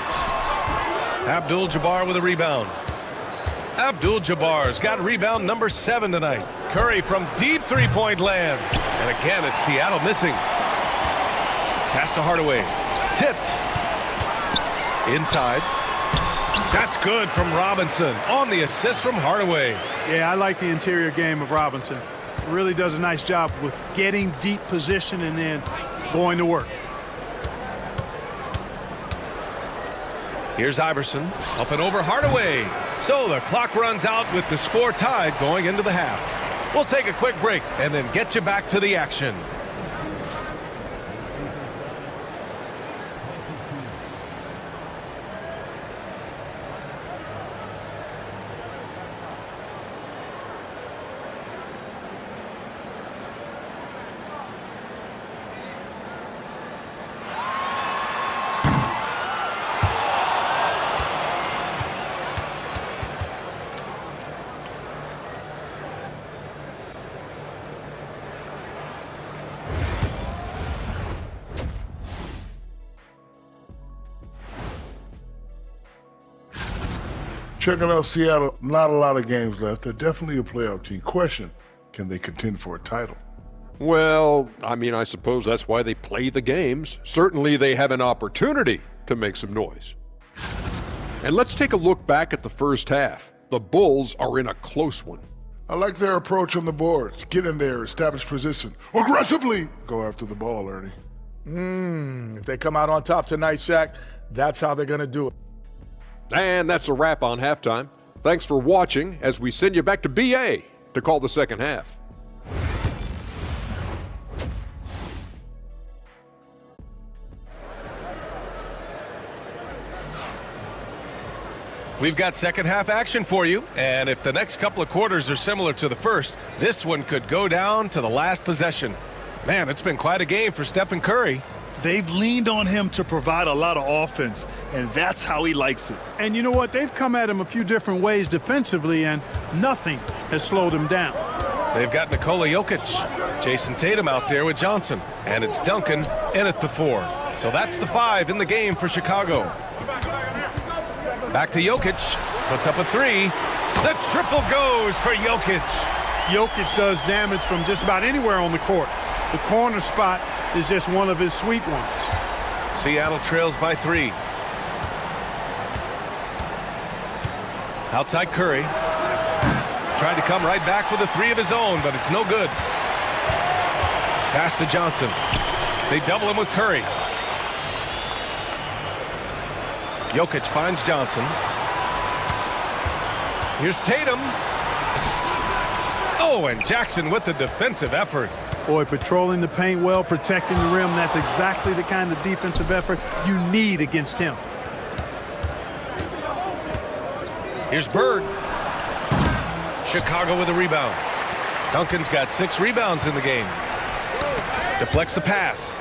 Abdul-Jabbar with a rebound. Abdul-Jabbar's got rebound number 7 tonight. Curry from deep three-point land. And again, it's Seattle missing. Pass to Hardaway. Tipped. Inside. That's good from Robinson on the assist from Hardaway. Yeah, I like the interior game of Robinson. Really does a nice job with getting deep position and then going to work. Here's Iverson. Up and over Hardaway. So the clock runs out with the score tied going into the half. We'll take a quick break and then get you back to the action. Checking out Seattle, not a lot of games left. They're definitely a playoff team. Question, can they contend for a title? Well, I mean, I suppose that's why they play the games. Certainly they have an opportunity to make some noise. And let's take a look back at the first half. The Bulls are in a close one. I like their approach on the boards. Get in there, establish position. Aggressively go after the ball, Ernie. If they come out on top tonight, Shaq, that's how they're going to do it. And that's a wrap on halftime. Thanks for watching as we send you back to BA to call the second half. We've got second half action for you, and if the next couple of quarters are similar to the first, this one could go down to the last possession. Man, it's been quite a game for Stephen Curry. They've leaned on him to provide a lot of offense, and that's how he likes it. And you know what? They've come at him a few different ways defensively, and nothing has slowed him down. They've got Nikola Jokic, Jason Tatum out there with Johnson, and it's Duncan in at the 4. So that's the 5 in the game for Chicago. Back to Jokic, puts up a 3. The triple goes for Jokic. Jokic does damage from just about anywhere on the court. The corner spot is just one of his sweet ones. Seattle trails by 3. Outside Curry. Tried to come right back with a 3 of his own, but it's no good. Pass to Johnson. They double him with Curry. Jokic finds Johnson. Here's Tatum. Oh, and Jackson with the defensive effort. Boy, patrolling the paint well, protecting the rim, that's exactly the kind of defensive effort you need against him. Here's Bird. Chicago with a rebound. Duncan's got 6 rebounds in the game. Deflects the pass.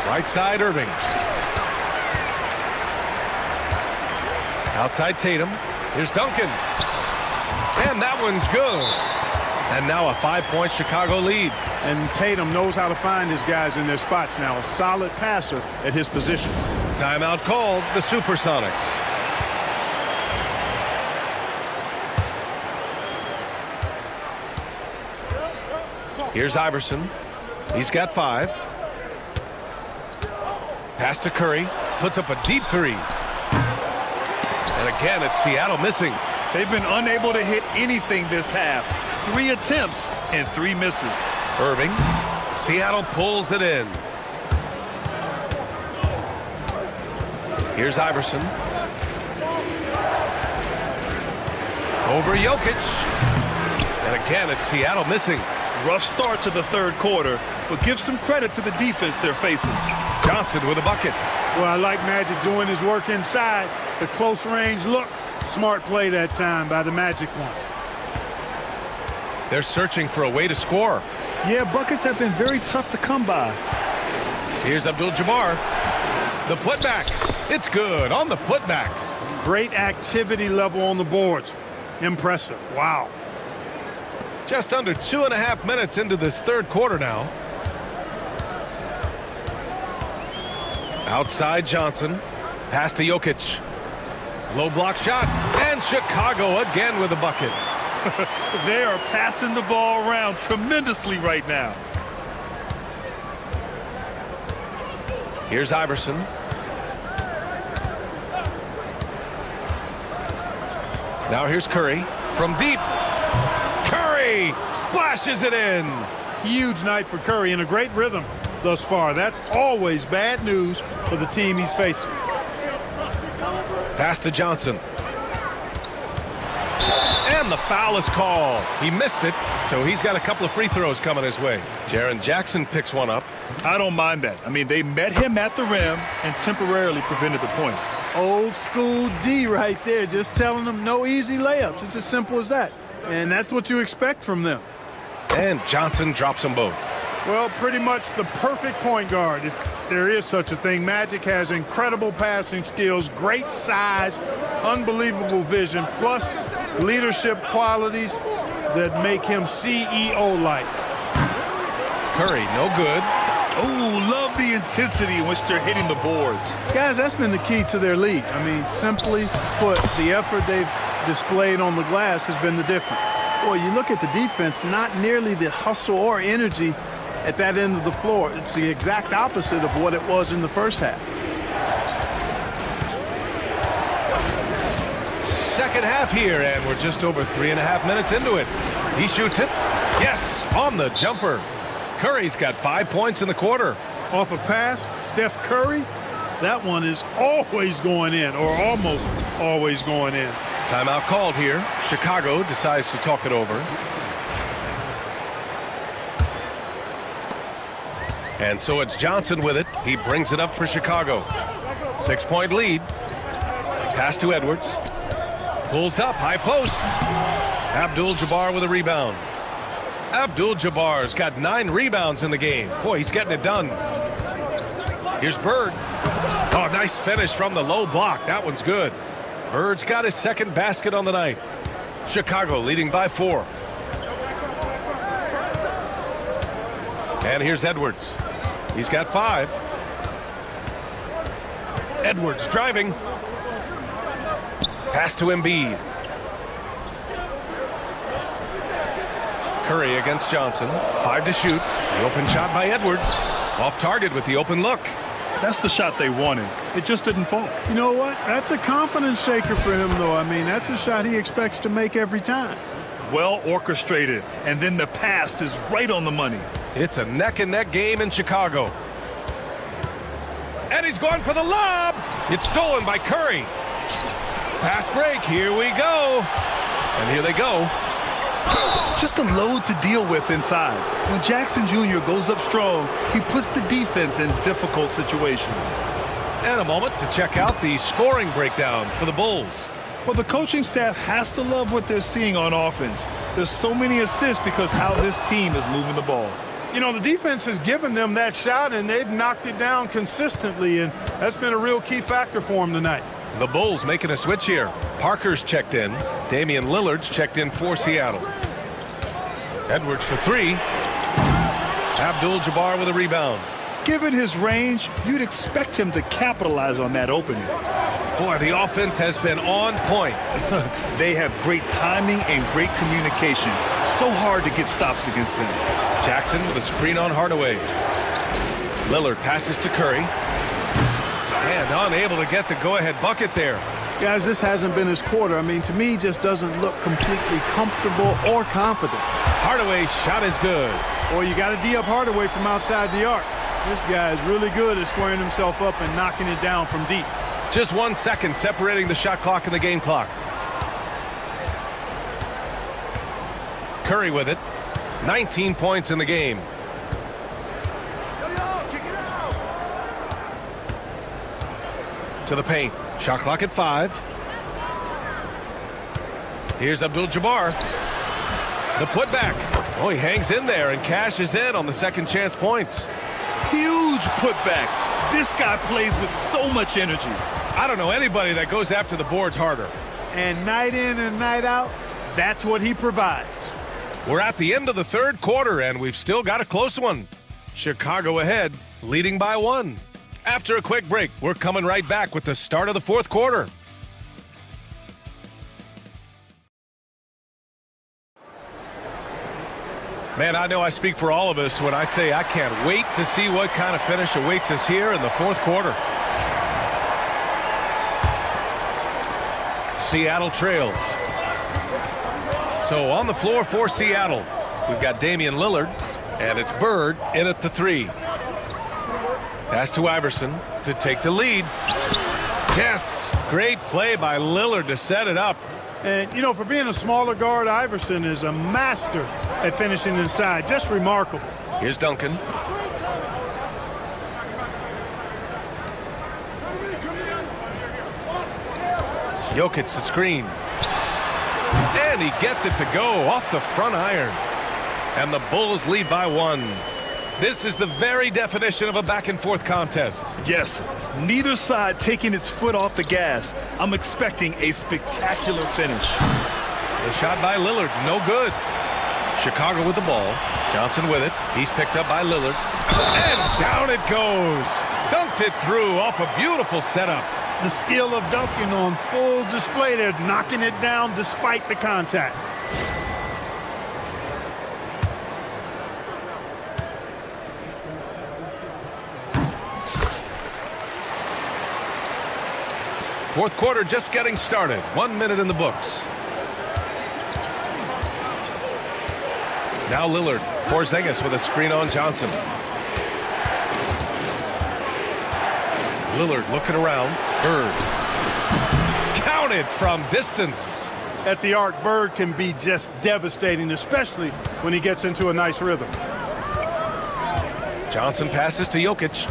Right side, Irving. Outside Tatum. Here's Duncan. And that one's good. And now a 5-point Chicago lead. And Tatum knows how to find his guys in their spots now. A solid passer at his position. Timeout called, the Supersonics. Here's Iverson. He's got 5. Pass to Curry. Puts up a deep 3. And again, it's Seattle missing. They've been unable to hit anything this half. 3 attempts and 3 misses. Irving. Seattle pulls it in. Here's Iverson. Over Jokic. And again, it's Seattle missing. Rough start to the third quarter, but give some credit to the defense they're facing. Johnson with a bucket. Well, I like Magic doing his work inside. The close range look. Smart play that time by the Magic one. They're searching for a way to score. Yeah, buckets have been very tough to come by. Here's Abdul-Jabbar. The putback. It's good on the putback. Great activity level on the boards. Impressive. Wow. Just under 2.5 minutes into this third quarter now. Outside Johnson. Pass to Jokic. Low block shot. And Chicago again with a bucket. They are passing the ball around tremendously right now. Here's Iverson. Now here's Curry from deep. Curry splashes it in. Huge night for Curry and a great rhythm thus far. That's always bad news for the team he's facing. Pass to Johnson. And the foul is called. He missed it, so he's got a couple of free throws coming his way. Jaren Jackson picks one up. I don't mind that. I mean, they met him at the rim and temporarily prevented the points. Old school D right there, just telling them no easy layups. It's as simple as that. And that's what you expect from them. And Johnson drops them both. Well, pretty much the perfect point guard, if there is such a thing. Magic has incredible passing skills, great size, unbelievable vision, plus leadership qualities that make him CEO-like. Curry, no good. Oh, love the intensity in which they're hitting the boards. Guys, that's been the key to their lead. I mean, simply put, the effort they've displayed on the glass has been the difference. Boy, you look at the defense, not nearly the hustle or energy at that end of the floor. It's the exact opposite of what it was in the first half. Second half here, and we're just over 3.5 minutes into it. He shoots it. Yes, on the jumper. Curry's got 5 points in the quarter. Off a pass, Steph Curry, that one is always going in, or almost always going in. Timeout called here. Chicago decides to talk it over. And so it's Johnson with it. He brings it up for Chicago. 6-point lead. Pass to Edwards. Pulls up, high post. Abdul-Jabbar with a rebound. Abdul-Jabbar's got 9 rebounds in the game. Boy, he's getting it done. Here's Bird. Oh, nice finish from the low block. That one's good. Bird's got his second basket on the night. Chicago leading by 4. And here's Edwards. He's got 5. Edwards driving. Pass to Embiid. Curry against Johnson. 5 to shoot. The open shot by Edwards. Off target with the open look. That's the shot they wanted. It just didn't fall. You know what? That's a confidence shaker for him, though. I mean, that's a shot he expects to make every time. Well orchestrated, and then the pass is right on the money. It's a neck-and-neck game in Chicago. And he's going for the lob. It's stolen by Curry. Fast break. Here we go. And here they go. Just a load to deal with inside. When Jackson Jr. goes up strong, he puts the defense in difficult situations. And a moment to check out the scoring breakdown for the Bulls. Well, the coaching staff has to love what they're seeing on offense. There's so many assists because how this team is moving the ball. You know, the defense has given them that shot, and they've knocked it down consistently, and that's been a real key factor for them tonight. The Bulls making a switch here. Parker's checked in. Damian Lillard's checked in for Seattle. Edwards for 3. Abdul-Jabbar with a rebound. Given his range, you'd expect him to capitalize on that opening. Boy, the offense has been on point. They have great timing and great communication. So hard to get stops against them. Jackson with a screen on Hardaway. Lillard passes to Curry. And unable to get the go-ahead bucket there. Guys, this hasn't been his quarter. I mean, to me, just doesn't look completely comfortable or confident. Hardaway's shot is good. Well, you got to D up Hardaway from outside the arc. This guy is really good at squaring himself up and knocking it down from deep. Just 1 second separating the shot clock and the game clock. Curry with it. 19 points in the game. To the paint. Shot clock at 5. Here's Abdul-Jabbar. The putback. Oh, he hangs in there and cashes in on the second chance points. Huge putback. This guy plays with so much energy. I don't know anybody that goes after the boards harder. And night in and night out, that's what he provides. We're at the end of the third quarter, and we've still got a close one. Chicago ahead, leading by 1. After a quick break, we're coming right back with the start of the fourth quarter. Man, I know I speak for all of us when I say I can't wait to see what kind of finish awaits us here in the fourth quarter. Seattle trails. So on the floor for Seattle, we've got Damian Lillard, and it's Bird in at the 3. Pass to Iverson to take the lead. Yes, great play by Lillard to set it up. And, you know, for being a smaller guard, Iverson is a master at finishing inside. Just remarkable. Here's Duncan. Jokic the screen. And he gets it to go off the front iron. And the Bulls lead by 1. This is the very definition of a back-and-forth contest. Yes, neither side taking its foot off the gas. I'm expecting a spectacular finish. The shot by Lillard, no good. Chicago with the ball. Johnson with it. He's picked up by Lillard. And down it goes. Dunked it through off a beautiful setup. The skill of dunking on full display there, knocking it down despite the contact. Fourth quarter just getting started. 1 minute in the books. Now Lillard. Porzingis with a screen on Johnson. Lillard looking around. Bird. Counted from distance. At the arc, Bird can be just devastating, especially when he gets into a nice rhythm. Johnson passes to Jokic.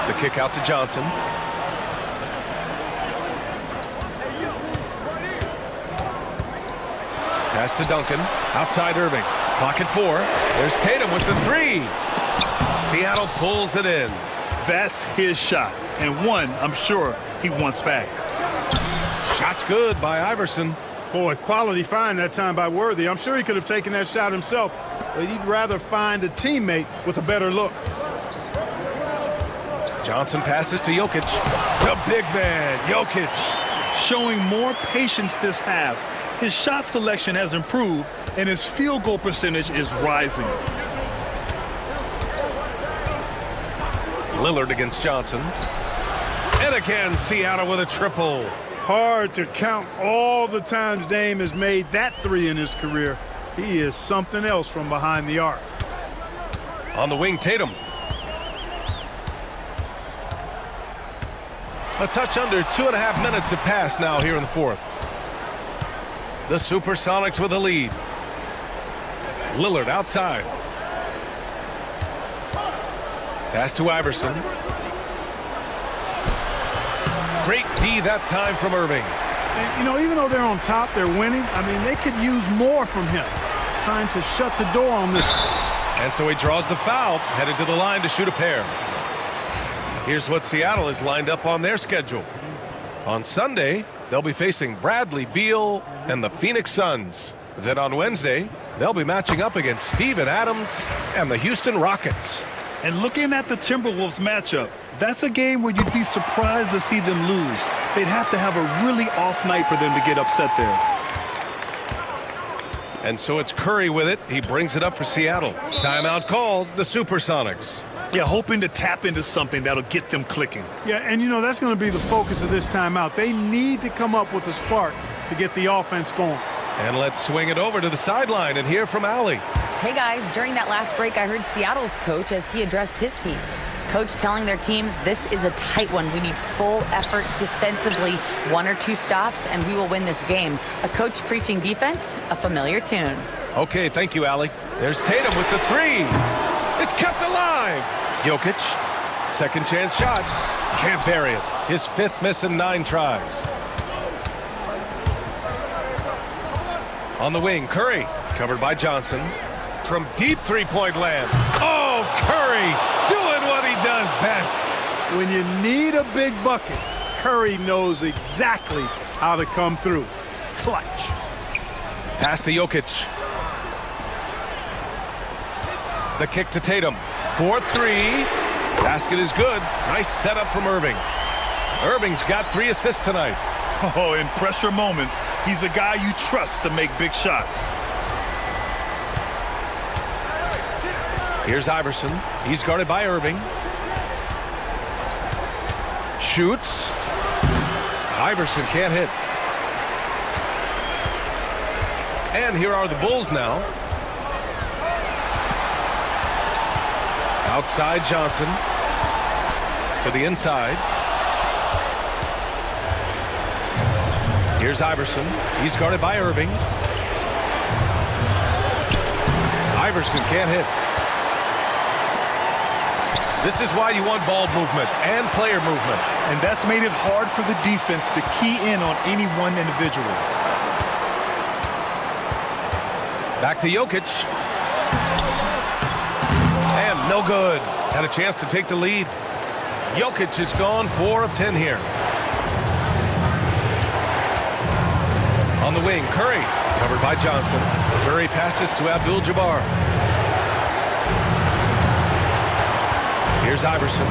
The kick out to Johnson. Pass to Duncan. Outside Irving. Clock at 4. There's Tatum with the 3. Seattle pulls it in. That's his shot, and one I'm sure he wants back. Shot's good by Iverson. Boy, quality find that time by Worthy. I'm sure he could have taken that shot himself, but he'd rather find a teammate with a better look. Johnson passes to Jokic. The big man, Jokic. Showing more patience this half. His shot selection has improved, and his field goal percentage is rising. Lillard against Johnson. And again, Seattle with a triple. Hard to count all the times Dame has made that 3 in his career. He is something else from behind the arc. On the wing, Tatum. A touch under 2.5 minutes have passed now here in the fourth. The Supersonics with a lead. Lillard outside. Pass to Iverson. Great D that time from Irving. And, you know, even though they're on top, they're winning. I mean, they could use more from him. Trying to shut the door on this one. And so he draws the foul, headed to the line to shoot a pair. Here's what Seattle is lined up on their schedule. On Sunday, they'll be facing Bradley Beal and the Phoenix Suns. Then on Wednesday, they'll be matching up against Steven Adams and the Houston Rockets. And looking at the Timberwolves matchup, that's a game where you'd be surprised to see them lose. They'd have to have a really off night for them to get upset there. And so it's Curry with it. He brings it up for Seattle. Timeout called, the Supersonics. Yeah, hoping to tap into something that'll get them clicking. Yeah, and you know, that's going to be the focus of this timeout. They need to come up with a spark to get the offense going. And let's swing it over to the sideline and hear from Allie. Hey guys, during that last break, I heard Seattle's coach as he addressed his team. Coach telling their team, this is a tight one. We need full effort defensively, 1 or 2 stops, and we will win this game. A coach preaching defense, a familiar tune. Okay, thank you, Allie. There's Tatum with the 3. It's kept alive. Jokic, second chance shot. Can't bury it. His 5th miss in 9 tries. On the wing, Curry, covered by Johnson. From deep three-point land. Oh, Curry doing what he does best. When you need a big bucket, Curry knows exactly how to come through. Clutch. Pass to Jokic. The kick to Tatum. 4-3. Basket is good. Nice setup from Irving. Irving's got 3 assists tonight. Oh, in pressure moments, he's a guy you trust to make big shots. Here's Iverson. He's guarded by Irving. Shoots. Iverson can't hit. And here are the Bulls now. Outside Johnson. To the inside. Here's Iverson. He's guarded by Irving. Iverson can't hit. This is why you want ball movement and player movement. And that's made it hard for the defense to key in on any one individual. Back to Jokic. And no good. Had a chance to take the lead. Jokic is gone 4 of 10 here. On the wing, Curry Covered by Johnson. Curry passes to Abdul-Jabbar. Here's Iverson.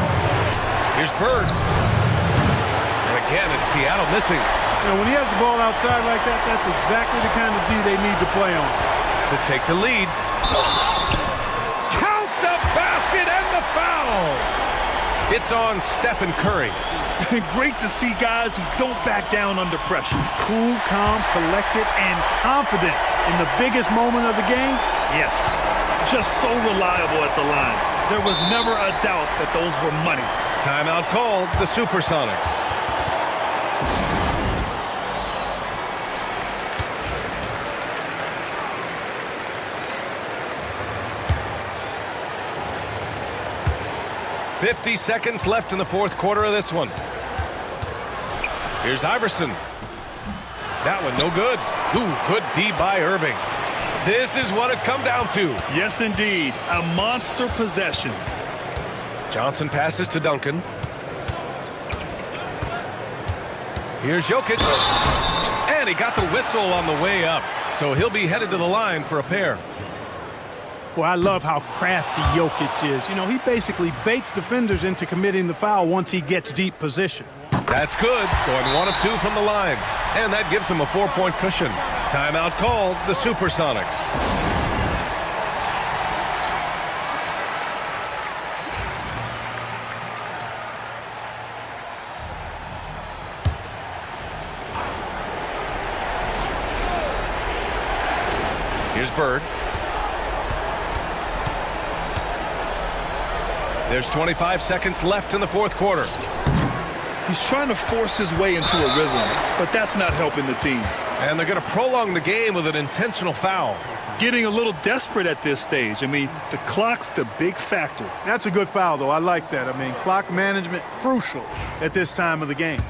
Here's Bird. And again, it's Seattle missing. You know, when he has the ball outside like that, that's exactly the kind of D they need to play on. To take the lead. Count the basket and the foul. It's on Stephen Curry. Great to see guys who don't back down under pressure. Cool, calm, collected, and confident in the biggest moment of the game. Yes. Just so reliable at the line. There was never a doubt that those were money. Timeout called, the Supersonics. .50 seconds left in the fourth quarter of this one. Here's Iverson. That one no good. Ooh, good D by Irving. This is what it's come down to. Yes, indeed. A monster possession. Johnson passes to Duncan. Here's Jokic. And he got the whistle on the way up. So he'll be headed to the line for a pair. Well, I love how crafty Jokic is. You know, he basically baits defenders into committing the foul once he gets deep position. That's good. Going 1 of 2 from the line. And that gives him a 4-point cushion. Timeout called, the Supersonics. Here's Bird. There's 25 seconds left in the fourth quarter. He's trying to force his way into a rhythm, but that's not helping the team. And they're going to prolong the game with an intentional foul. Getting a little desperate at this stage. I mean, the clock's the big factor. That's a good foul, though. I like that. I mean, clock management crucial at this time of the game.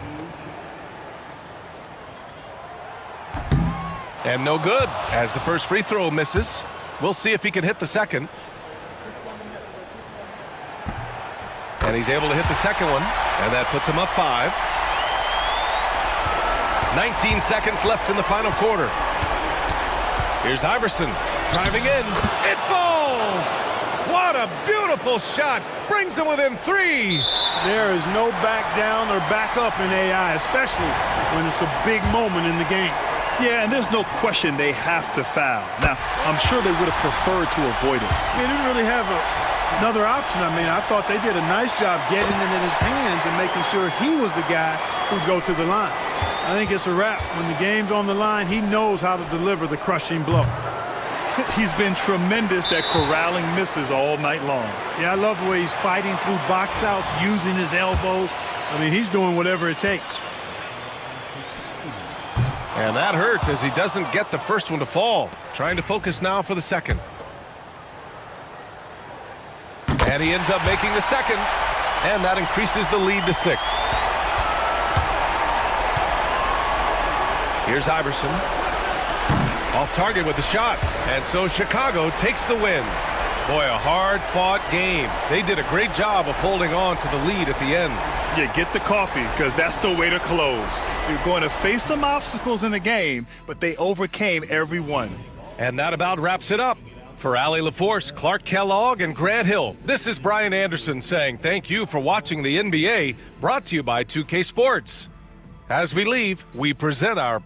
And no good, as the first free throw misses. We'll see if he can hit the second. And he's able to hit the second one, and that puts him up 5. 19 seconds left in the final quarter. Here's Iverson driving in. It falls! What a beautiful shot. Brings him within 3. There is no back down or back up in AI, especially when it's a big moment in the game. Yeah, and there's no question they have to foul. Now, I'm sure they would have preferred to avoid it. They didn't really have another option. I mean, I thought they did a nice job getting it in his hands and making sure he was the guy who'd go to the line. I think it's a wrap. When the game's on the line, he knows how to deliver the crushing blow. He's been tremendous at corralling misses all night long. Yeah, I love the way he's fighting through box outs, using his elbows. I mean, he's doing whatever it takes. And that hurts as he doesn't get the first one to fall. Trying to focus now for the second. And he ends up making the second. And that increases the lead to 6. Here's Iverson. Off target with the shot. And so Chicago takes the win. Boy, a hard-fought game. They did a great job of holding on to the lead at the end. Yeah, get the coffee, because that's the way to close. You're going to face some obstacles in the game, but they overcame every one. And that about wraps it up. For Allie LaForce, Clark Kellogg, and Grant Hill, this is Brian Anderson saying thank you for watching the NBA, brought to you by 2K Sports. As we leave, we present our